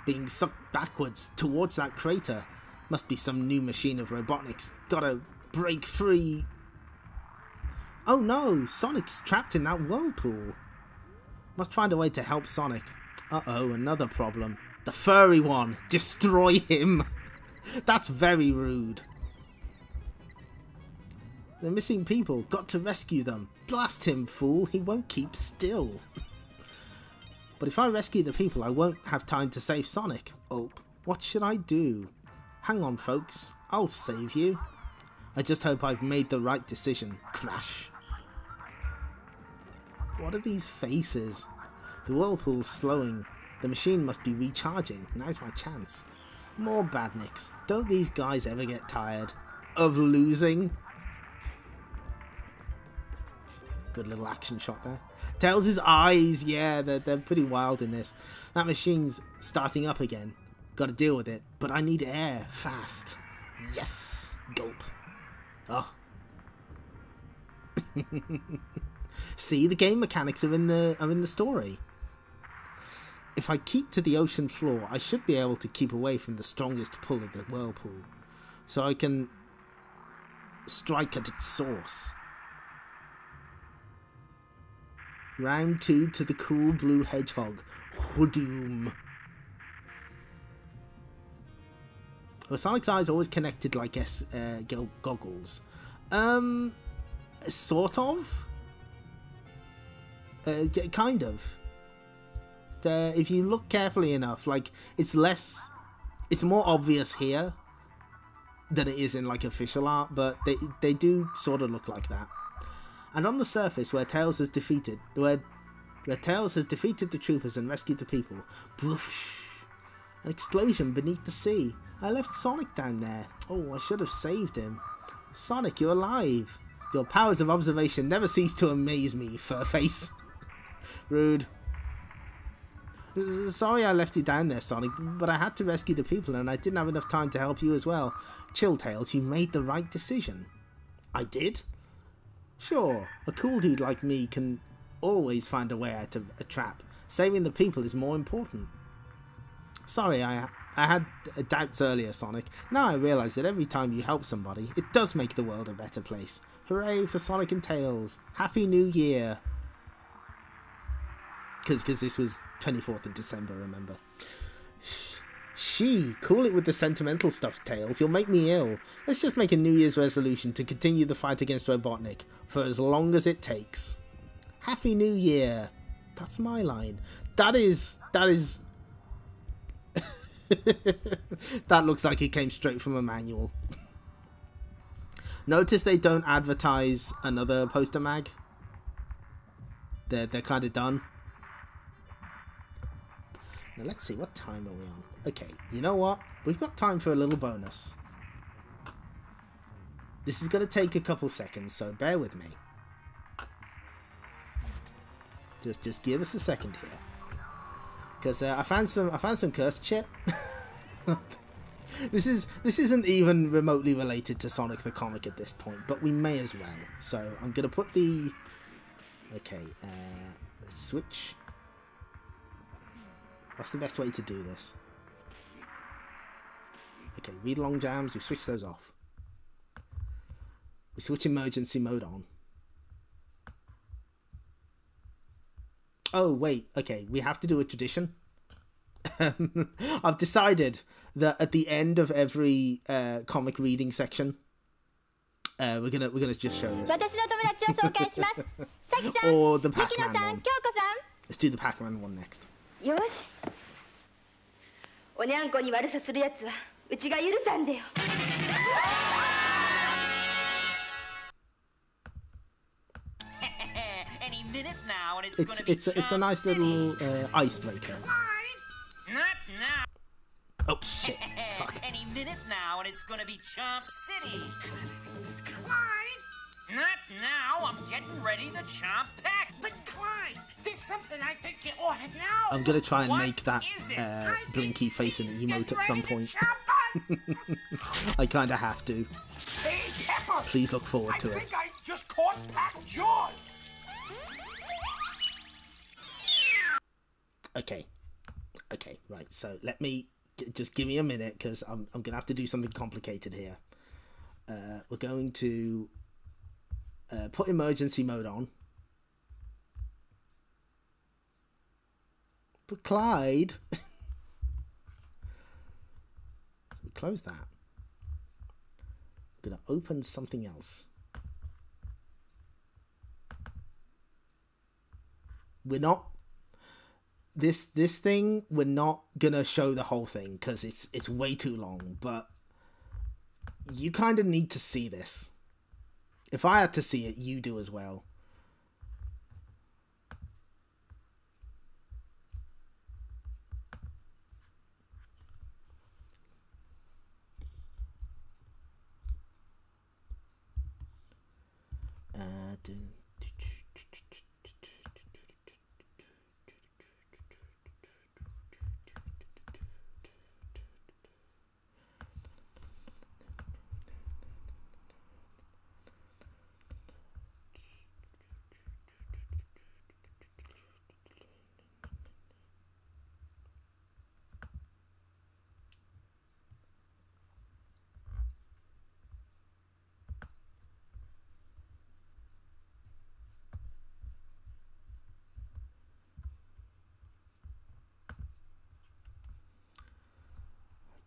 Being sucked backwards towards that crater. Must be some new machine of Robotnik's. Gotta break free. Oh no, Sonic's trapped in that whirlpool. Must find a way to help Sonic. Uh-oh, another problem. The furry one. Destroy him. That's very rude. They're missing people. Got to rescue them. Blast him, fool. He won't keep still. But if I rescue the people, I won't have time to save Sonic. Oh, what should I do? Hang on, folks. I'll save you. I just hope I've made the right decision. Crash. What are these faces? The whirlpool's slowing. The machine must be recharging. Now's my chance. More badniks. Don't these guys ever get tired of losing? Good little action shot there. Tails' eyes, yeah, they're pretty wild in this. That machine's starting up again. Gotta deal with it, but I need air, fast. Yes! Gulp. Oh. See, the game mechanics are in the story. If I keep to the ocean floor, I should be able to keep away from the strongest pull of the whirlpool, so I can strike at its source. Round 2 to the cool blue hedgehog. Whadoom. Well, Sonic's eyes are always connected like goggles. Sort of? Kind of. If you look carefully enough, like, it's more obvious here than it is in, like, official art, but they do sort of look like that. And on the surface, where Tails has defeated the troopers and rescued the people, broosh, an explosion beneath the sea. I left Sonic down there. Oh, I should have saved him. Sonic, you're alive. Your powers of observation never cease to amaze me, Furface. Rude. Sorry I left you down there, Sonic, but I had to rescue the people and I didn't have enough time to help you as well. Chill, Tails, you made the right decision. I did? Sure, a cool dude like me can always find a way out of a trap. Saving the people is more important. Sorry, I had doubts earlier, Sonic. Now I realise that every time you help somebody, it does make the world a better place. Hooray for Sonic and Tails. Happy New Year. Because this was 24th of December, remember. Cool it with the sentimental stuff, Tails. You'll make me ill. Let's just make a New Year's resolution to continue the fight against Robotnik for as long as it takes. Happy New Year. That's my line. That is... that looks like it came straight from a manual. Notice they don't advertise another poster mag. They're kind of done. Now let's see, what time are we on? Okay, you know what? We've got time for a little bonus. This is going to take a couple seconds, so bear with me. Just give us a second here, because I found some cursed shit. This isn't even remotely related to Sonic the Comic at this point, but we may as well. So I'm gonna put the... Okay, let's switch. What's the best way to do this? Okay, read along jams. We switch those off. We switch emergency mode on. Oh wait, okay, we have to do a tradition. I've decided that at the end of every comic reading section, we're gonna just show this. Or the Pac-Man one. Let's do the Pac-Man one next. Any minute now, and it's a nice little icebreaker. Not now. Oh shit! Fuck. Any minute now, and it's gonna be Chomp City. Clyde. Not now. I'm getting ready to chomp Pac. But Clyde, there's something I think you ought to know. I'm gonna try and make that blinky face an emote at some point. I kind of have to. Hey, Pepper. Please look forward to it. I think I just caught Pac's jaws. Okay, right, so let me, just give me a minute, because I'm going to have to do something complicated here. We're going to put emergency mode on. But Clyde... we close that. I'm going to open something else. We're not... This thing, we're not gonna show the whole thing because it's way too long, but you kind of need to see this. If I had to see it, you do as well.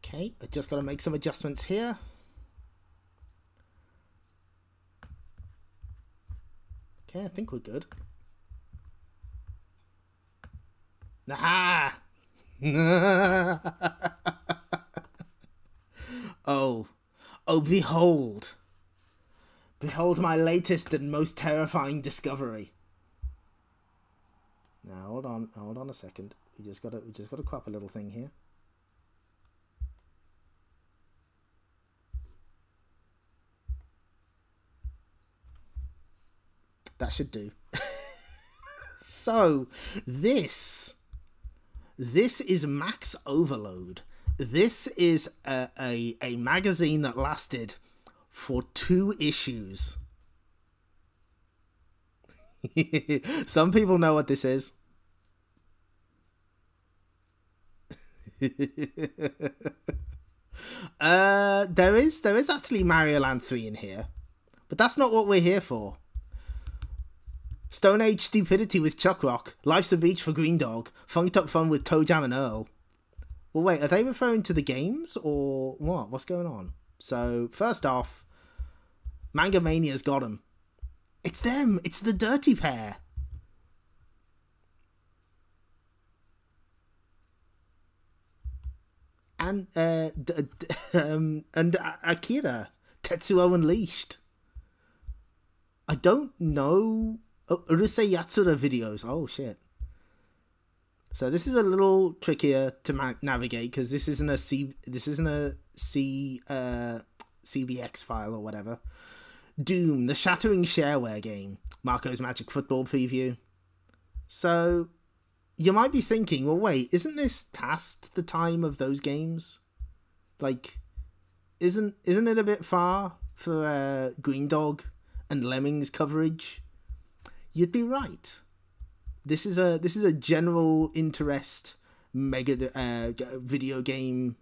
Okay, I just got to make some adjustments here. Okay, I think we're good. Aha! Oh, behold. Behold my latest and most terrifying discovery. Now, hold on a second. We just got to crop a little thing here. That should do. So, this This is Max Overload. This is a magazine that lasted for 2 issues. Some people know what this is. There is actually Mario Land 3 in here, but that's not what we're here for. Stone Age stupidity with Chuck Rock, Life's a Beach for Green Dog, Funked Up Fun with Toe Jam and Earl. Well, wait, are they referring to the games or what? What's going on? So, first off, Manga Mania's got them. It's them. It's the Dirty Pair. And Akira, Tetsuo Unleashed. I don't know. Urusei Yatsura videos. Oh shit. So this is a little trickier to navigate because this isn't a CBX file or whatever. Doom, the shattering shareware game. Marco's Magic Football preview. So you might be thinking, well, wait, isn't this past the time of those games? Like, isn't it a bit far for Green Dog and Lemmings coverage? You'd be right. This is a general interest mega video game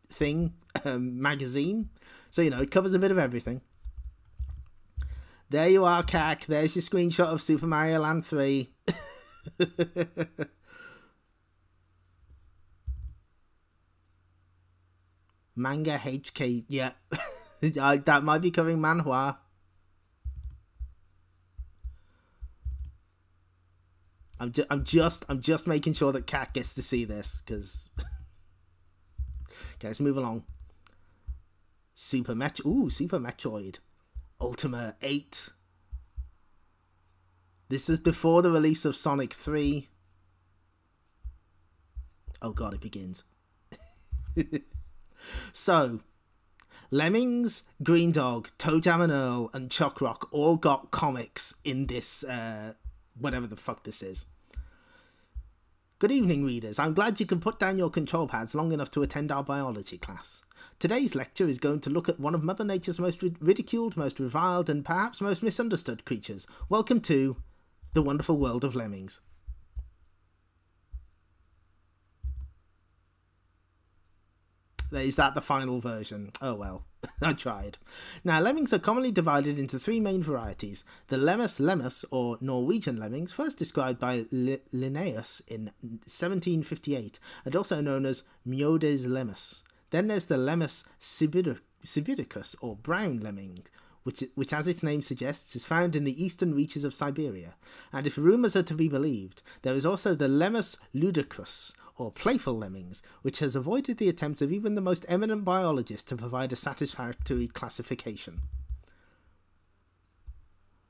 thing magazine. So you know it covers a bit of everything. There you are, Kak. There's your screenshot of Super Mario Land 3. Manga HK, yeah. That might be covering manhwa. I'm just making sure that Kat gets to see this because. Okay, let's move along. Super Metroid, Ultima 8. This was before the release of Sonic 3. Oh god, it begins. So, Lemmings, Green Dog, Toe Jam and Earl, and Chuck Rock all got comics in this, whatever the fuck this is. Good evening, readers. I'm glad you can put down your control pads long enough to attend our biology class. Today's lecture is going to look at one of Mother Nature's most ridiculed, most reviled, and perhaps most misunderstood creatures. Welcome to the wonderful world of lemmings. Is that the final version? Oh well, I tried. Now, lemmings are commonly divided into 3 main varieties. The Lemmus, or Norwegian lemmings, first described by Linnaeus in 1758, and also known as Mjodes lemmus. Then there's the Lemmus sibiricus, or brown lemming, which as its name suggests is found in the eastern reaches of Siberia. And if rumours are to be believed, there is also the Lemmus ludicrus, or playful lemmings, which has avoided the attempts of even the most eminent biologists to provide a satisfactory classification.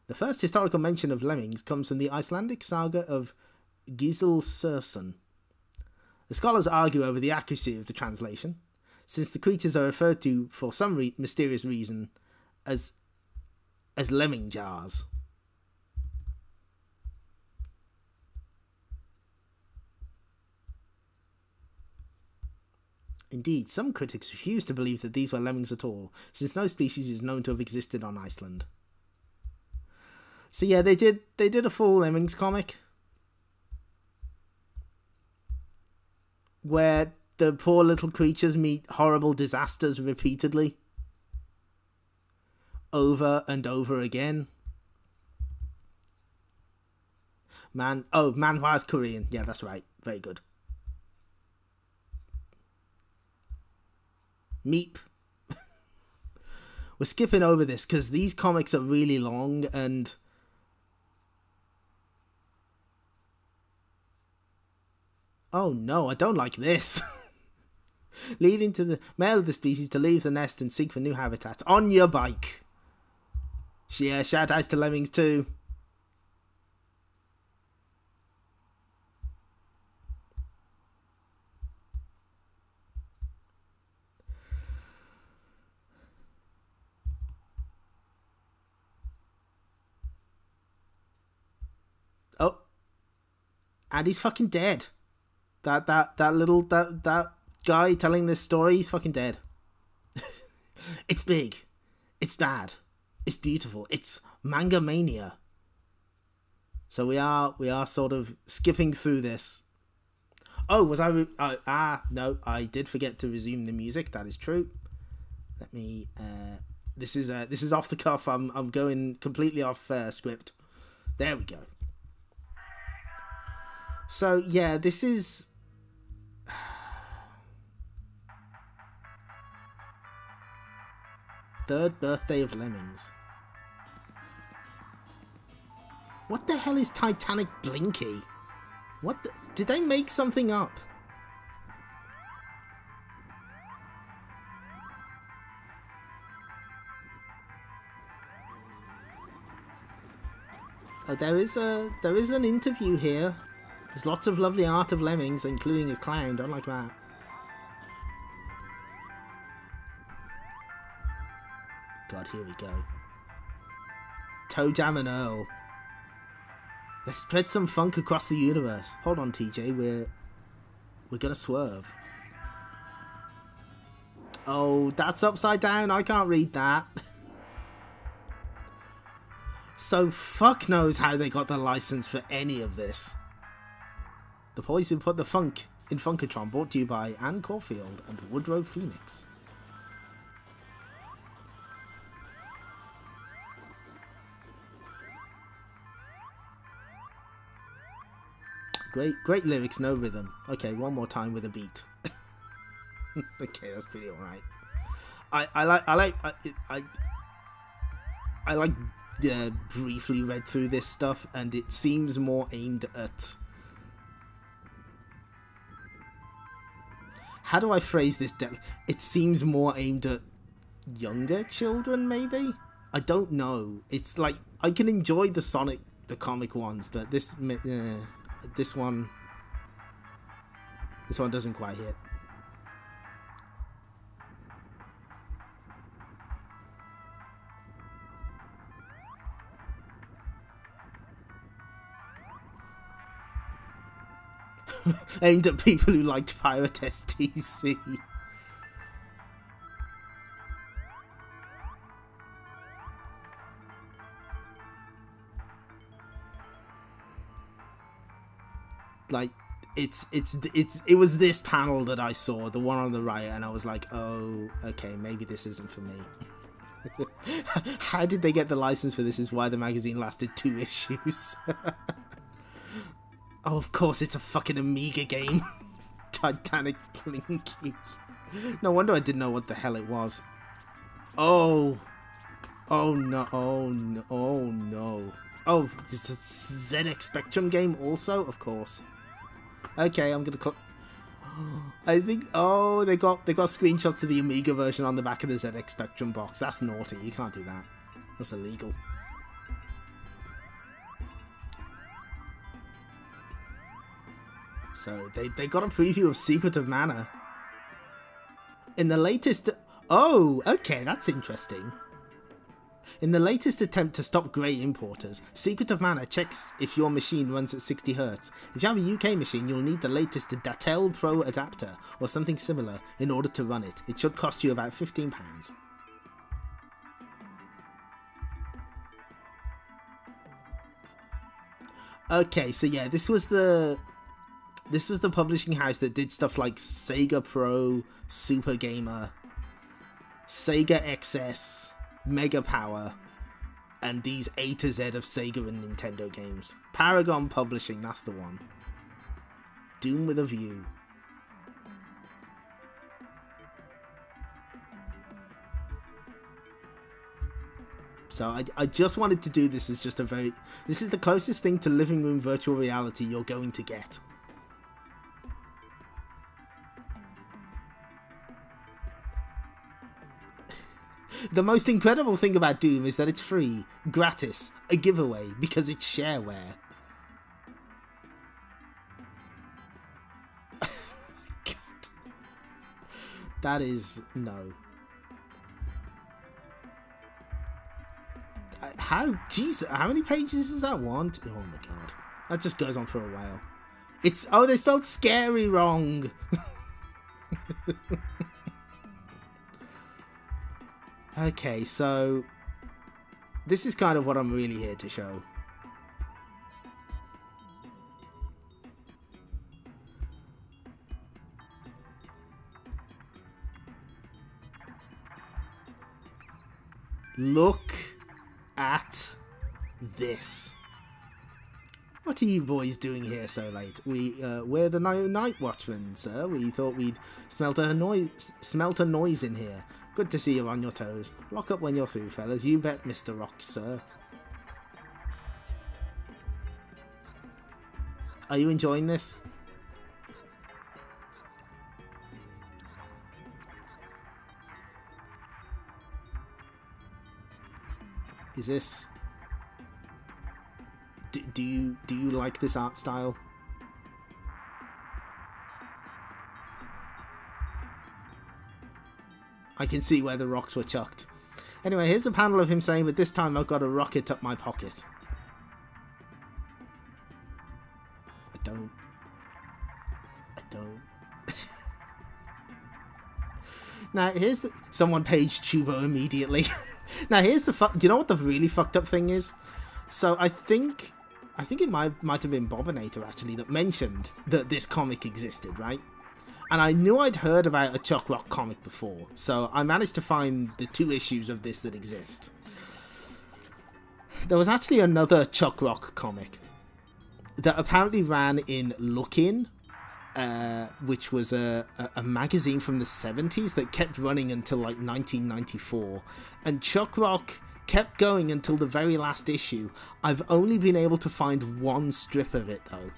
The first historical mention of lemmings comes from the Icelandic saga of Giselsurson. The scholars argue over the accuracy of the translation, since the creatures are referred to, for some mysterious reason, as lemming jars. Indeed, some critics refuse to believe that these were lemmings at all, since no species is known to have existed on Iceland. So yeah, they did a full lemmings comic where the poor little creatures meet horrible disasters repeatedly, over and over again. Manhwa's Korean. Yeah, that's right. Very good. Meep. We're skipping over this because these comics are really long and oh no, I don't like this. Leading to the male of the species to leave the nest and seek for new habitats on your bike. Yeah, shout outs to lemmings too. Oh, And he's fucking dead. That guy telling this story, he's fucking dead. It's big. It's bad. It's beautiful. It's manga mania. So we are sort of skipping through this. Oh, was I? No, I did forget to resume the music. That is true. Let me. This is off the cuff. I'm going completely off script. There we go. So yeah, this is. Third birthday of Lemmings. What the hell is Titanic Blinky? What the... Did they make something up? Oh, there is an interview here. There's lots of lovely art of Lemmings, including a clown. Don't like that. God, here we go. Toe Jam and Earl. Let's spread some funk across the universe. Hold on, TJ. We're gonna swerve. Oh, that's upside down. I can't read that. So fuck knows how they got the license for any of this. The boys who put the funk in Funkatron, brought to you by Ann Caulfield and Woodrow Phoenix. Great lyrics, no rhythm. Okay, one more time with a beat. Okay, that's pretty alright. I briefly read through this stuff, and it seems more aimed at... How do I phrase this? It seems more aimed at younger children, maybe? I don't know. It's like, I can enjoy the Sonic, the comic ones, but this one doesn't quite hit. Aimed at people who liked Pirate STC. Like, it was this panel that I saw, the one on the right, and I was like, oh, okay, maybe this isn't for me. How did they get the license for this is why the magazine lasted 2 issues. Oh, of course, it's a fucking Amiga game. Titanic Blinky. No wonder I didn't know what the hell it was. Oh. Oh, no. Oh, no. Oh, no. Oh, it's a ZX Spectrum game also? Of course. Okay, I'm gonna... I think... Oh, they got screenshots of the Amiga version on the back of the ZX Spectrum box. That's naughty. You can't do that. That's illegal. So, they got a preview of Secret of Mana. In the latest... Oh, okay, that's interesting. In the latest attempt to stop grey importers, Secret of Mana checks if your machine runs at 60Hz. If you have a UK machine, you'll need the latest Datel Pro adapter, or something similar, in order to run it. It should cost you about £15. Okay, so yeah, this was the publishing house that did stuff like Sega Pro, Super Gamer, Sega XS, Mega Power, and these A to Z of Sega and Nintendo games. Paragon Publishing, that's the one. Doom with a View. So I just wanted to do this as just a very... This is the closest thing to living room virtual reality you're going to get. The most incredible thing about Doom is that it's free, gratis, a giveaway, because it's shareware. God. That is... no. How... Jesus, how many pages is that one? Oh my god. That just goes on for a while. It's... Oh, they spelled scary wrong. Okay, so... This is kind of what I'm really here to show. Look at this. What are you boys doing here so late? We're the night watchmen, sir. We thought we'd smelt a noise in here. Good to see you on your toes. Lock up when you're through, fellas. You bet, Mr. Rocks, sir. Are you enjoying this? Is this... Do you like this art style? I can see where the rocks were chucked. Anyway, here's a panel of him saying, but this time I've got a rocket up my pocket. I don't. Now, here's the... Someone paged Chubo immediately. Now, here's the... You know what the really fucked up thing is? So, I think it might have been Bobinator, actually, that mentioned that this comic existed, right? And I knew I'd heard about a Chuck Rock comic before, so I managed to find the 2 issues of this that exist. There was actually another Chuck Rock comic that apparently ran in Look-In, which was a magazine from the 70s that kept running until like 1994. And Chuck Rock kept going until the very last issue. I've only been able to find 1 strip of it though.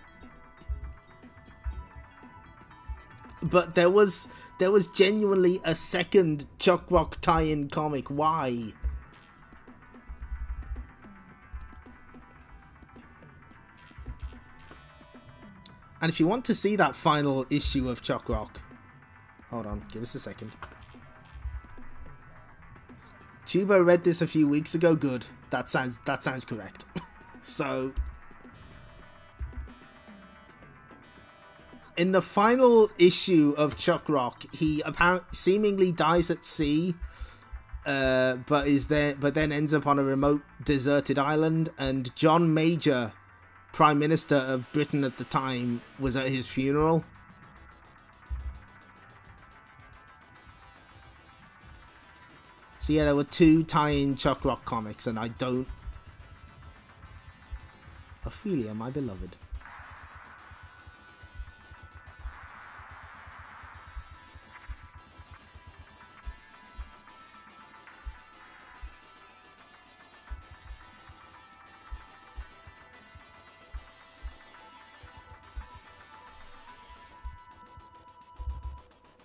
But there was genuinely a second Chuck Rock tie-in comic. Why? And if you want to see that final issue of Chuck Rock, hold on, give us a second. Chubo read this a few weeks ago. Good. That sounds correct. So, in the final issue of Chuck Rock, he seemingly dies at sea, but then ends up on a remote, deserted island, and John Major, Prime Minister of Britain at the time, was at his funeral. So yeah, there were 2 tie-in Chuck Rock comics, and I don't... Ophelia, my beloved.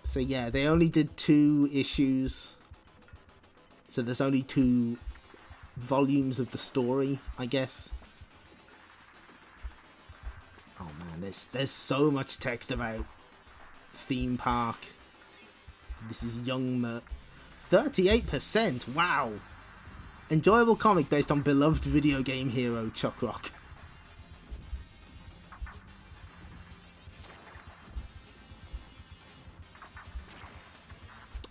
So yeah, they only did 2 issues. So there's only 2 volumes of the story, I guess. Oh man, there's so much text about theme park. This is young 38%, wow! Enjoyable comic based on beloved video game hero Chuck Rock.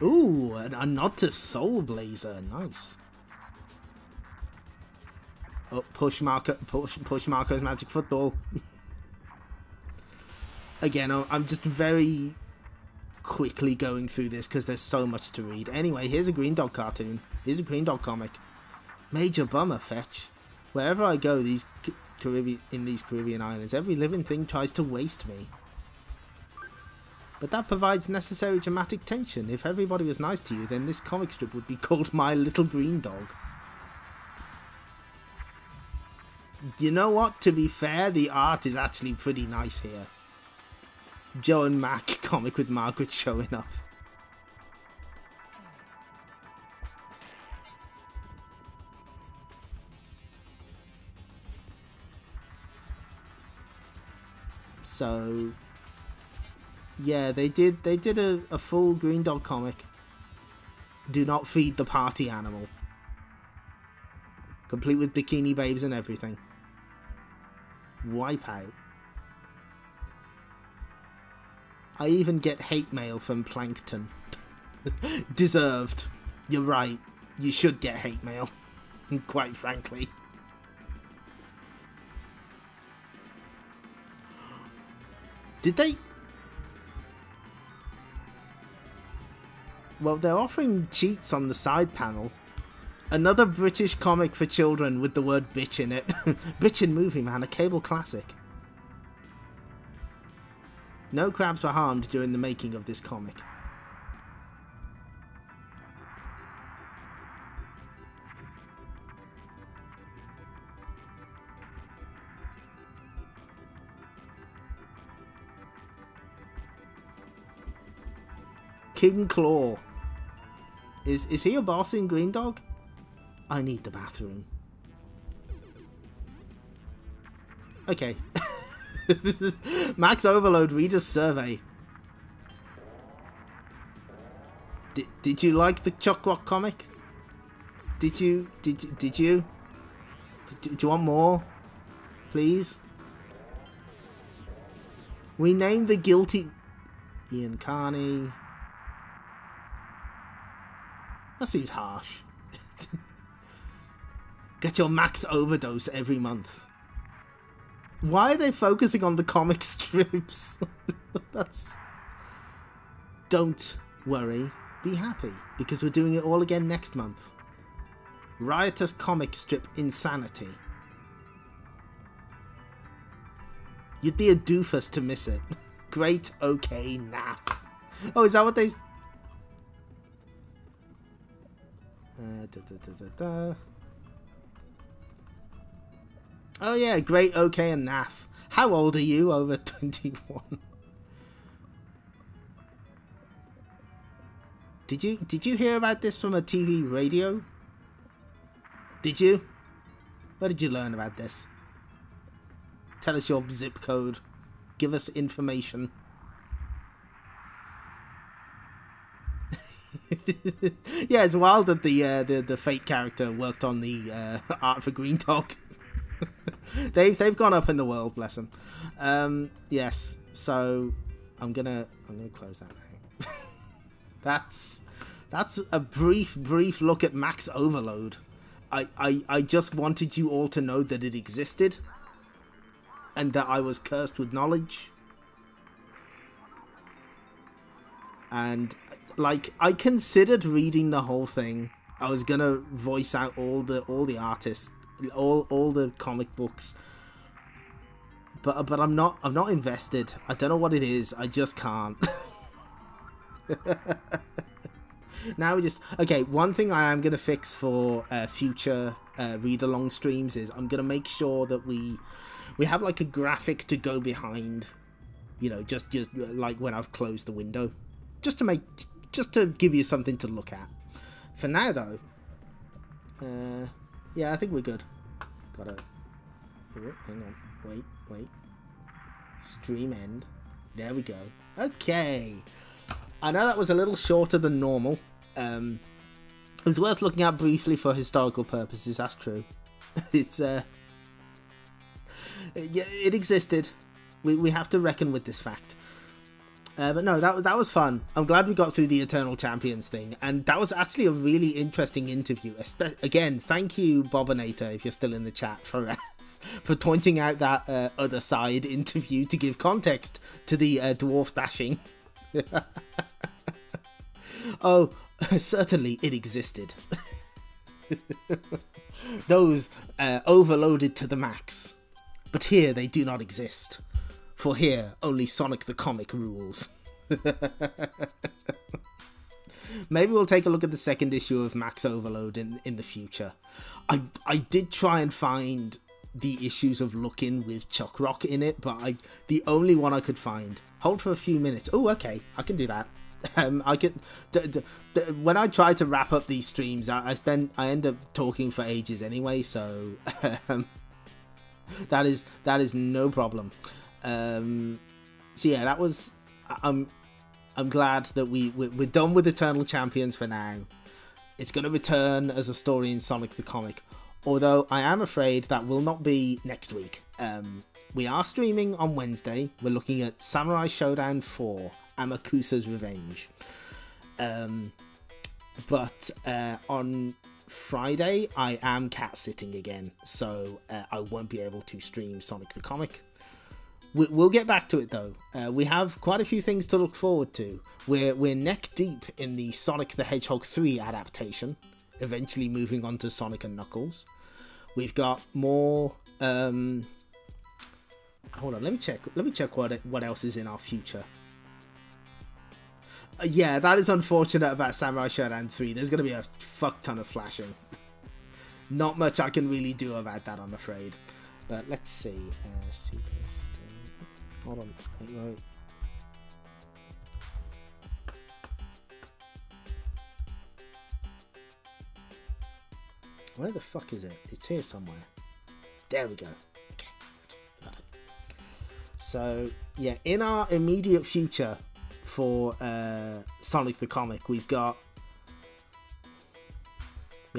Ooh, a nod to Soul Blazer, nice. Oh, push Marco's Magic Football. Again, I'm just very quickly going through this because there's so much to read. Anyway, here's a Green Dog cartoon. Here's a Green Dog comic. Major bummer, fetch. Wherever I go, in these Caribbean islands, every living thing tries to waste me. But that provides necessary dramatic tension. If everybody was nice to you, then this comic strip would be called My Little Green Dog. You know what? To be fair, the art is actually pretty nice here. Joe and Mac comic with Margaret showing up. So... yeah, they did a full Green Dog comic. Do not feed the party animal. Complete with bikini babes and everything. Wipeout. I even get hate mail from Plankton. Deserved. You're right. You should get hate mail. Quite frankly. Did they... Well, they're offering cheats on the side panel. Another British comic for children with the word bitch in it. Bitchin' Movie Man, a cable classic. No crabs were harmed during the making of this comic. King Claw. Is he a boss in Green Dog? I need the bathroom. Okay. Max Overload Reader's Survey. Did you like the Chuck Rock comic? Did you? Do you want more? Please? We named the guilty... Ian Carney... That seems harsh. Get your max overdose every month. Why are they focusing on the comic strips? That's... Don't worry, be happy, because we're doing it all again next month. Riotous comic strip insanity. You'd be a doofus to miss it. Great, okay, naff. Oh, is that what they... Oh yeah, great, okay, and naff. How old are you? Over 21. Did you hear about this from a TV radio? Did you? Where did you learn about this? Tell us your zip code. Give us information. Yeah, it's wild that the Fate character worked on the art for Green Dog. they've gone up in the world, bless them. Yes, so I'm gonna close that now. That's a brief look at Max Overload. I just wanted you all to know that it existed and that I was cursed with knowledge. And like, I considered reading the whole thing. I was gonna voice out all the artists, all the comic books. But I'm not invested. I don't know what it is. I just can't. Now we just... Okay, one thing I am going to fix for future read-along streams is I'm going to make sure that we have like a graphic to go behind, you know, just like when I've closed the window. Just to give you something to look at. For now though, yeah, I think we're good. Gotta... Oh, hang on. Wait. Stream end. There we go. Okay. I know that was a little shorter than normal. It was worth looking at briefly for historical purposes, that's true. It's, yeah, it existed. We have to reckon with this fact. But no, that was fun. I'm glad we got through the Eternal Champions thing, and that was actually a really interesting interview. Again, thank you, Bobinator, if you're still in the chat, for pointing out that other side interview to give context to the dwarf bashing. Oh, certainly it existed. Those overloaded to the max. But here they do not exist. For here, only Sonic the Comic rules. Maybe we'll take a look at the second issue of Max Overload in the future. I did try and find the issues of Lookin' with Chuck Rock in it, but the only one I could find. Hold for a few minutes. Oh, okay, I can do that. I could. When I try to wrap up these streams, I end up talking for ages anyway, so that is no problem. So yeah, that was. I'm glad that we're done with Eternal Champions for now. It's going to return as a story in Sonic the Comic, although I am afraid that will not be next week. We are streaming on Wednesday. We're looking at Samurai Showdown 4, Amakusa's Revenge. But on Friday, I am cat sitting again, so I won't be able to stream Sonic the Comic. We'll get back to it though. We have quite a few things to look forward to. We're neck deep in the Sonic the Hedgehog 3 adaptation, eventually moving on to Sonic and Knuckles. We've got more. Hold on, let me check what else is in our future. Yeah, that is unfortunate about Samurai Shodown 3. There's gonna be a fuck ton of flashing. Not much I can really do about that, I'm afraid. But let's see. Hold on. Wait. Where the fuck is it? It's here somewhere. There we go. Okay. Got it. So, yeah, in our immediate future for Sonic the Comic, we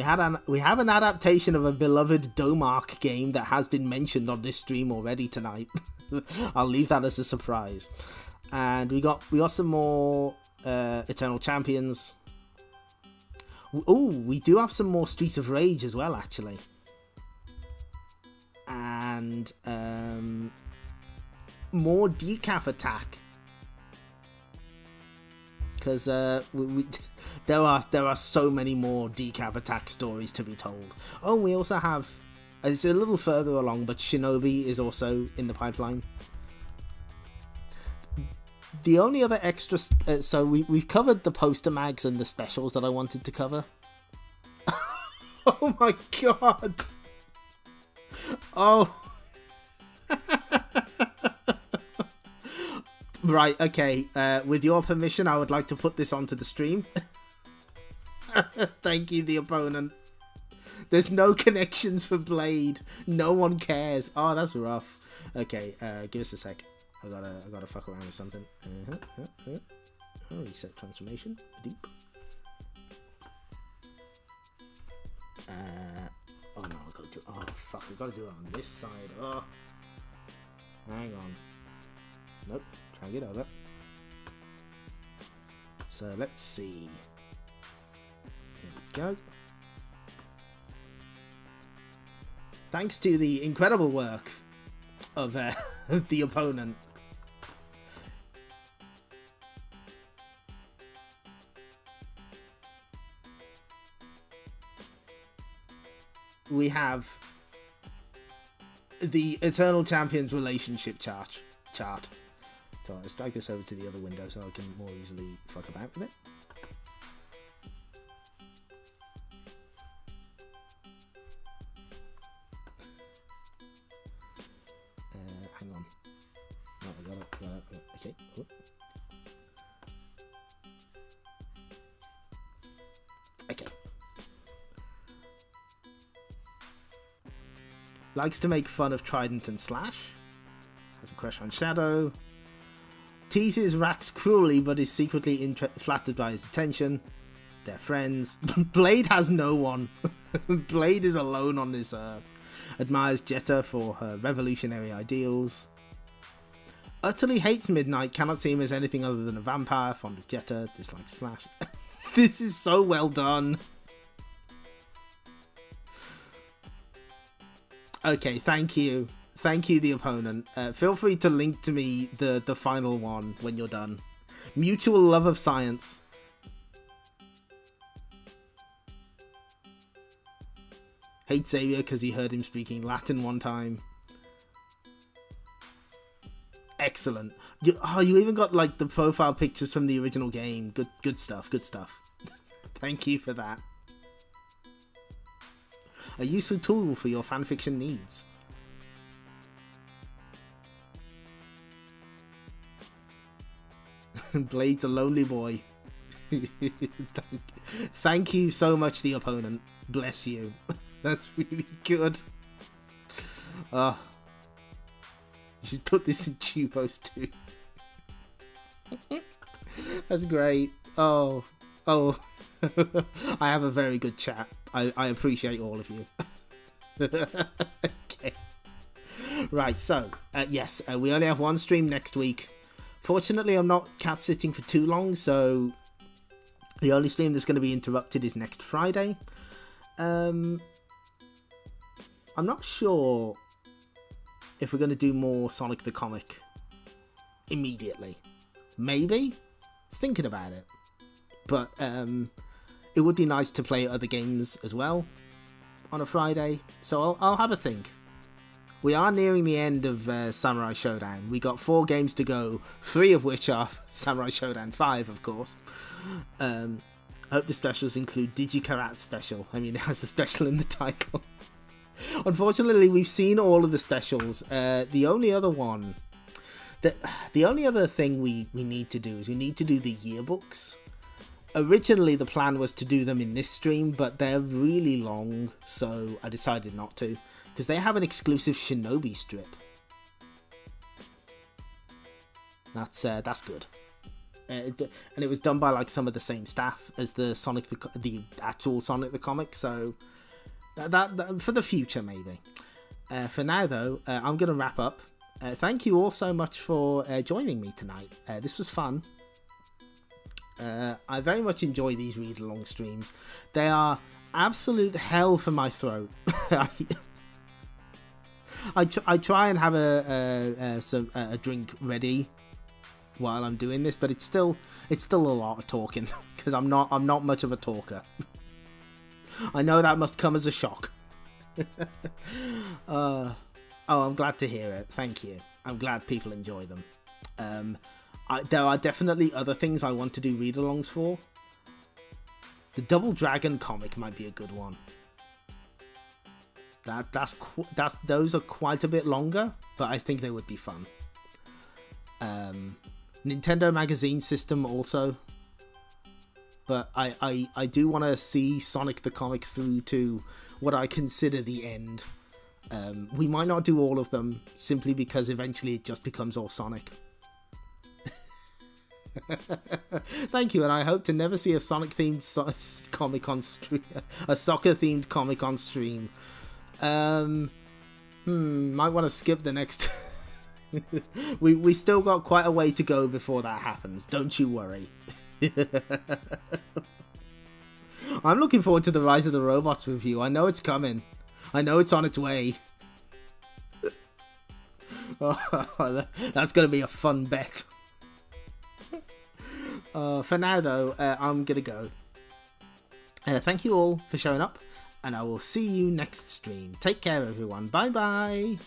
have an adaptation of a beloved Domark game that has been mentioned on this stream already tonight. I'll leave that as a surprise. And we got some more Eternal Champions. Oh, we do have some more Streets of Rage as well, actually. And more Decaf Attack. Because there are so many more Decaf Attack stories to be told. Oh, we also have, it's a little further along, but Shinobi is also in the pipeline. The only other extra, so we've covered the poster mags and the specials that I wanted to cover. Oh my god! Oh. Right, okay, with your permission, I would like to put this onto the stream. Thank you, The Opponent. There's no connections for Blade. No one cares. Oh, that's rough. Okay, give us a sec. I gotta fuck around with something. Oh, reset transformation. Deep. Oh no, I gotta do. Oh fuck, I gotta do it on this side. Oh, hang on. Nope. Try and get over. So let's see. Here we go. Thanks to the incredible work of The Opponent. We have the Eternal Champions relationship chart. So let's drag this over to the other window so I can more easily fuck about with it. Hang on. No, I got it. Okay. Oh. Okay. Likes to make fun of Trident and Slash. Has a crush on Shadow. Teases Rax cruelly but is secretly flattered by his attention. They're friends. Blade has no one. Blade is alone on this earth. Admires Jetta for her revolutionary ideals. Utterly hates Midnight. Cannot see him as anything other than a vampire. Fond of Jetta. Dislikes Slash. This is so well done. Okay, thank you. Thank you, The Opponent. Feel free to link to me the final one when you're done. Mutual love of science. Hates Xavier because he heard him speaking Latin one time. Excellent. You even got like the profile pictures from the original game. Good stuff. Good stuff. Thank you for that. A useful tool for your fanfiction needs. Blade's a lonely boy. Thank you so much, The Opponent. Bless you. That's really good. You should put this in Tubos too. That's great. Oh. I have a very good chat. I appreciate all of you. Okay. Right, so, yes, we only have one stream next week Fortunately, I'm not cat sitting for too long, so the only stream that's going to be interrupted is next Friday. I'm not sure if we're going to do more Sonic the Comic immediately. Maybe? Thinking about it. But it would be nice to play other games as well on a Friday, so I'll have a think. We are nearing the end of Samurai Showdown. We got 4 games to go, 3 of which are Samurai Showdown 5, of course. I hope the specials include Digi-Karat special. I mean, it has a special in the title. Unfortunately, we've seen all of the specials. The only other one... The only other thing we need to do is we need to do the yearbooks. Originally, the plan was to do them in this stream, but they're really long, so I decided not to. Because they have an exclusive Shinobi strip. That's good. And it was done by like some of the same staff as the the actual Sonic the Comic, so that for the future maybe. For now though, I'm gonna wrap up. Thank you all so much for joining me tonight. This was fun. I very much enjoy these read-along streams. They are absolute hell for my throat. I try and have a drink ready while I'm doing this, but it's still a lot of talking because I'm not much of a talker. I know that must come as a shock. Oh, I'm glad to hear it. Thank you. I'm glad people enjoy them. There are definitely other things I want to do read-alongs for. The Double Dragon comic might be a good one. Those are quite a bit longer, but I think they would be fun. Nintendo Magazine System also, but I do want to see Sonic the Comic through to what I consider the end. We might not do all of them simply because eventually it just becomes all Sonic. Thank you, and I hope to never see a Sonic-themed comic on stream, a soccer-themed comic on stream. Might want to skip the next. we still got quite a way to go before that happens. Don't you worry. I'm looking forward to the Rise of the Robots review. I know it's coming. I know it's on its way. Oh, that's gonna be a fun bet. For now though, I'm gonna go. Thank you all for showing up, and I will see you next stream. Take care everyone. Bye bye.